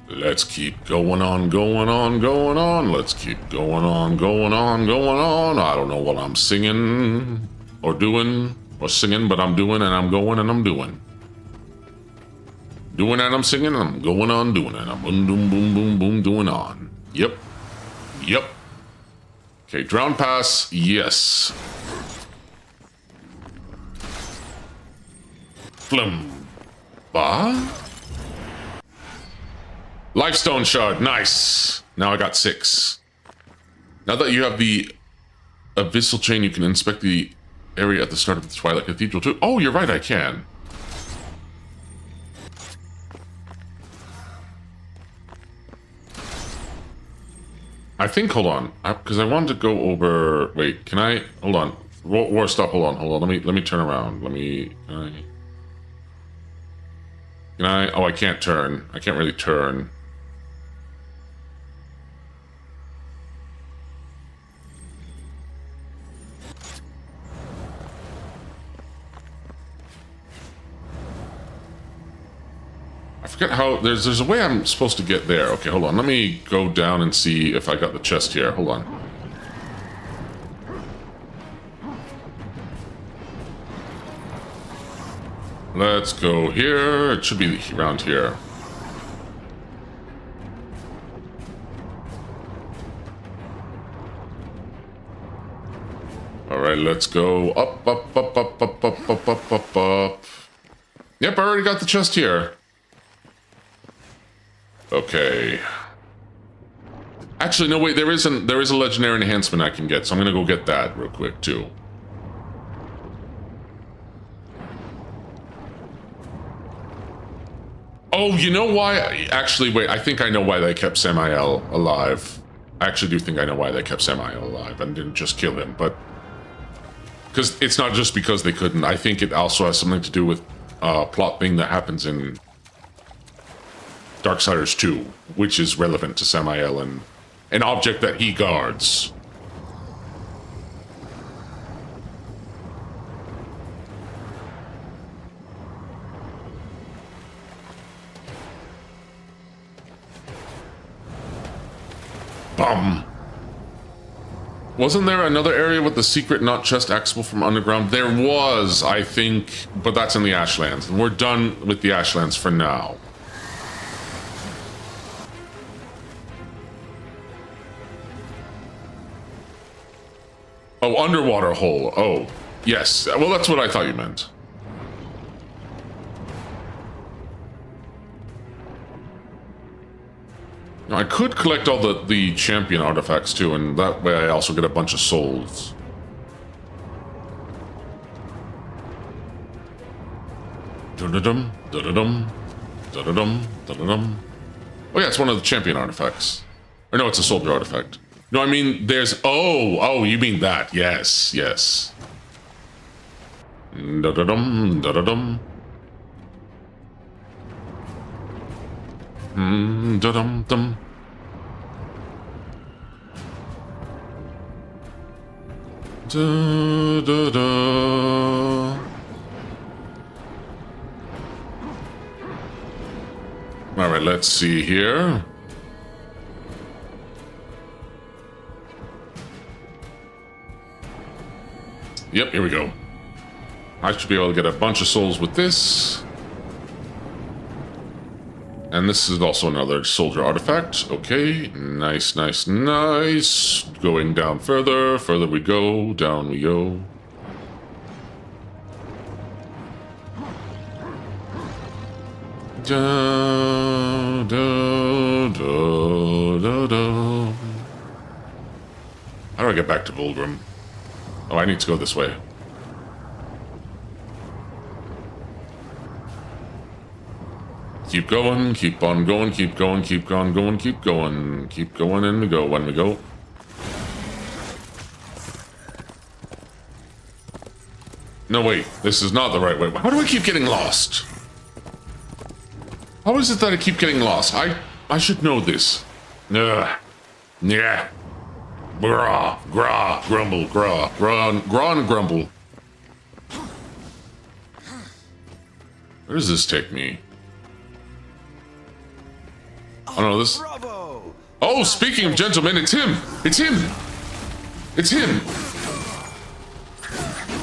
Let's keep going on. Let's keep going on. I don't know what I'm singing or doing or singing, but I'm doing and I'm going and I'm doing. Doing and I'm singing and I'm going on doing and I'm boom boom boom boom boom doing on. Yep. Okay, Drowned Pass, yes. Flum. Ba? Lifestone shard, nice. Now I got 6. Now that you have the abyssal chain, you can inspect the area at the start of the Twilight Cathedral too. Oh, you're right, I can. I think, hold on, because I wanted to go over, wait, can I, hold on, war stop, hold on, let me turn around, can I, oh, I can't turn, I can't really turn. I forget how, there's a way I'm supposed to get there. Okay, hold on, let me go down and see if I got the chest here, hold on. Let's go here, it should be around here. Alright, let's go up, up, up, up, up, up, up, up, up, up. Yep, I already got the chest here. Okay. Actually, no, wait, there is a legendary enhancement I can get, so I'm gonna go get that real quick, too. Oh, you know why? Actually, wait, I think I know why they kept Samael alive. I actually do think I know why they kept Samael alive and didn't just kill him, but... Because it's not just because they couldn't. I think it also has something to do with a plot thing that happens in Darksiders 2, which is relevant to Samael and an object that he guards. Bum. Wasn't there another area with the secret not chest accessible from underground? There was, I think, but that's in the Ashlands, and we're done with the Ashlands for now. Oh, underwater hole. Oh, yes. Well, that's what I thought you meant. Now, I could collect all the champion artifacts too, and that way I also get a bunch of souls. Da-da-dum, da-da-dum, da-da-dum, da-da-dum. Oh yeah, it's one of the champion artifacts. Or no, it's a soldier artifact. No, I mean, there's... Oh, you mean that. Yes, yes. Da-da-dum, da-da-dum. Da-dum-dum. Da-da-da. Alright, let's see here. Yep, here we go. I should be able to get a bunch of souls with this. And this is also another soldier artifact. Okay, nice, nice, nice. Going down further, further we go, down we go. Da, da, da, da, da. How do I get back to Volgrim? Oh, I need to go this way. Keep going, keep on going, keep going, keep on going, keep going. Keep going, and we go, when we go. No, wait, this is not the right way. How do I keep getting lost? How is it that I keep getting lost? I should know this. Ugh. Yeah. Grah, grah, grumble, grah, grah and grumble. Where does this take me? Oh no, this... Oh, speaking of gentlemen, it's him! It's him! It's him!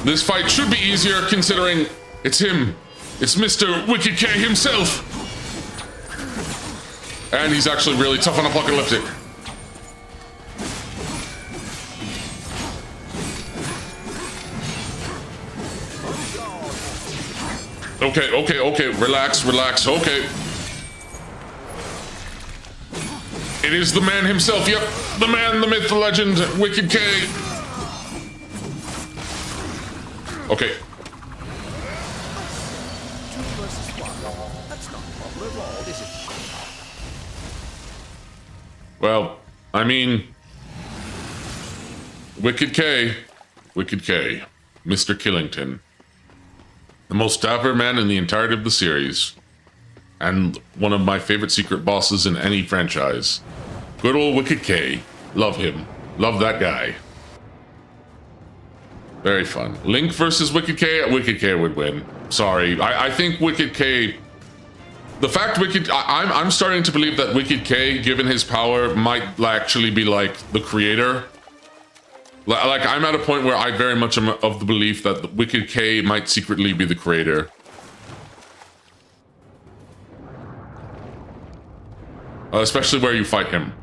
This fight should be easier considering it's him. It's Mr. Wicked K himself! And he's actually really tough on apocalyptic. Okay, relax, okay. It is the man himself. Yep, the man, the myth, the legend, Wicked K. Okay. Well, I mean, Wicked K, Mr. Killington, the most dapper man in the entirety of the series, and one of my favorite secret bosses in any franchise. Good old Wicked K. Love him. Love that guy. Very fun. Link versus Wicked K would win. Sorry. I think Wicked K... The fact I'm starting to believe that Wicked K, given his power, might actually be like the creator. Like, I'm at a point where I very much am of the belief that Wicked K might secretly be the creator. Especially where you fight him.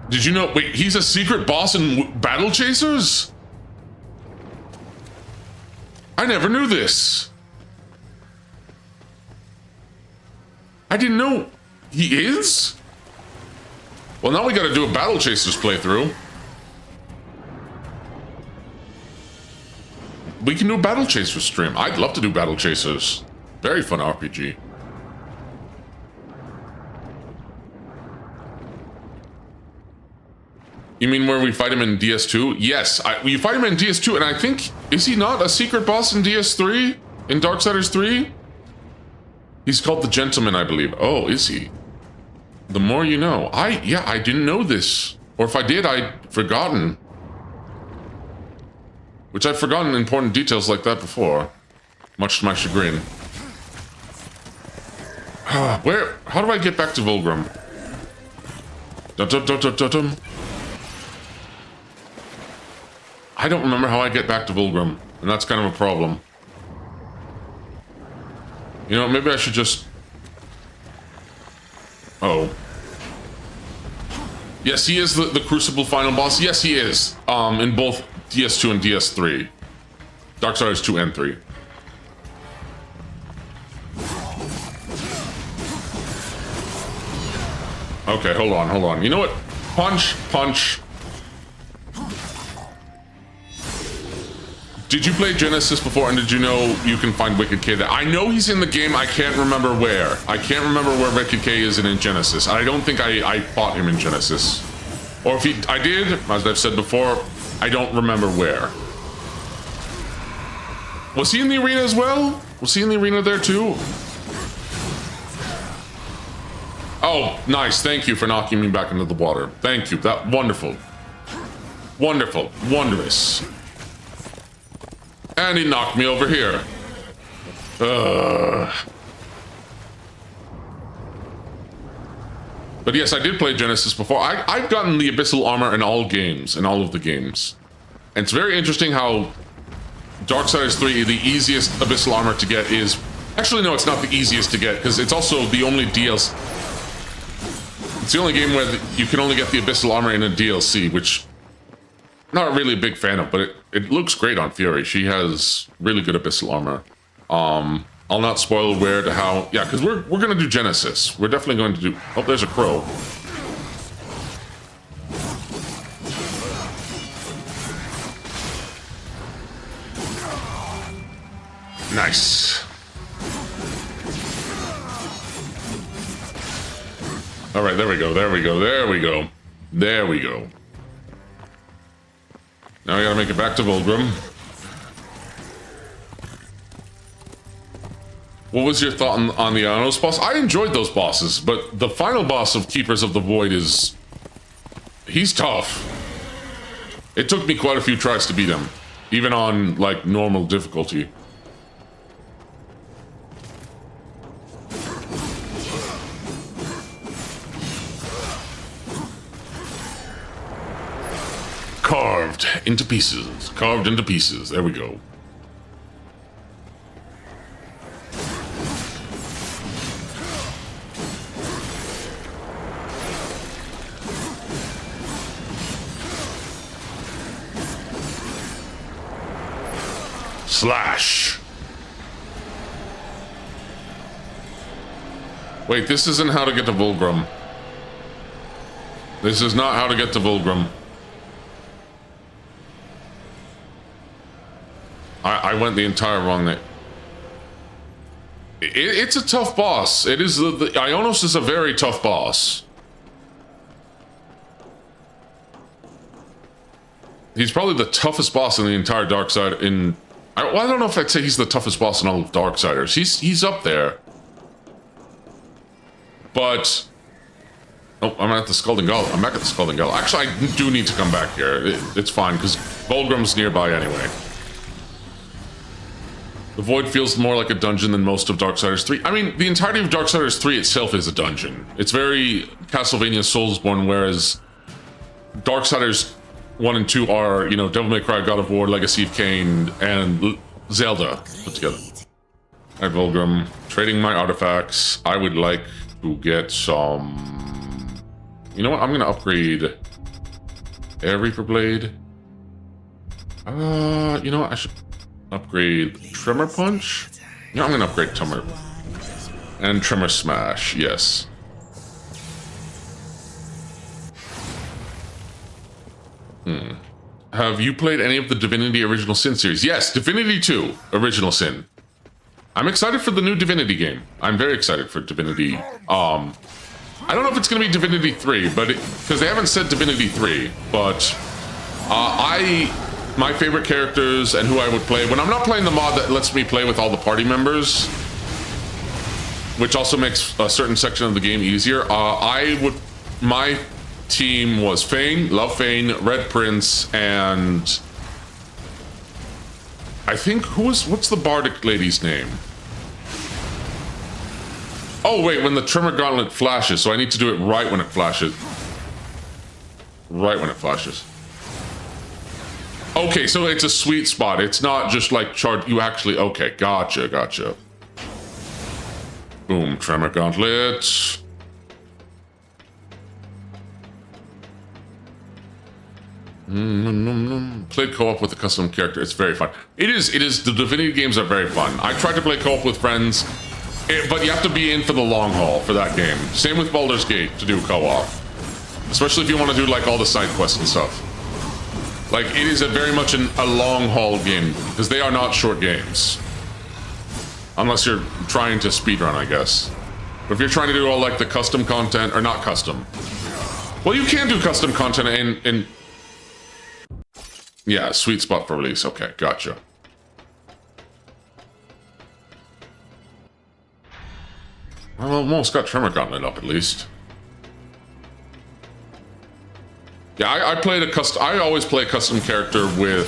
Did you know? Wait, he's a secret boss in Battle Chasers? I never knew this. I didn't know he is? Well, now we gotta do a Battle Chasers playthrough. We can do a Battle Chasers stream. I'd love to do Battle Chasers. Very fun RPG. You mean where we fight him in DS2? Yes, we fight him in DS2, and I think, is he not a secret boss in DS3? In Darksiders 3? He's called the Gentleman, I believe. Oh, is he? The more you know. Yeah, I didn't know this. Or if I did, I'd forgotten. Which I've forgotten important details like that before. Much to my chagrin. How do I get back to Volgrim? Dum-dum-dum-dum-dum-dum. I don't remember how I get back to Volgrim, and that's kind of a problem. You know, maybe I should just... Oh. Yes, he is the Crucible final boss. Yes, he is. In both DS2 and DS3. Darksiders 2 and 3. Okay, hold on. You know what? Punch. Did you play Genesis before, and did you know you can find Wicked K there? I know he's in the game, I can't remember where. I can't remember where Wicked K is in Genesis. I don't think I fought him in Genesis. Or if I did, as I've said before, I don't remember where. Was he in the arena as well? Was he in the arena there too? Oh, nice. Thank you for knocking me back into the water. Thank you. That wonderful. Wonderful. Wondrous. And he knocked me over here. But yes, I did play Genesis before. I've gotten the Abyssal Armor in all games, in all of the games. And it's very interesting how Darksiders 3, the easiest Abyssal Armor to get is... Actually, no, it's not the easiest to get, because it's also the only DLC... It's the only game where you can only get the Abyssal Armor in a DLC, which... Not really a big fan of, but it looks great on Fury. She has really good Abyssal Armor. I'll not spoil where to how... Yeah, because we're going to do Genesis. We're definitely going to do... Oh, there's a crow. Nice. All right, there we go. Now I gotta make it back to Volgrim. What was your thought on the Anos boss? I enjoyed those bosses, but the final boss of Keepers of the Void is... He's tough. It took me quite a few tries to beat him, even on, like, normal difficulty. Carved into pieces. There we go. Slash. Wait, this isn't how to get to Vulgrim. This is not how to get to Vulgrim. I went the entire wrong way. It's a tough boss. It is the Ionos is a very tough boss. He's probably the toughest boss in the entire Darksiders. I don't know if I'd say he's the toughest boss in all of Darksiders. He's up there. But oh, I'm at the Scalding Gull. I'm back at the Scalding Gull. Actually, I do need to come back here. It's fine because Vulgrim's nearby anyway. The Void feels more like a dungeon than most of Darksiders 3. I mean, the entirety of Darksiders 3 itself is a dungeon. It's very Castlevania Soulsborne, whereas Darksiders 1 and 2 are, you know, Devil May Cry, God of War, Legacy of Kain, and Zelda put together. Alright, Vulgrim. Trading my artifacts. I would like to get some... You know what? I'm gonna upgrade Air Reaper Blade. You know what? I should upgrade Tremor Punch? Yeah, I'm gonna upgrade Tremor. And Tremor Smash, yes. Have you played any of the Divinity Original Sin series? Yes, Divinity 2 Original Sin. I'm excited for the new Divinity game. I'm very excited for Divinity. I don't know if it's gonna be Divinity 3, but because they haven't said Divinity 3, but my favorite characters and who I would play when I'm not playing the mod that lets me play with all the party members, which also makes a certain section of the game easier. My team was Fane, love Fane, Red Prince, and I think what's the bardic lady's name? Oh wait, when the Tremor Gauntlet flashes, so I need to do it right when it flashes. Right when it flashes. Okay, so it's a sweet spot. It's not just like charge. You actually, okay, gotcha. Boom, Tremor Gauntlet. Played co-op with a custom character. It's very fun. It is. The Divinity games are very fun. I tried to play co-op with friends, but you have to be in for the long haul for that game. Same with Baldur's Gate to do co-op, especially if you want to do like all the side quests and stuff. Like, it is very much a long haul game, because they are not short games. Unless you're trying to speedrun, I guess. But if you're trying to do all, like, the custom content, or not custom. Well, you can do custom content in yeah, sweet spot for release. Okay, gotcha. Well, almost got Tremor Gauntlet up, at least. Yeah, I always play a custom character with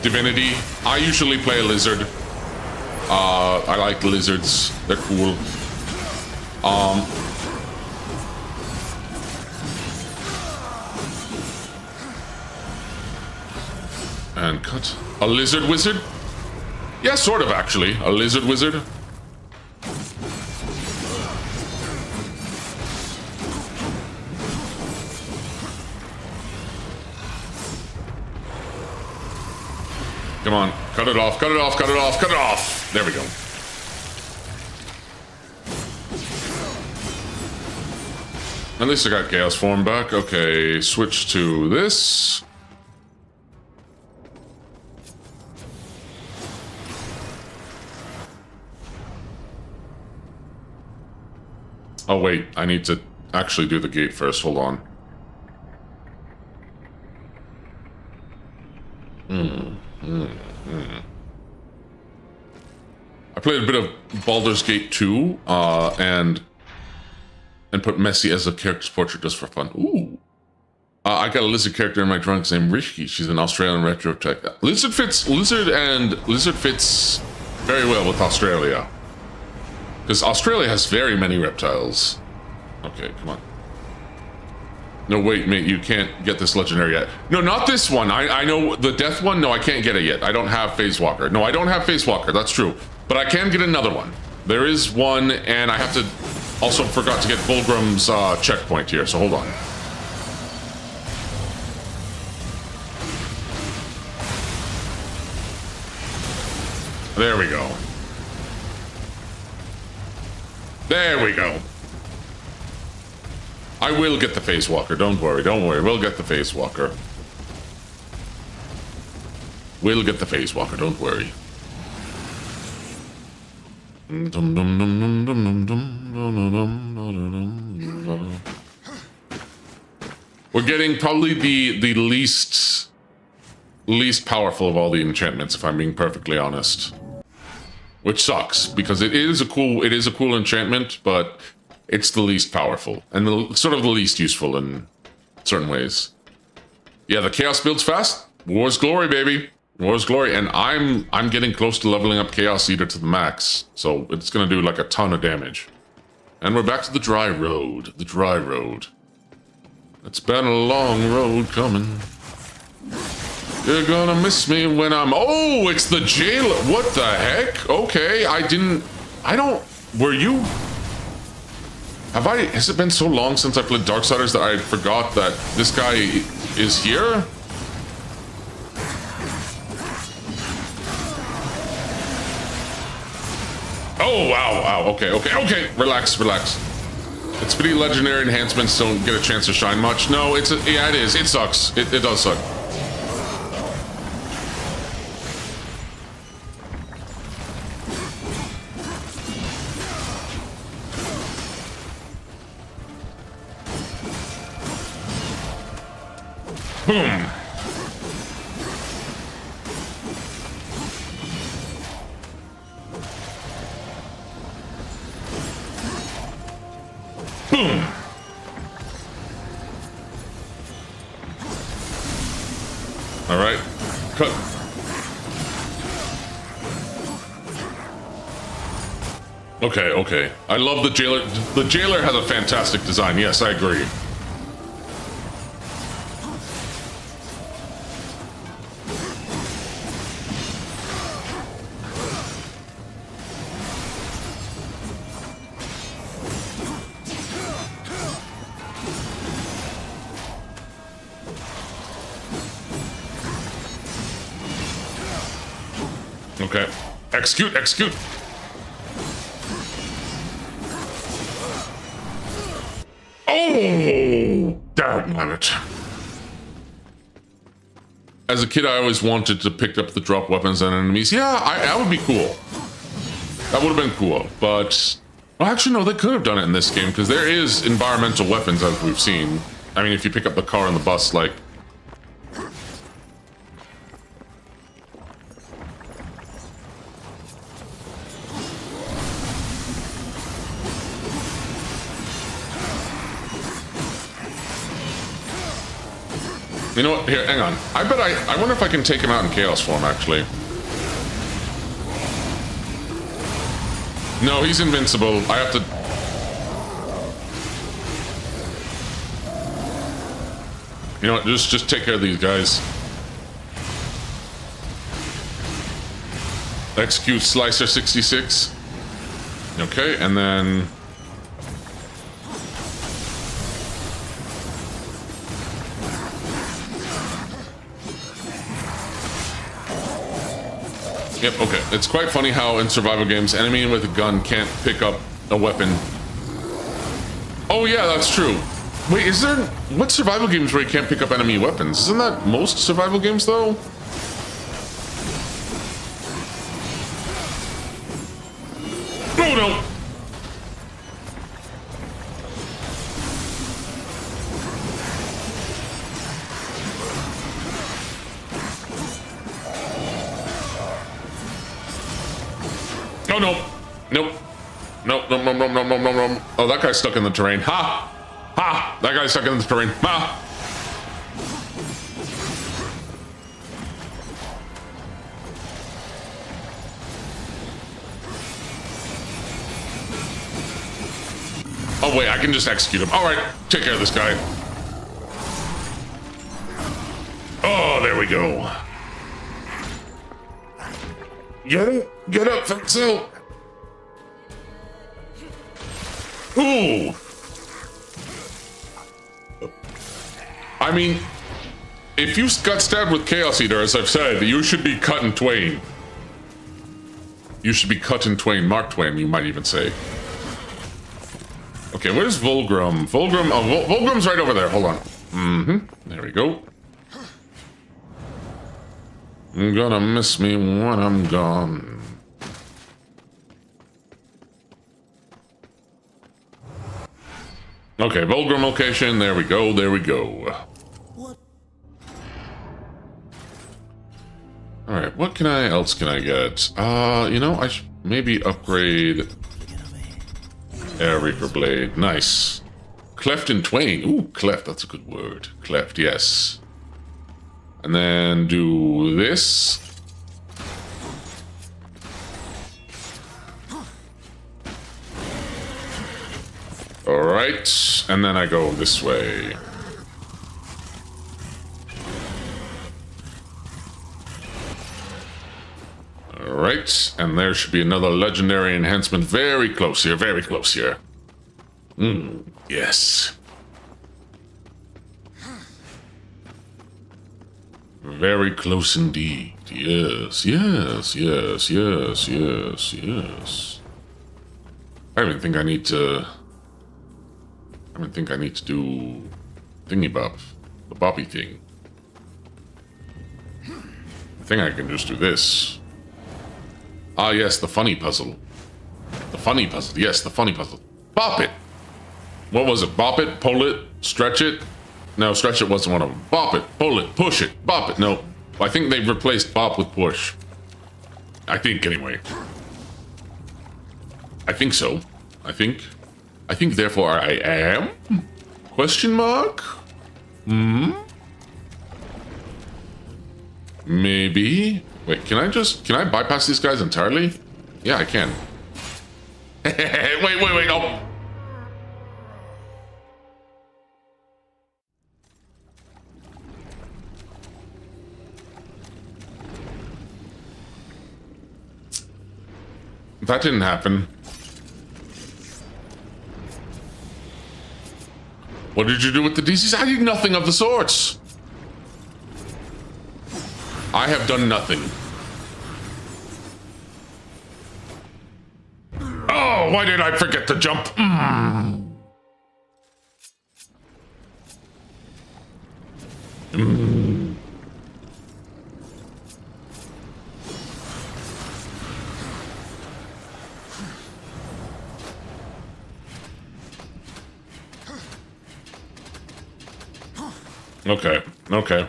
Divinity. I usually play a lizard. I like lizards. They're cool. And cut. A lizard wizard? Yeah, sort of actually. A lizard wizard. Come on, cut it off, cut it off, cut it off, cut it off! There we go. At least I got Chaos Form back. Okay, switch to this. Oh wait, I need to actually do the gate first, hold on. I played a bit of Baldur's Gate 2, and put Messi as a character's portrait just for fun. Ooh. I got a lizard character in my drawings named Rishki. She's an Australian retro tech. Lizard fits very well with Australia. Because Australia has very many reptiles. Okay, come on. No, wait, mate, you can't get this legendary yet. No, not this one. I know the death one. No, I can't get it yet. I don't have Phase Walker. No, I don't have Phase Walker. That's true. But I can get another one. There is one, and I have to... Also forgot to get Fulgrim's checkpoint here, so hold on. There we go. There we go. I will get the Phase Walker. Don't worry. Don't worry. We'll get the Phase Walker. We'll get the Phase Walker. Don't worry. We're getting probably the least powerful of all the enchantments, if I'm being perfectly honest. Which sucks, because it is a cool enchantment, but it's the least powerful and sort of the least useful in certain ways. Yeah, the Chaos builds fast. War's glory, baby. War's glory, and I'm getting close to leveling up Chaos Eater to the max, so it's gonna do like a ton of damage. And we're back to the dry road. The dry road. It's been a long road coming. You're gonna miss me when I'm... Oh, it's the jailer. What the heck? Okay, were you... Has it been so long since I played Darksiders that I forgot that this guy is here? Oh, wow, okay. Relax. Its pretty legendary enhancements don't get a chance to shine much. No, yeah, it is. It sucks. It does suck. Boom. Boom. All right. Cut. Okay. I love the jailer. The jailer has a fantastic design. Yes, I agree. Okay. Execute. Oh, damn it. As a kid, I always wanted to pick up the drop weapons on enemies. Yeah, that would be cool. That would have been cool, but... Well, actually, no, they could have done it in this game, because there is environmental weapons, as we've seen. I mean, if you pick up the car and the bus, like... You know what? Here, hang on. I wonder if I can take him out in chaos form, actually. No, he's invincible. I have to... You know what? Just take care of these guys. Execute Slicer 66. Okay, and then... Yep, okay. It's quite funny how in survival games, enemy with a gun can't pick up a weapon. Oh yeah, that's true. Wait, is there... What survival games where you can't pick up enemy weapons? Isn't that most survival games, though? Oh, no! Oh, no. Nope. Nope. No. Oh, that guy's stuck in the terrain. Ha! Ha! That guy's stuck in the terrain. Ha! Oh, wait, I can just execute him. All right, take care of this guy. Oh, there we go. Get up, Fexel! Ooh! I mean, if you got stabbed with Chaos Eater, as I've said, you should be cut in twain. You should be cut in twain. Mark Twain, you might even say. Okay, where's Volgrim? Volgrim, oh, Volgrim's right over there. Hold on. Mm-hmm. There we go. You're gonna miss me when I'm gone. Okay, Volgrim location. There we go. There we go. All right, what else can I get? You know, I should maybe upgrade Air Reaper Blade. Nice. Cleft in twain. Ooh, cleft. That's a good word. Cleft, yes. And then do this. All right, and then I go this way. All right, and there should be another legendary enhancement very close here, very close here. Yes. Very close indeed. Yes, yes, yes, yes, yes, yes. I don't even think I need to... I don't think I need to do... Thingy bop. The boppy thing. I think I can just do this. Ah, yes, the funny puzzle. The funny puzzle. Yes, the funny puzzle. Bop it! What was it? Bop it? Pull it? Stretch it? No, stretch it wasn't one of them. Bop it, pull it, push it, bop it. No, I think they've replaced bop with push. I think, anyway. I think so. I think, therefore, I am? Question mark? Maybe? Wait, can I bypass these guys entirely? Yeah, I can. wait, oh! That didn't happen. What did you do with the DCs? I did nothing of the sorts. I have done nothing. Oh, why did I forget to jump? Okay, okay.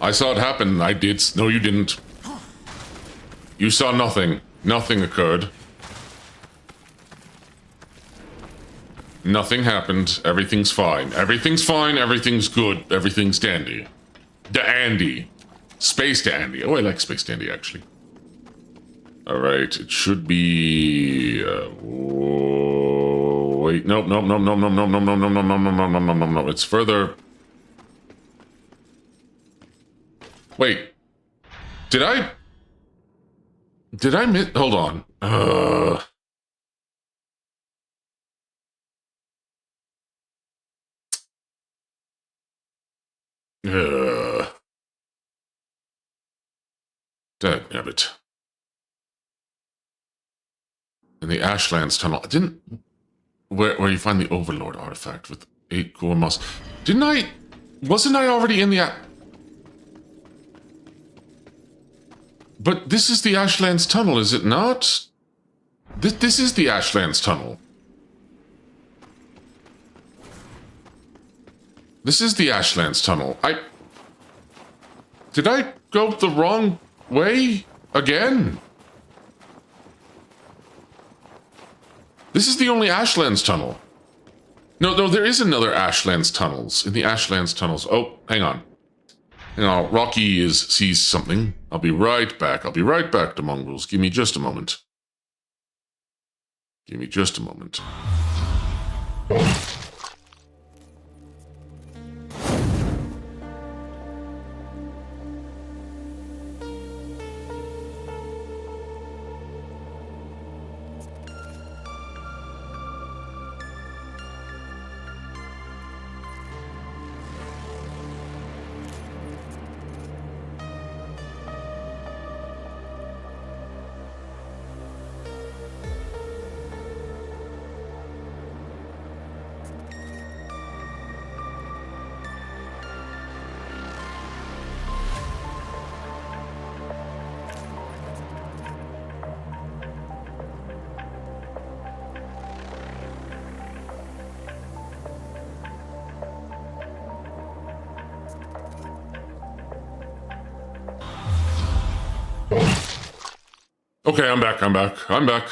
I saw it happen. I did. No, you didn't. You saw nothing. Nothing occurred. Nothing happened. Everything's fine. Everything's fine. Everything's good. Everything's dandy. Dandy. Space dandy. Oh, I like space dandy, actually. All right. It should be... wait. Nope. It's further... Wait. Did I miss... Hold on. Daggnabbit. In the Ashlands tunnel. Where you find the Overlord artifact with 8 core moss. Wasn't I already in the... But this is the Ashlands tunnel, is it not? This is the Ashlands tunnel. This is the Ashlands tunnel. Did I go the wrong way again? This is the only Ashlands tunnel. No, there is another Ashlands tunnels. In the Ashlands tunnels. Oh, hang on. Rocky sees something. I'll be right back. I'll be right back to Mongrels. Give me just a moment. Give me just a moment. Okay, I'm back. I'm back.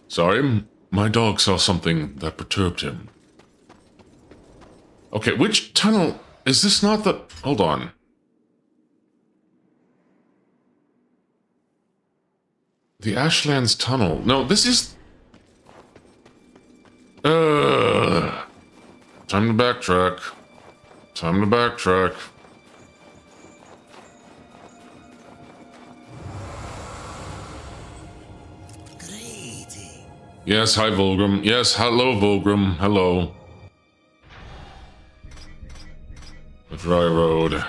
Sorry, my dog saw something that perturbed him. Okay, which tunnel? Is this not the... Hold on. The Ashlands Tunnel. No, this is... Time to backtrack. Time to backtrack. Greeting. Yes, hi, Volgrim. Yes, hello, Volgrim. Hello. The dry road.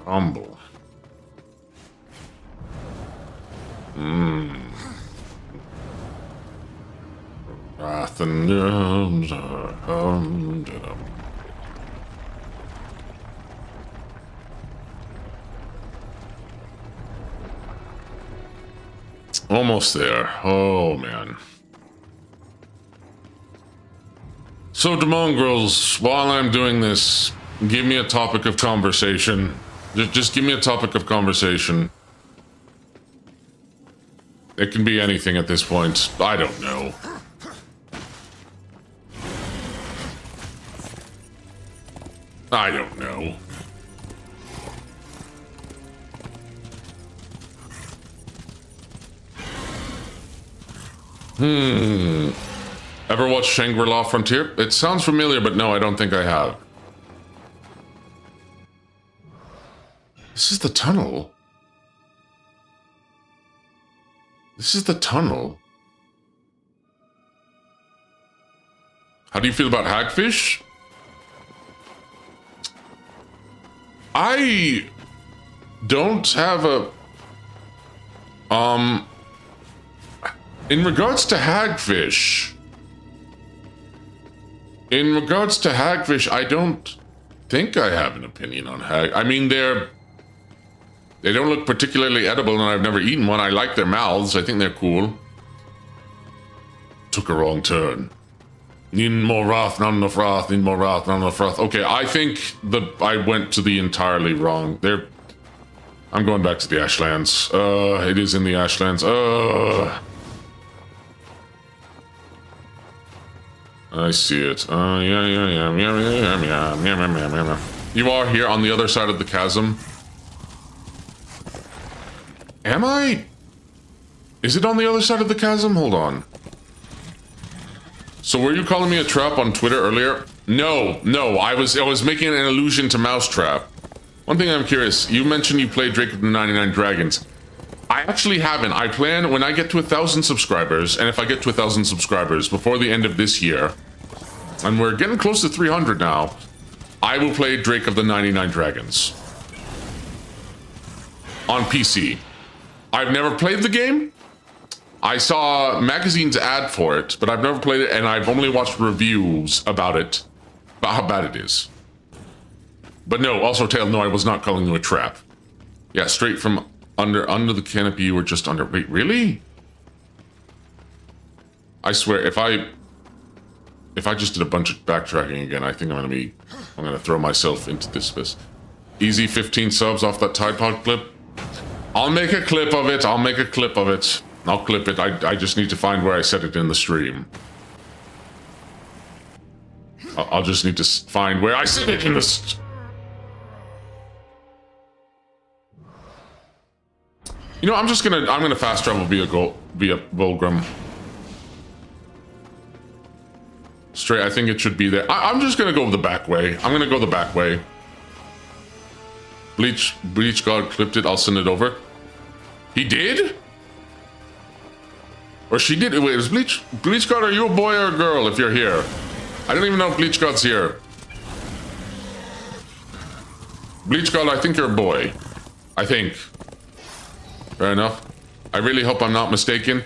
Rumble. Wrath and almost there. Oh man. So, Demongrels, while I'm doing this, give me a topic of conversation. Just give me a topic of conversation. It can be anything at this point. I don't know. I don't know. Ever watched Shangri-La Frontier? It sounds familiar, but no, I don't think I have. This is the tunnel. This is the tunnel. How do you feel about hagfish? I don't have a... In regards to hagfish... I don't think I have an opinion on hag... I mean, they don't look particularly edible, and I've never eaten one. I like their mouths. I think they're cool. Took a wrong turn. Need more wrath, not enough wrath. Need more wrath, not enough wrath. Okay, I think that I went to the entirely wrong. I'm going back to the Ashlands. It is in the Ashlands. I see it. Yeah. You are here on the other side of the chasm. Am I? Is it on the other side of the chasm? Hold on. So were you calling me a trap on Twitter earlier? No. I was making an allusion to Mousetrap. One thing I'm curious, you mentioned you played Drake of the 99 Dragons. I actually haven't. I plan when I get to 1,000 subscribers, and if I get to 1,000 subscribers before the end of this year, and we're getting close to 300 now, I will play Drake of the 99 Dragons. On PC. I've never played the game. I saw magazines ad for it, but I've never played it, and I've only watched reviews about it, about how bad it is. But no, also Tail, no, I was not calling you a trap. Yeah, straight from under the canopy, you were just under. Wait, really? I swear, if I just did a bunch of backtracking again, I think I'm gonna throw myself into this abyss. Easy 15 subs off that Tide Pod clip. I'll make a clip of it. I'll clip it. I just need to find where I said it in the stream. I'll just need to find where I said it in the... You know, I'm gonna fast travel via Volgrim. Straight, I think it should be there. I'm just gonna go the back way. I'm gonna go the back way. Bleach God clipped it. I'll send it over. He did? Or she did? Wait, is Bleach God, are you a boy or a girl if you're here? I don't even know if Bleach God's here. Bleach God, I think you're a boy. I think. Fair enough. I really hope I'm not mistaken.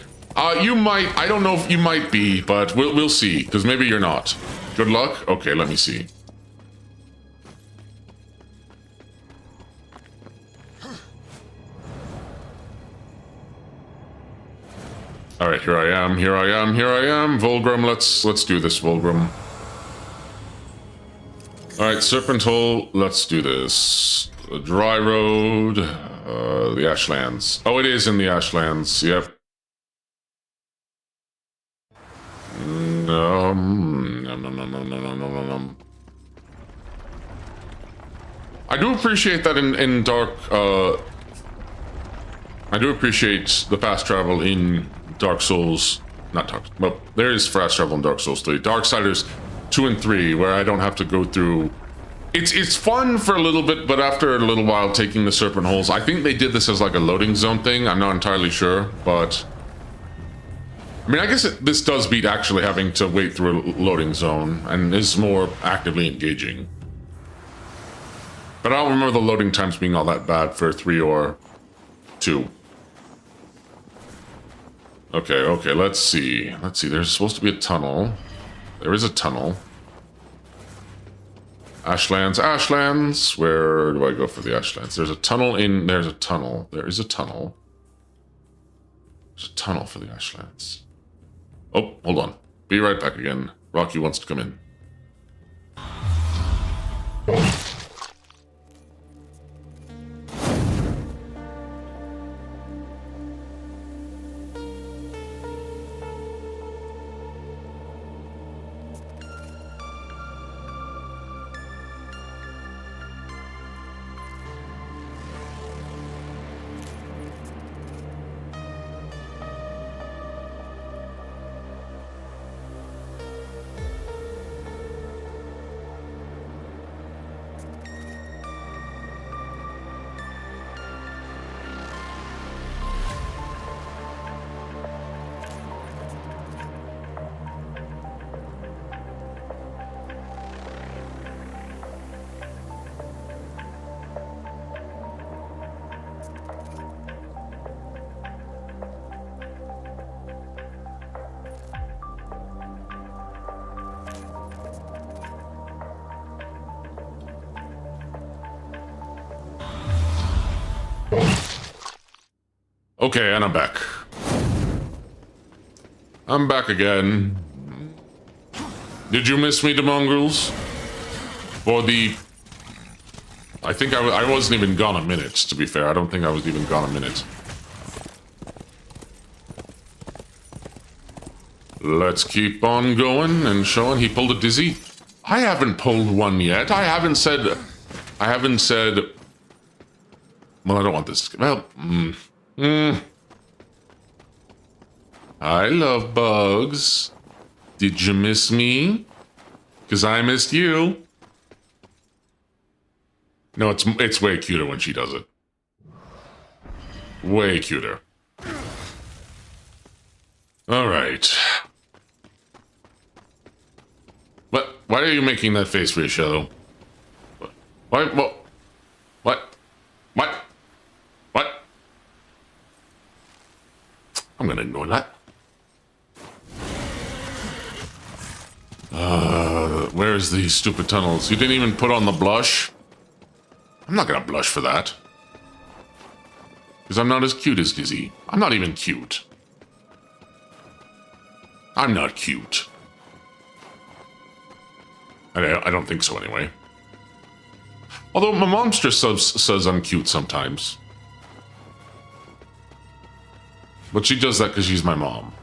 You might, I don't know if you might be, but we'll see, because maybe you're not. Good luck? Okay, let me see. All right, here I am. Here I am. Here I am. Volgrim, let's do this, Volgrim. All right, Serpent Hole. Let's do this. The Dry Road. The Ashlands. Oh, it is in the Ashlands. Yep. No. I do appreciate that in Dark. I do appreciate the fast travel in Dark Souls. Not Dark. Well, there is fast travel in Dark Souls 3. Darksiders 2 and 3, where I don't have to go through. It's fun for a little bit, but after a little while, taking the serpent holes. I think they did this as like a loading zone thing. I'm not entirely sure, but I mean, I guess this does beat actually having to wait through a loading zone and is more actively engaging. But I don't remember the loading times being all that bad for 3 or 2. Okay, let's see. There's supposed to be a tunnel. There is a tunnel. Ashlands. Where do I go for the Ashlands? There's a tunnel in... There's a tunnel. There is a tunnel. There's a tunnel for the Ashlands. Oh, hold on. Be right back again. Rocky wants to come in. Okay, and I'm back. I'm back again. Did you miss me, the mongrels? For the... I think I wasn't even gone a minute, to be fair. I don't think I was even gone a minute. Let's keep on going and showing. He pulled a dizzy. I haven't pulled one yet. I haven't said... Well, I don't want this. Well, I love bugs. Did you miss me? Because I missed you. No, it's way cuter when she does it. Way cuter. All right. Why are you making that face, Risha? What? I'm gonna ignore that. Where's the stupid tunnels? You didn't even put on the blush? I'm not gonna blush for that. Because I'm not as cute as Dizzy. I'm not even cute. I'm not cute. I don't think so anyway. Although my monster says I'm cute sometimes. But she does that because she's my mom.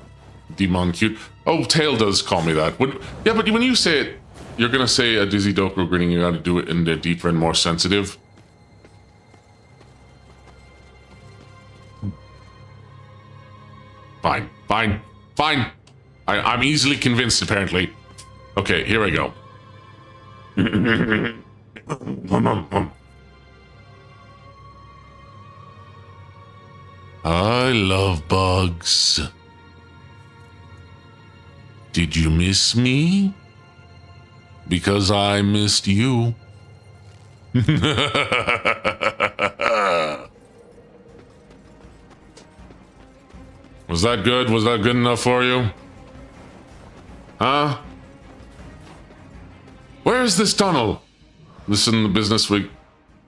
Demon cute. Oh, Tail does call me that. Yeah, but when you say it, you're going to say a Dizzy Doku grinning, you got to do it in the deeper and more sensitive. Fine. I'm easily convinced, apparently. Okay, here I go. I love bugs. Did you miss me? Because I missed you. Was that good? Was that good enough for you? Huh? Where is this tunnel? Listen, the business week.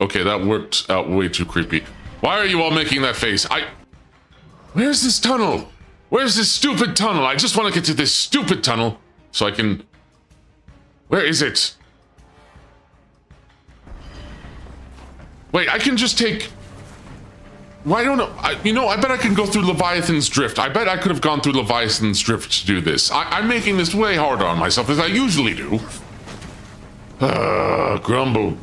Okay, that worked out way too creepy. Why are you all making that face? Where's this tunnel? Where's this stupid tunnel? I just want to get to this stupid tunnel so I can... Where is it? Wait, I can just take... Why don't I... You know, I bet I can go through Leviathan's Drift. I bet I could have gone through Leviathan's Drift to do this. I'm making this way harder on myself, as I usually do. Grumble.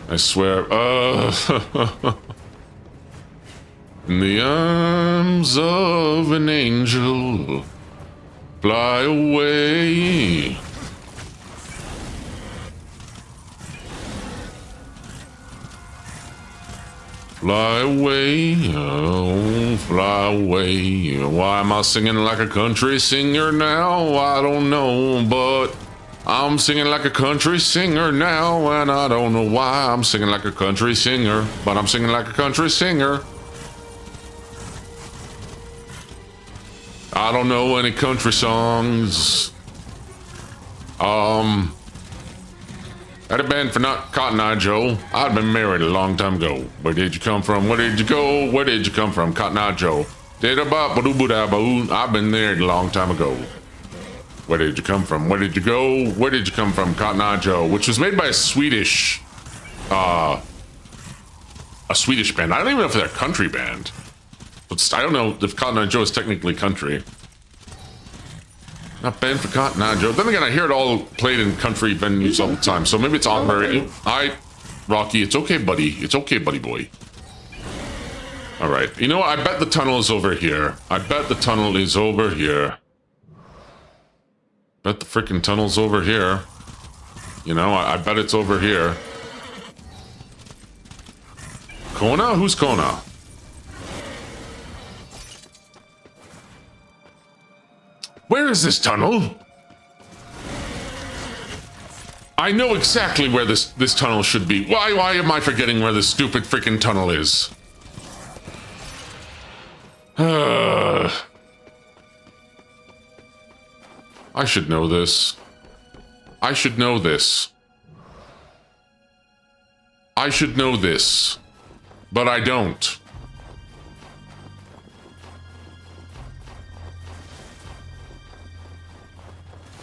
I swear. In the arms of an angel, fly away. Fly away, oh, fly away. Why am I singing like a country singer now? I don't know, but I'm singing like a country singer now, and I don't know why I'm singing like a country singer, but I'm singing like a country singer. I don't know any country songs. Had it been for not Cotton Eye Joe, I'd been married a long time ago. Where did you come from? Where did you go? Where did you come from, Cotton Eye Joe? I've been there a long time ago. Where did you come from? Where did you go? Where did you come from, Cotton Eye Joe? Which was made by a Swedish band. I don't even know if they're a country band. But I don't know if Cotton Eye Joe is technically country. Not banned for Cotton Eye Joe. Then again, I hear it all played in country venues all the time. So maybe it's honorary. Rocky, it's okay, buddy. It's okay, buddy boy. All right. You know what? I bet the tunnel is over here. I bet the tunnel is over here. Bet the freaking tunnel's over here. You know, I bet it's over here. Kona? Who's Kona? Where is this tunnel? I know exactly where this tunnel should be. Why am I forgetting where this stupid freaking tunnel is? I should know this. I should know this. I should know this. But I don't.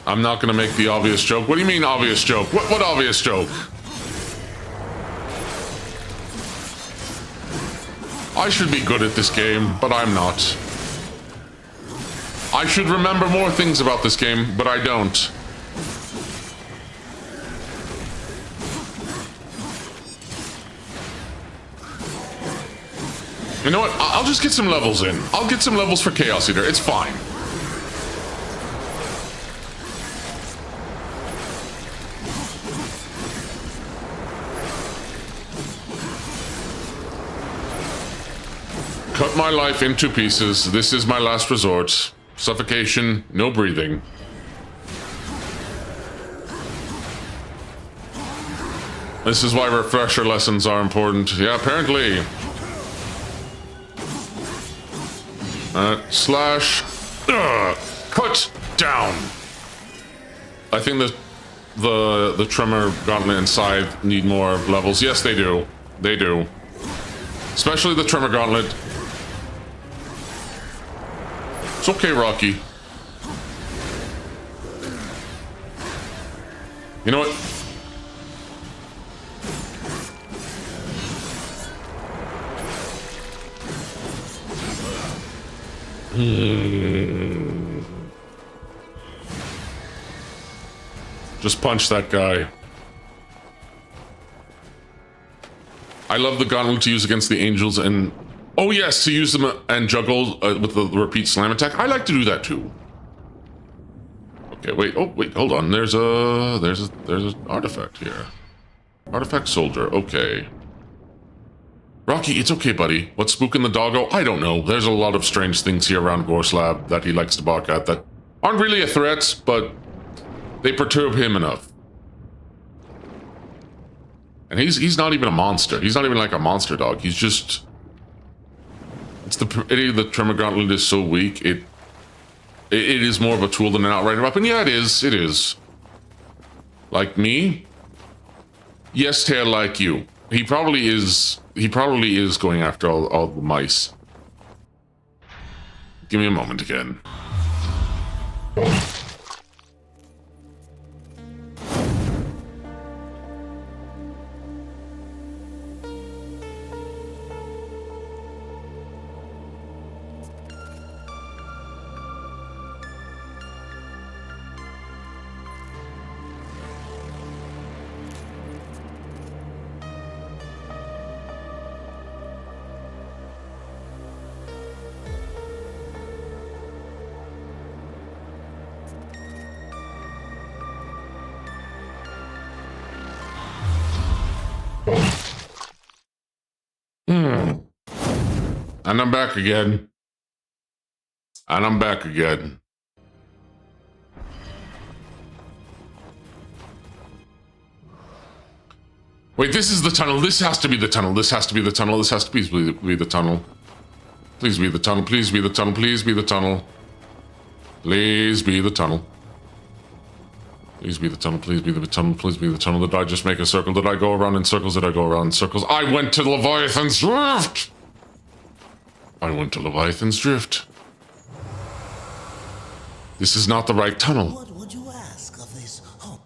I'm not gonna make the obvious joke. What do you mean obvious joke? What obvious joke? I should be good at this game, but I'm not. I should remember more things about this game, but I don't. You know what? I'll just get some levels in. I'll get some levels for Chaos Eater. It's fine. Cut my life into pieces. This is my last resort. Suffocation, no breathing. This is why refresher lessons are important. Yeah, apparently. Slash. Cut down. I think that the Tremor Gauntlet and Scythe need more levels. Yes, they do. They do. Especially the Tremor Gauntlet. It's okay, Rocky. You know what? Just punch that guy. I love the gauntlet to use against the angels and... Oh yes, to use them and juggle with the repeat slam attack. I like to do that too. Okay, wait. Oh, wait. Hold on. There's an artifact here. Artifact soldier. Okay. Rocky, it's okay, buddy. What's spooking the doggo? I don't know. There's a lot of strange things here around Gorslab that he likes to bark at that aren't really a threat, but they perturb him enough. And he's not even a monster. He's not even like a monster dog. He's just... It's the pity the Tremor Gauntlet is so weak. It is more of a tool than an outright weapon. Yeah, it is. It is. Like me? Yes, tail like you. He probably is going after all the mice. Give me a moment again. And I'm back again. And I'm back again. Wait, this is the tunnel. This has to be the tunnel. This has to be the tunnel. This has to be the tunnel. Please be the tunnel. Please be the tunnel. Please be the tunnel. Please be the tunnel. Please be the tunnel. Please be the tunnel. Please be the tunnel. Did I just make a circle? Did I go around in circles? Did I go around in circles? I went to Leviathan's Drift! I went to Leviathan's Drift. This is not the right tunnel. What would you ask of this hope?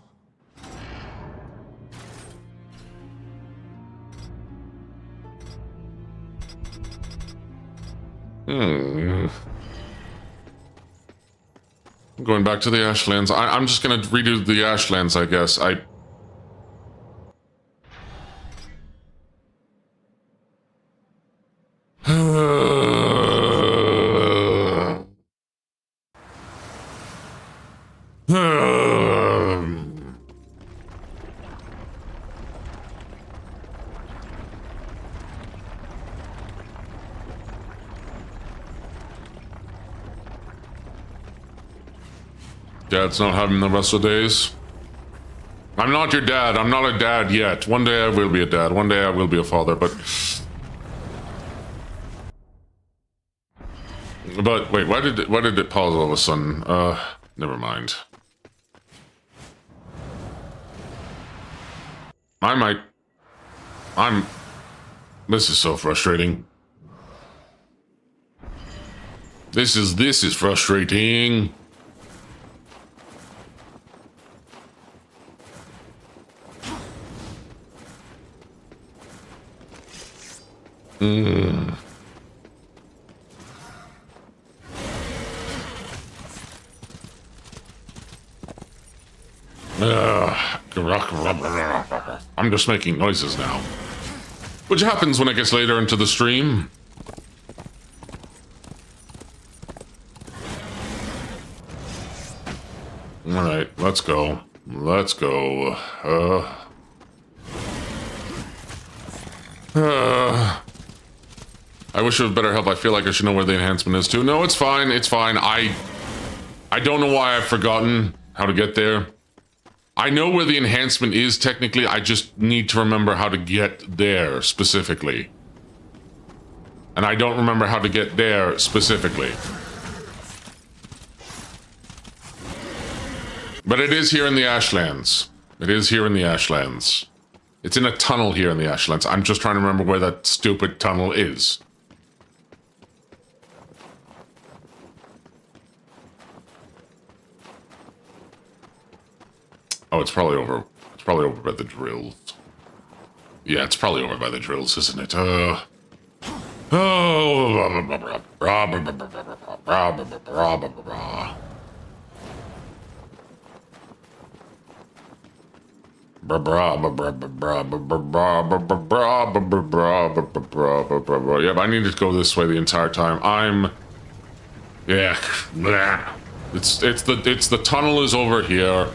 Going back to the Ashlands. I'm just gonna redo the Ashlands, I guess. Dad's not having the best of days. I'm not your dad. I'm not a dad yet. One day I will be a dad. One day I will be a father, but wait, why did it pause all of a sudden? Never mind. This is so frustrating. This is frustrating. I'm just making noises now. Which happens when it gets later into the stream. Alright, let's go. Let's go. I wish it was better help. I feel like I should know where the enhancement is too. No, it's fine. It's fine. I don't know why I've forgotten how to get there. I know where the enhancement is technically. I just need to remember how to get there specifically. And I don't remember how to get there specifically. But it is here in the Ashlands. It is here in the Ashlands. It's in a tunnel here in the Ashlands. I'm just trying to remember where that stupid tunnel is. Oh, it's probably over. It's probably over by the drills. Yeah, it's probably over by the drills, isn't it? Yeah, but I need to go this way the entire time. Yeah. It's the tunnel is over here.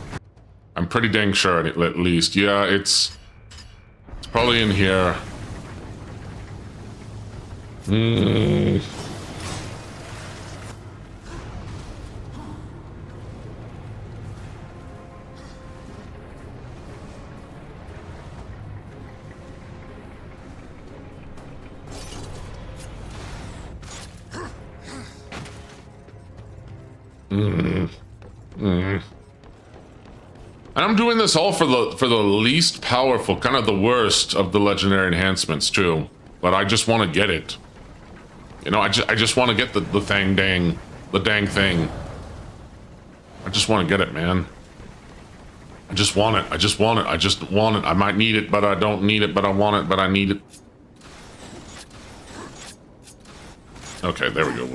I'm pretty dang sure at least. Yeah, it's probably in here. And I'm doing this all for the least powerful, kind of the worst of the legendary enhancements too. But I just want to get it. You know, I just want to get the dang thing. I just want to get it, man. I just want it. I just want it. I just want it. I might need it, but I don't need it, but I want it, but I need it. Okay, there we go.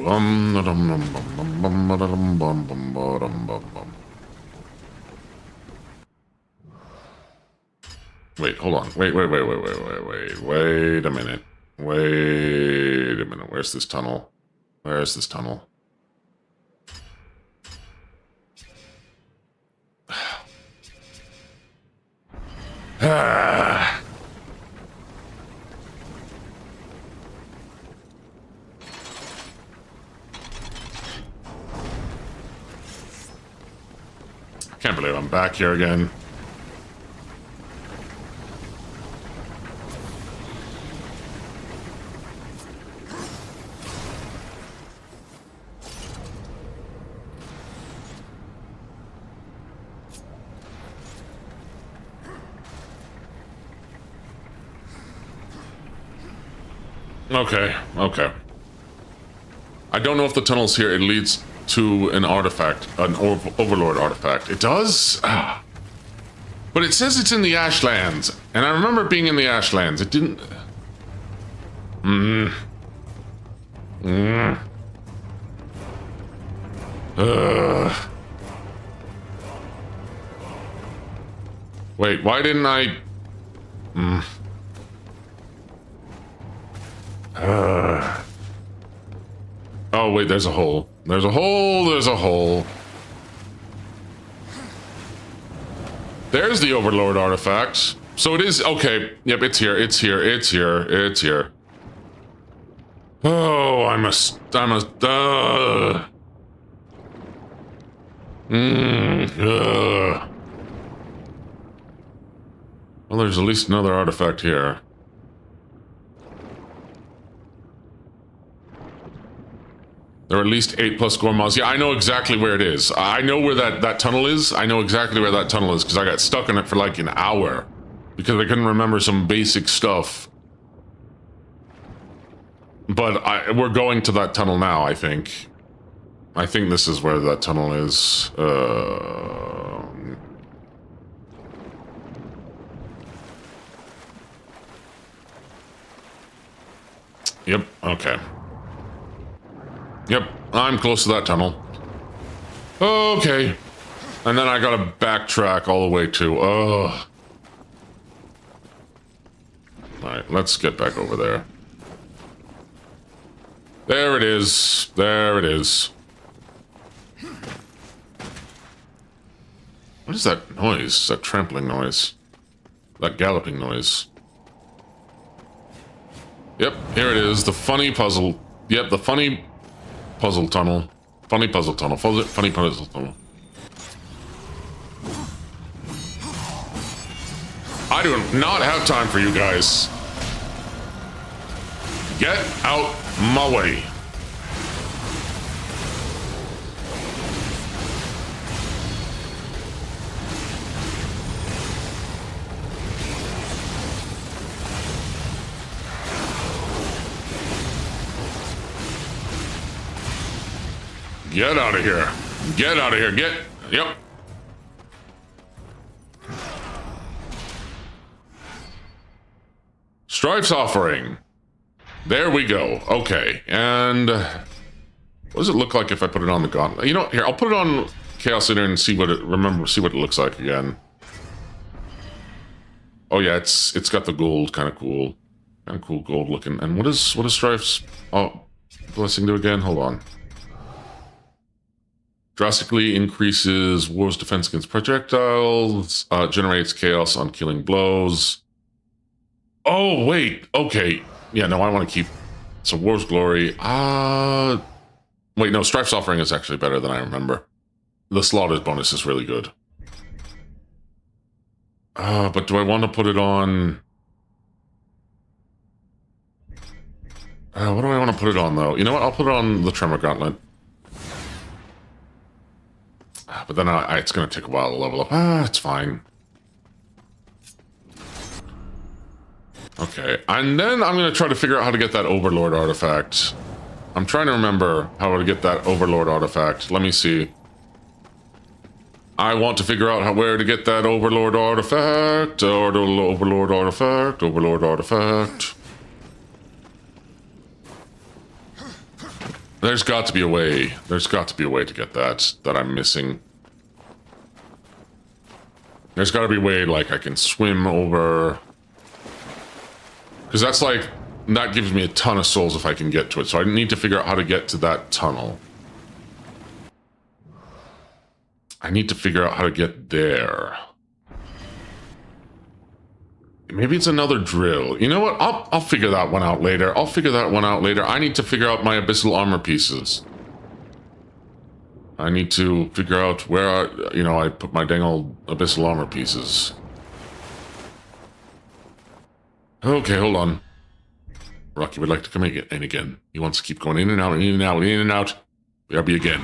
Wait, hold on. Wait a minute. Wait a minute. Where's this tunnel? Where's this tunnel? Ah. Can't believe I'm back here again. Okay. I don't know if the tunnel's here. It leads to an artifact, an overlord artifact. It does? Ah. But it says it's in the Ashlands. And I remember it being in the Ashlands. It didn't... Wait, why didn't I... Oh, wait, there's a hole. There's a hole, there's a hole. There's the Overlord artifact. So it is, okay. Yep, it's here, it's here, it's here, it's here. Oh, Well, there's at least another artifact here. There are at least 8+ Gormals. Yeah, I know exactly where it is. I know where that tunnel is. I know exactly where that tunnel is because I got stuck in it for like an hour because I couldn't remember some basic stuff. But we're going to that tunnel now, I think. I think this is where that tunnel is. Yep, okay. Yep, I'm close to that tunnel. Okay. And then I gotta backtrack all the way to... Alright, let's get back over there. There it is. There it is. What is that noise? That trampling noise? That galloping noise? Yep, here it is. The funny puzzle. Yep, the funny... puzzle tunnel. Funny puzzle tunnel. Funny puzzle tunnel. I do not have time for you guys. Get out my way. Get out of here. Get out of here. Yep. Strife's offering. There we go. Okay. And what does it look like if I put it on the gauntlet? You know, here, I'll put it on Chaos Inner and see what it looks like again. Oh yeah, it's got the gold, kind of cool gold looking. And what is Strife's blessing do again? Hold on. Drastically increases war's defense against projectiles, generates chaos on killing blows. Oh, wait. Okay. Yeah, no, I want to keep... So, war's glory. Wait, no, Strife's offering is actually better than I remember. The slaughter's bonus is really good. But do I want to put it on... what do I want to put it on, though? You know what? I'll put it on the Tremor Gauntlet. But then it's going to take a while to level up. It's fine. Okay, and then I'm going to try to figure out how to get that Overlord artifact. I'm trying to remember how to get that Overlord artifact. Let me see. I want to figure out where to get that Overlord artifact. Overlord artifact. Overlord artifact. There's got to be a way. There's got to be a way to get that I'm missing. There's got to be a way, like, I can swim over. Because that's like, that gives me a ton of souls if I can get to it. So I need to figure out how to get to that tunnel. I need to figure out how to get there. Maybe it's another drill. You know what? I'll figure that one out later. I need to figure out my abyssal armor pieces. I need to figure out where I put my dang old abyssal armor pieces. Okay, hold on. Rocky would like to come in again. He wants to keep going in and out, in and out, in and out. BRB again.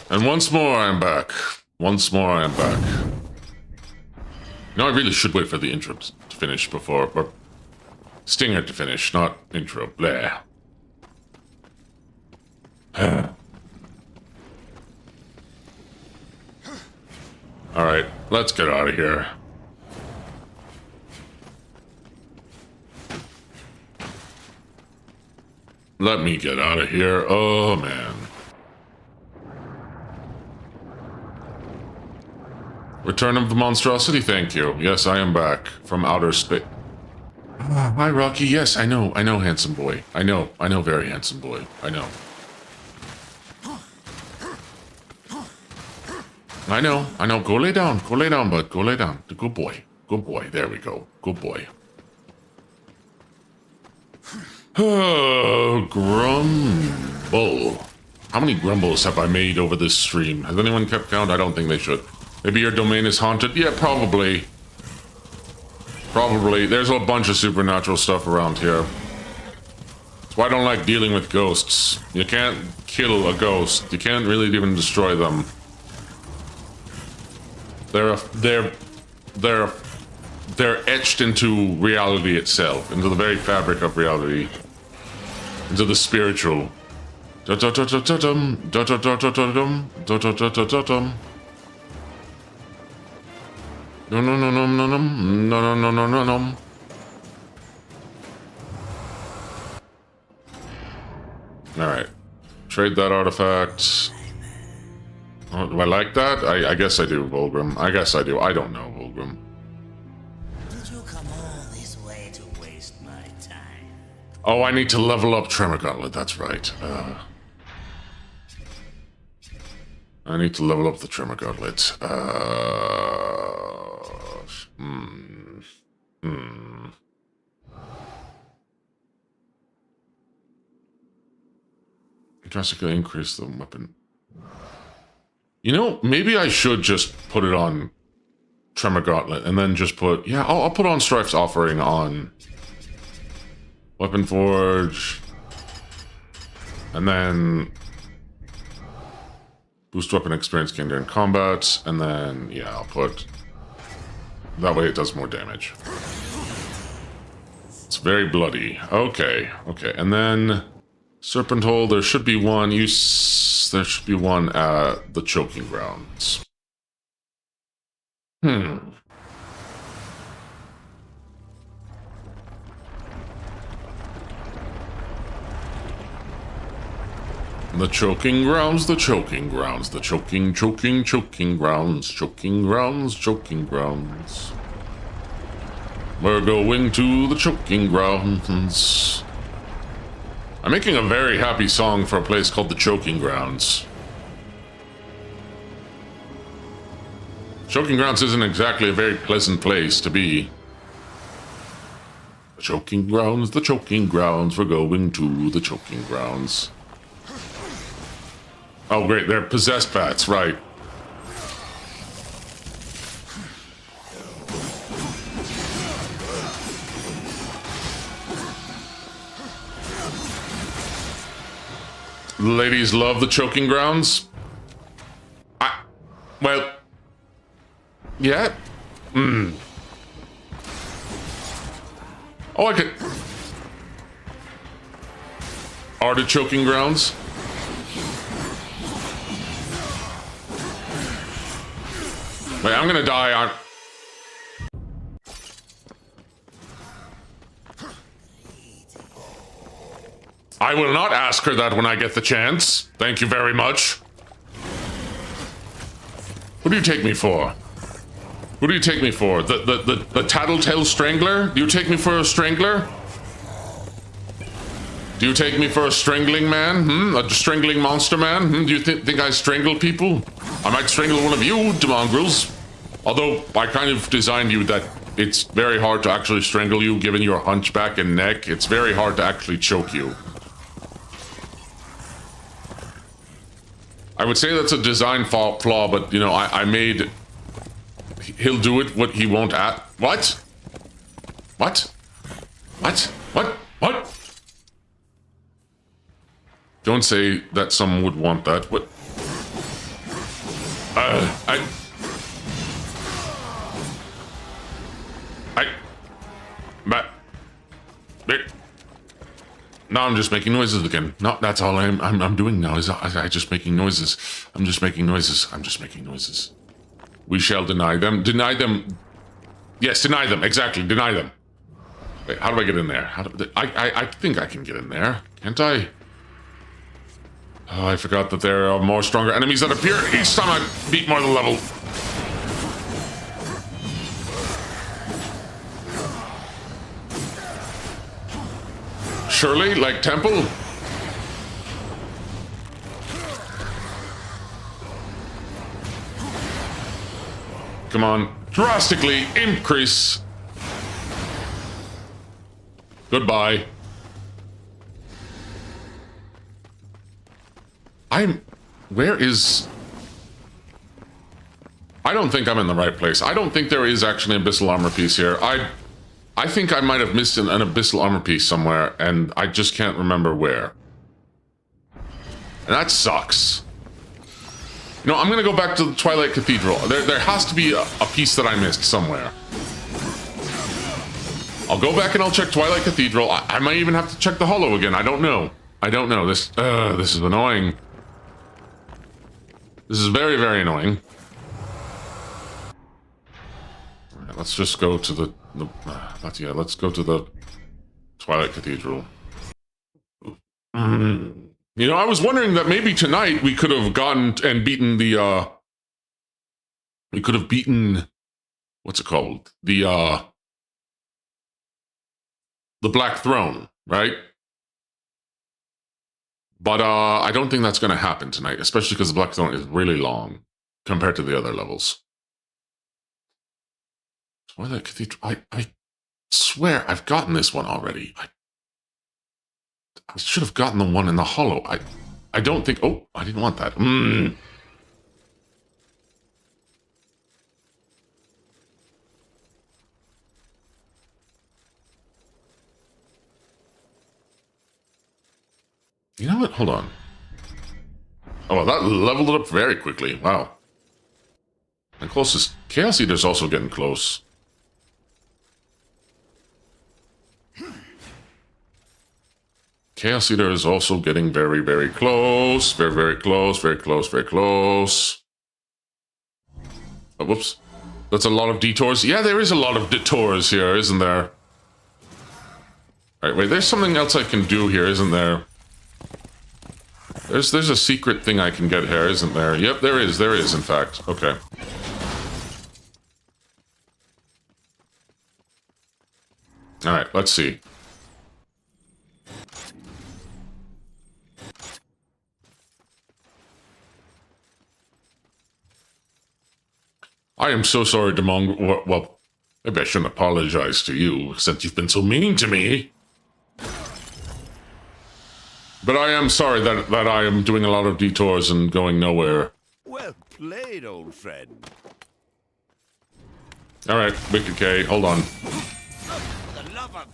And once more, I'm back. Once more, I am back. No, I really should wait for the intro to finish before... Or stinger to finish, not intro. Blah. Alright, let's get out of here. Let me get out of here. Oh, man. Return of the monstrosity, thank you. Yes, I am back from outer space. Hi, Rocky. Yes, I know, handsome boy. I know, very handsome boy. I know. I know. Go lay down, bud. Go lay down. Good boy. There we go. Good boy. Oh, grumble. How many grumbles have I made over this stream? Has anyone kept count? I don't think they should. Maybe your domain is haunted? Yeah, probably. Probably. There's a bunch of supernatural stuff around here. That's why I don't like dealing with ghosts. You can't kill a ghost. You can't really even destroy them. They're etched into reality itself, into the very fabric of reality, into the spiritual. No. Alright. Trade that artifact. Oh, do I like that? I guess I do, Volgrim. I guess I do. I don't know, Volgrim. Did you come all this way to waste my time? Oh, I need to level up Tremor Gauntlet. That's right. I need to level up the Tremor Gauntlet. Drastically increase the weapon. You know, maybe I should just put it on Tremor Gauntlet and then just put... Yeah, I'll put on Strife's Offering on Weapon Forge. And then Boost weapon experience gained during combat, and then, yeah, I'll put... That way it does more damage. It's very bloody. Okay, okay, and then... Serpent Hole, there should be one, there should be one at the Choking Grounds. The Choking Grounds, the Choking Grounds, the Choking Grounds, Choking Grounds, Choking Grounds. We're going to the Choking Grounds. I'm making a very happy song for a place called the Choking Grounds. Choking Grounds isn't exactly a very pleasant place to be. The Choking Grounds, we're going to the Choking Grounds. Oh great, they're possessed bats, right. Ladies love the Choking Grounds. Well, yeah. Oh, I could. Are the Choking Grounds? Wait, I'm gonna die on. I will not ask her that when I get the chance. Thank you very much. Who do you take me for? Who do you take me for? The Tattletale Strangler? Do you take me for a strangler? Do you take me for a strangling man? A strangling monster man? Do you think I strangle people? I might strangle one of you, mongrels. Although I kind of designed you that it's very hard to actually strangle you given your hunchback and neck. It's very hard to actually choke you. I would say that's a design flaw, but, you know, I made... He'll do it, what he won't at... What? What? What? What? What? Don't say that someone would want that. What? No, I'm just making noises again. No, that's all I'm doing now is I just making noises. I'm just making noises. I'm just making noises. We shall deny them. Deny them. Yes, deny them. Exactly. Deny them. Wait, how do I get in there? I think I can get in there. Can't I? Oh, I forgot that there are more stronger enemies that appear each time I beat more than level. Surely, like Temple? Come on. Drastically increase. Goodbye. Where is... I don't think I'm in the right place. I don't think there is actually an Abyssal Armor piece here. I think I might have missed an Abyssal Armor piece somewhere, and I just can't remember where. And that sucks. You know, I'm gonna go back to the Twilight Cathedral. There has to be a piece that I missed somewhere. I'll go back and I'll check Twilight Cathedral. I might even have to check the Hollow again. I don't know. I don't know. This is annoying. This is very, very annoying. All right, let's just go to the let's go to the Twilight Cathedral. You know, I was wondering that maybe tonight we could have gotten and beaten the, we could have beaten, what's it called? The Black Throne, right? But I don't think that's going to happen tonight, especially because the Black Throne is really long compared to the other levels. Twilight Cathedral, I swear I've gotten this one already. I should have gotten the one in the Hollow. I don't think... Oh, I didn't want that. You know what? Hold on. Oh, well, that leveled it up very quickly. Wow. And closest Chaos Eater's also getting close. Chaos Eater is also getting very, very close. Very, very close. Very close. Very close. Oh, whoops. That's a lot of detours. Yeah, there is a lot of detours here, isn't there? Alright, wait, there's something else I can do here, isn't there? There's a secret thing I can get here, isn't there? Yep, there is, in fact. Okay. Alright, let's see. I am so sorry, Demong. Well, maybe I shouldn't apologize to you, since you've been so mean to me. But I am sorry that I am doing a lot of detours and going nowhere. Well played, old friend. Alright, Wicked K, hold on. The love of...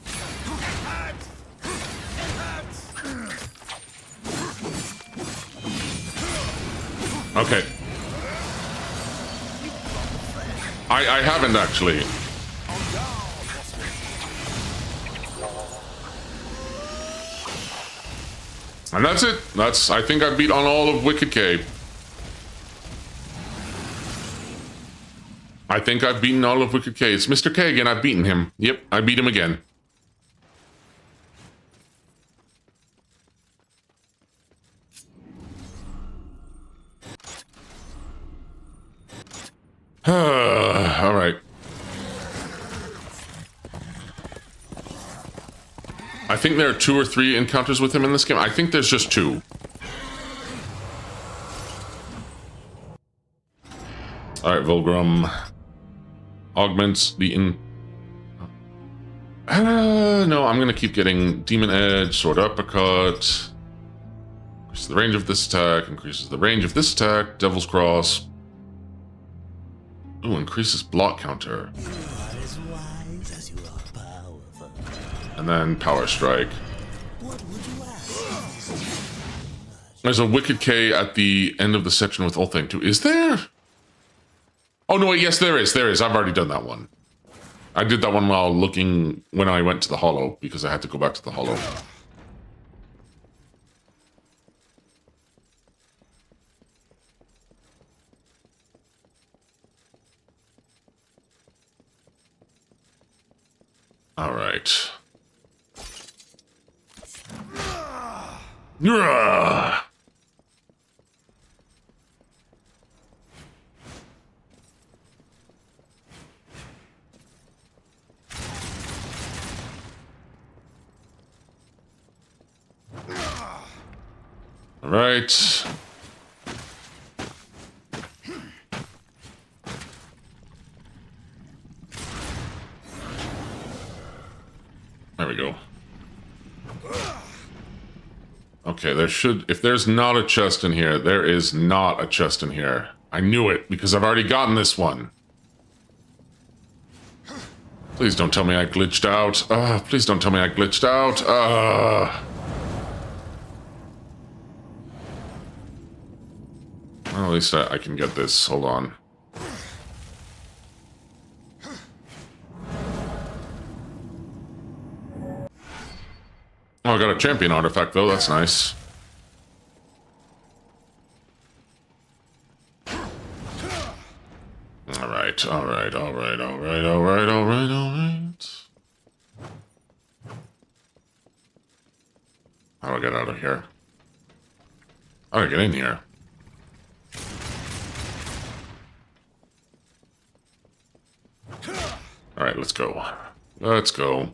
Okay. I haven't actually. And that's it. I think I beat on all of Wicked K. I think I've beaten all of Wicked K. It's Mr. K again. I've beaten him. Yep, I beat him again. All right. I think there are 2 or 3 encounters with him in this game. I think there's just 2. All right, Volgrim augments the no, I'm gonna keep getting Demon Edge, Sword Uppercut. Increases the range of this attack. Increases the range of this attack. Devil's Cross. Ooh, increases block counter. You are as wise as you are powerful. And then Power Strike. What would you ask? There's a Wicked K at the end of the section with Ulthane too. Is there? Oh no, wait, yes there is. There is. I've already done that one. I did that one while looking when I went to the Hollow because I had to go back to the Hollow. All right. All right. There we go. Okay, there should... If there's not a chest in here, there is not a chest in here. I knew it, because I've already gotten this one. Please don't tell me I glitched out. Please don't tell me I glitched out. Well, at least I can get this. Hold on. Oh, I got a champion artifact, though. That's nice. Alright, alright, alright, alright, alright, alright, alright. How do I get out of here? How do I get in here? Alright, let's go. Let's go.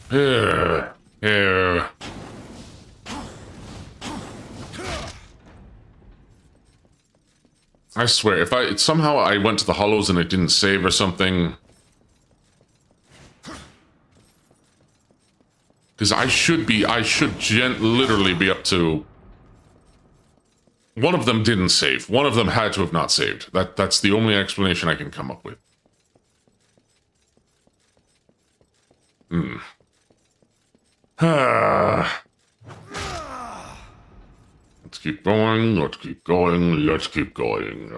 Here. Here. I swear, if somehow I went to the hollows and it didn't save or something. Because I should literally be up to One of them didn't save. One of them had to have not saved. That's the only explanation I can come up with. Let's keep going, let's keep going, let's keep going.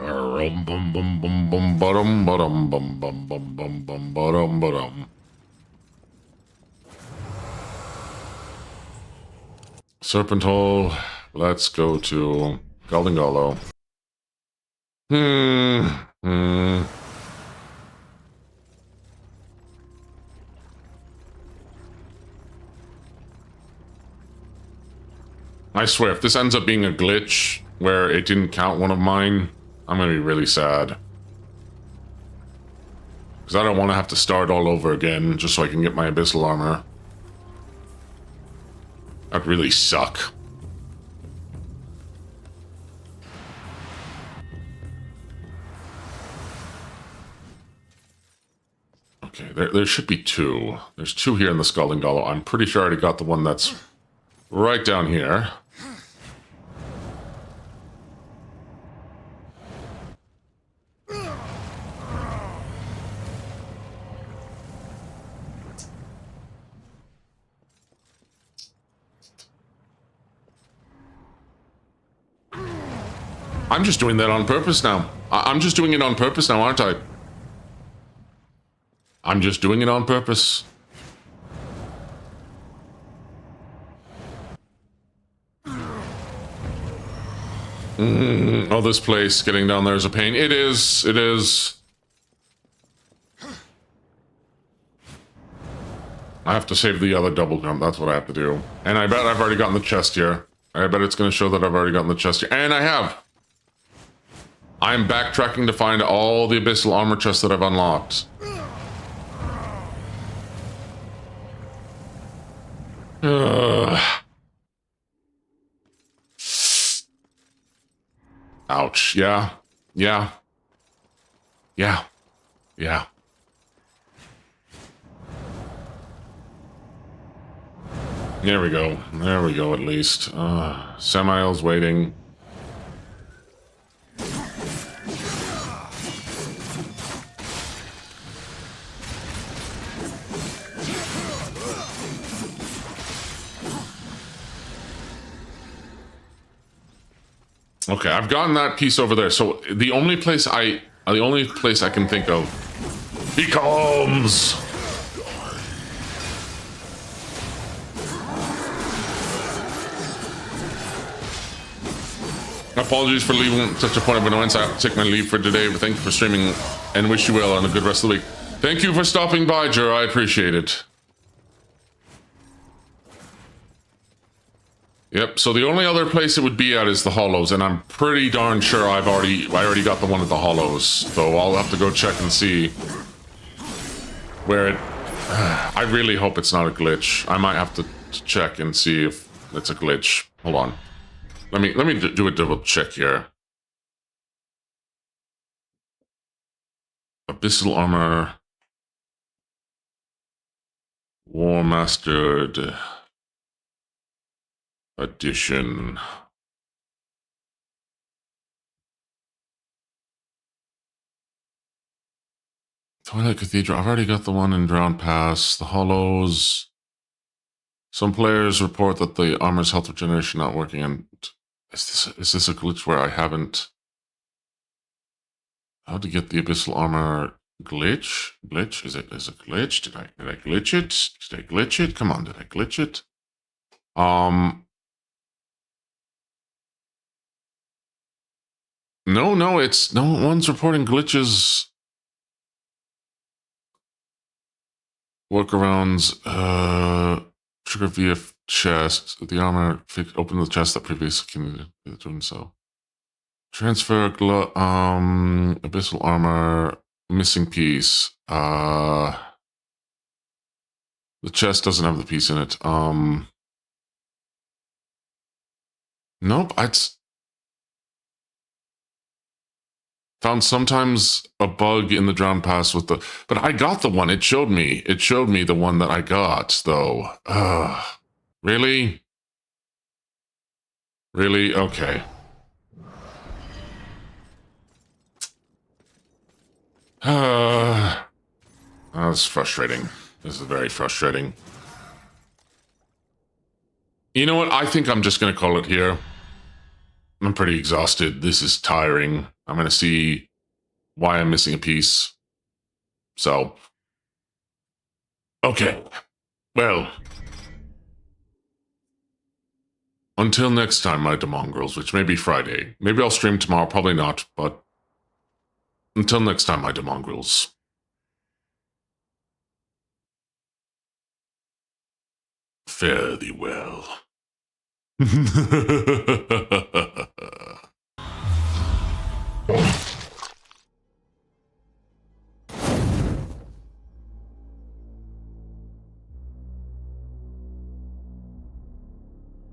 Serpent Hole. Let's go to Galdingalo. I swear, if this ends up being a glitch where it didn't count one of mine, I'm gonna be really sad. Because I don't want to have to start all over again just so I can get my abyssal armor. That'd really suck. Okay, there should be two. There's two here in the Scalding Gallo. I'm pretty sure I already got the one that's right down here. I'm just doing that on purpose now. I'm just doing it on purpose now, aren't I? I'm just doing it on purpose. Oh, this place, getting down there is a pain. It is, it is. I have to save the other double jump, that's what I have to do. And I bet I've already gotten the chest here. I bet it's going to show that I've already gotten the chest here. And I have! I'm backtracking to find all the abyssal armor chests that I've unlocked. Ouch. Yeah. Yeah. Yeah. Yeah. There we go. There we go, at least. Samael's waiting. Okay, I've gotten that piece over there. So the only place I can think of. He comes. Apologies for leaving at such a point of annoyance. I have to take my leave for today, but thank you for streaming and wish you well on a good rest of the week. Thank you for stopping by, Jer. I appreciate it. Yep, so the only other place it would be at is the Hollows, and I'm pretty darn sure I already got the one at the Hollows, so I'll have to go check and see where it... I really hope it's not a glitch. I might have to check and see if it's a glitch. Hold on. Let me do a double check here. Abyssal Armor... Warmastered... Edition. Twilight Cathedral. I've already got the one in Drowned Pass. The Hollows. Some players report that the armor's health regeneration not working. And is this a glitch where I haven't? How to get the abyssal armor glitch? Glitch? Is it a glitch? Did I glitch it? Did I glitch it? Come on, did I glitch it? No, it's no one's reporting glitches. Workarounds, trigger VF chest, the armor, open the chest that previously can doing so. Transfer, abyssal armor, missing piece. The chest doesn't have the piece in it. Nope, it's... Found sometimes a bug in the Drowned Pass with the... But I got the one. It showed me the one that I got, though. Really? Really? Okay. That's frustrating. This is very frustrating. You know what? I think I'm just going to call it here. I'm pretty exhausted. This is tiring. I'm going to see why I'm missing a piece. So, okay. Well, until next time, my demongrels, which may be Friday. Maybe I'll stream tomorrow, probably not, but until next time, my demongrels. Fare thee well.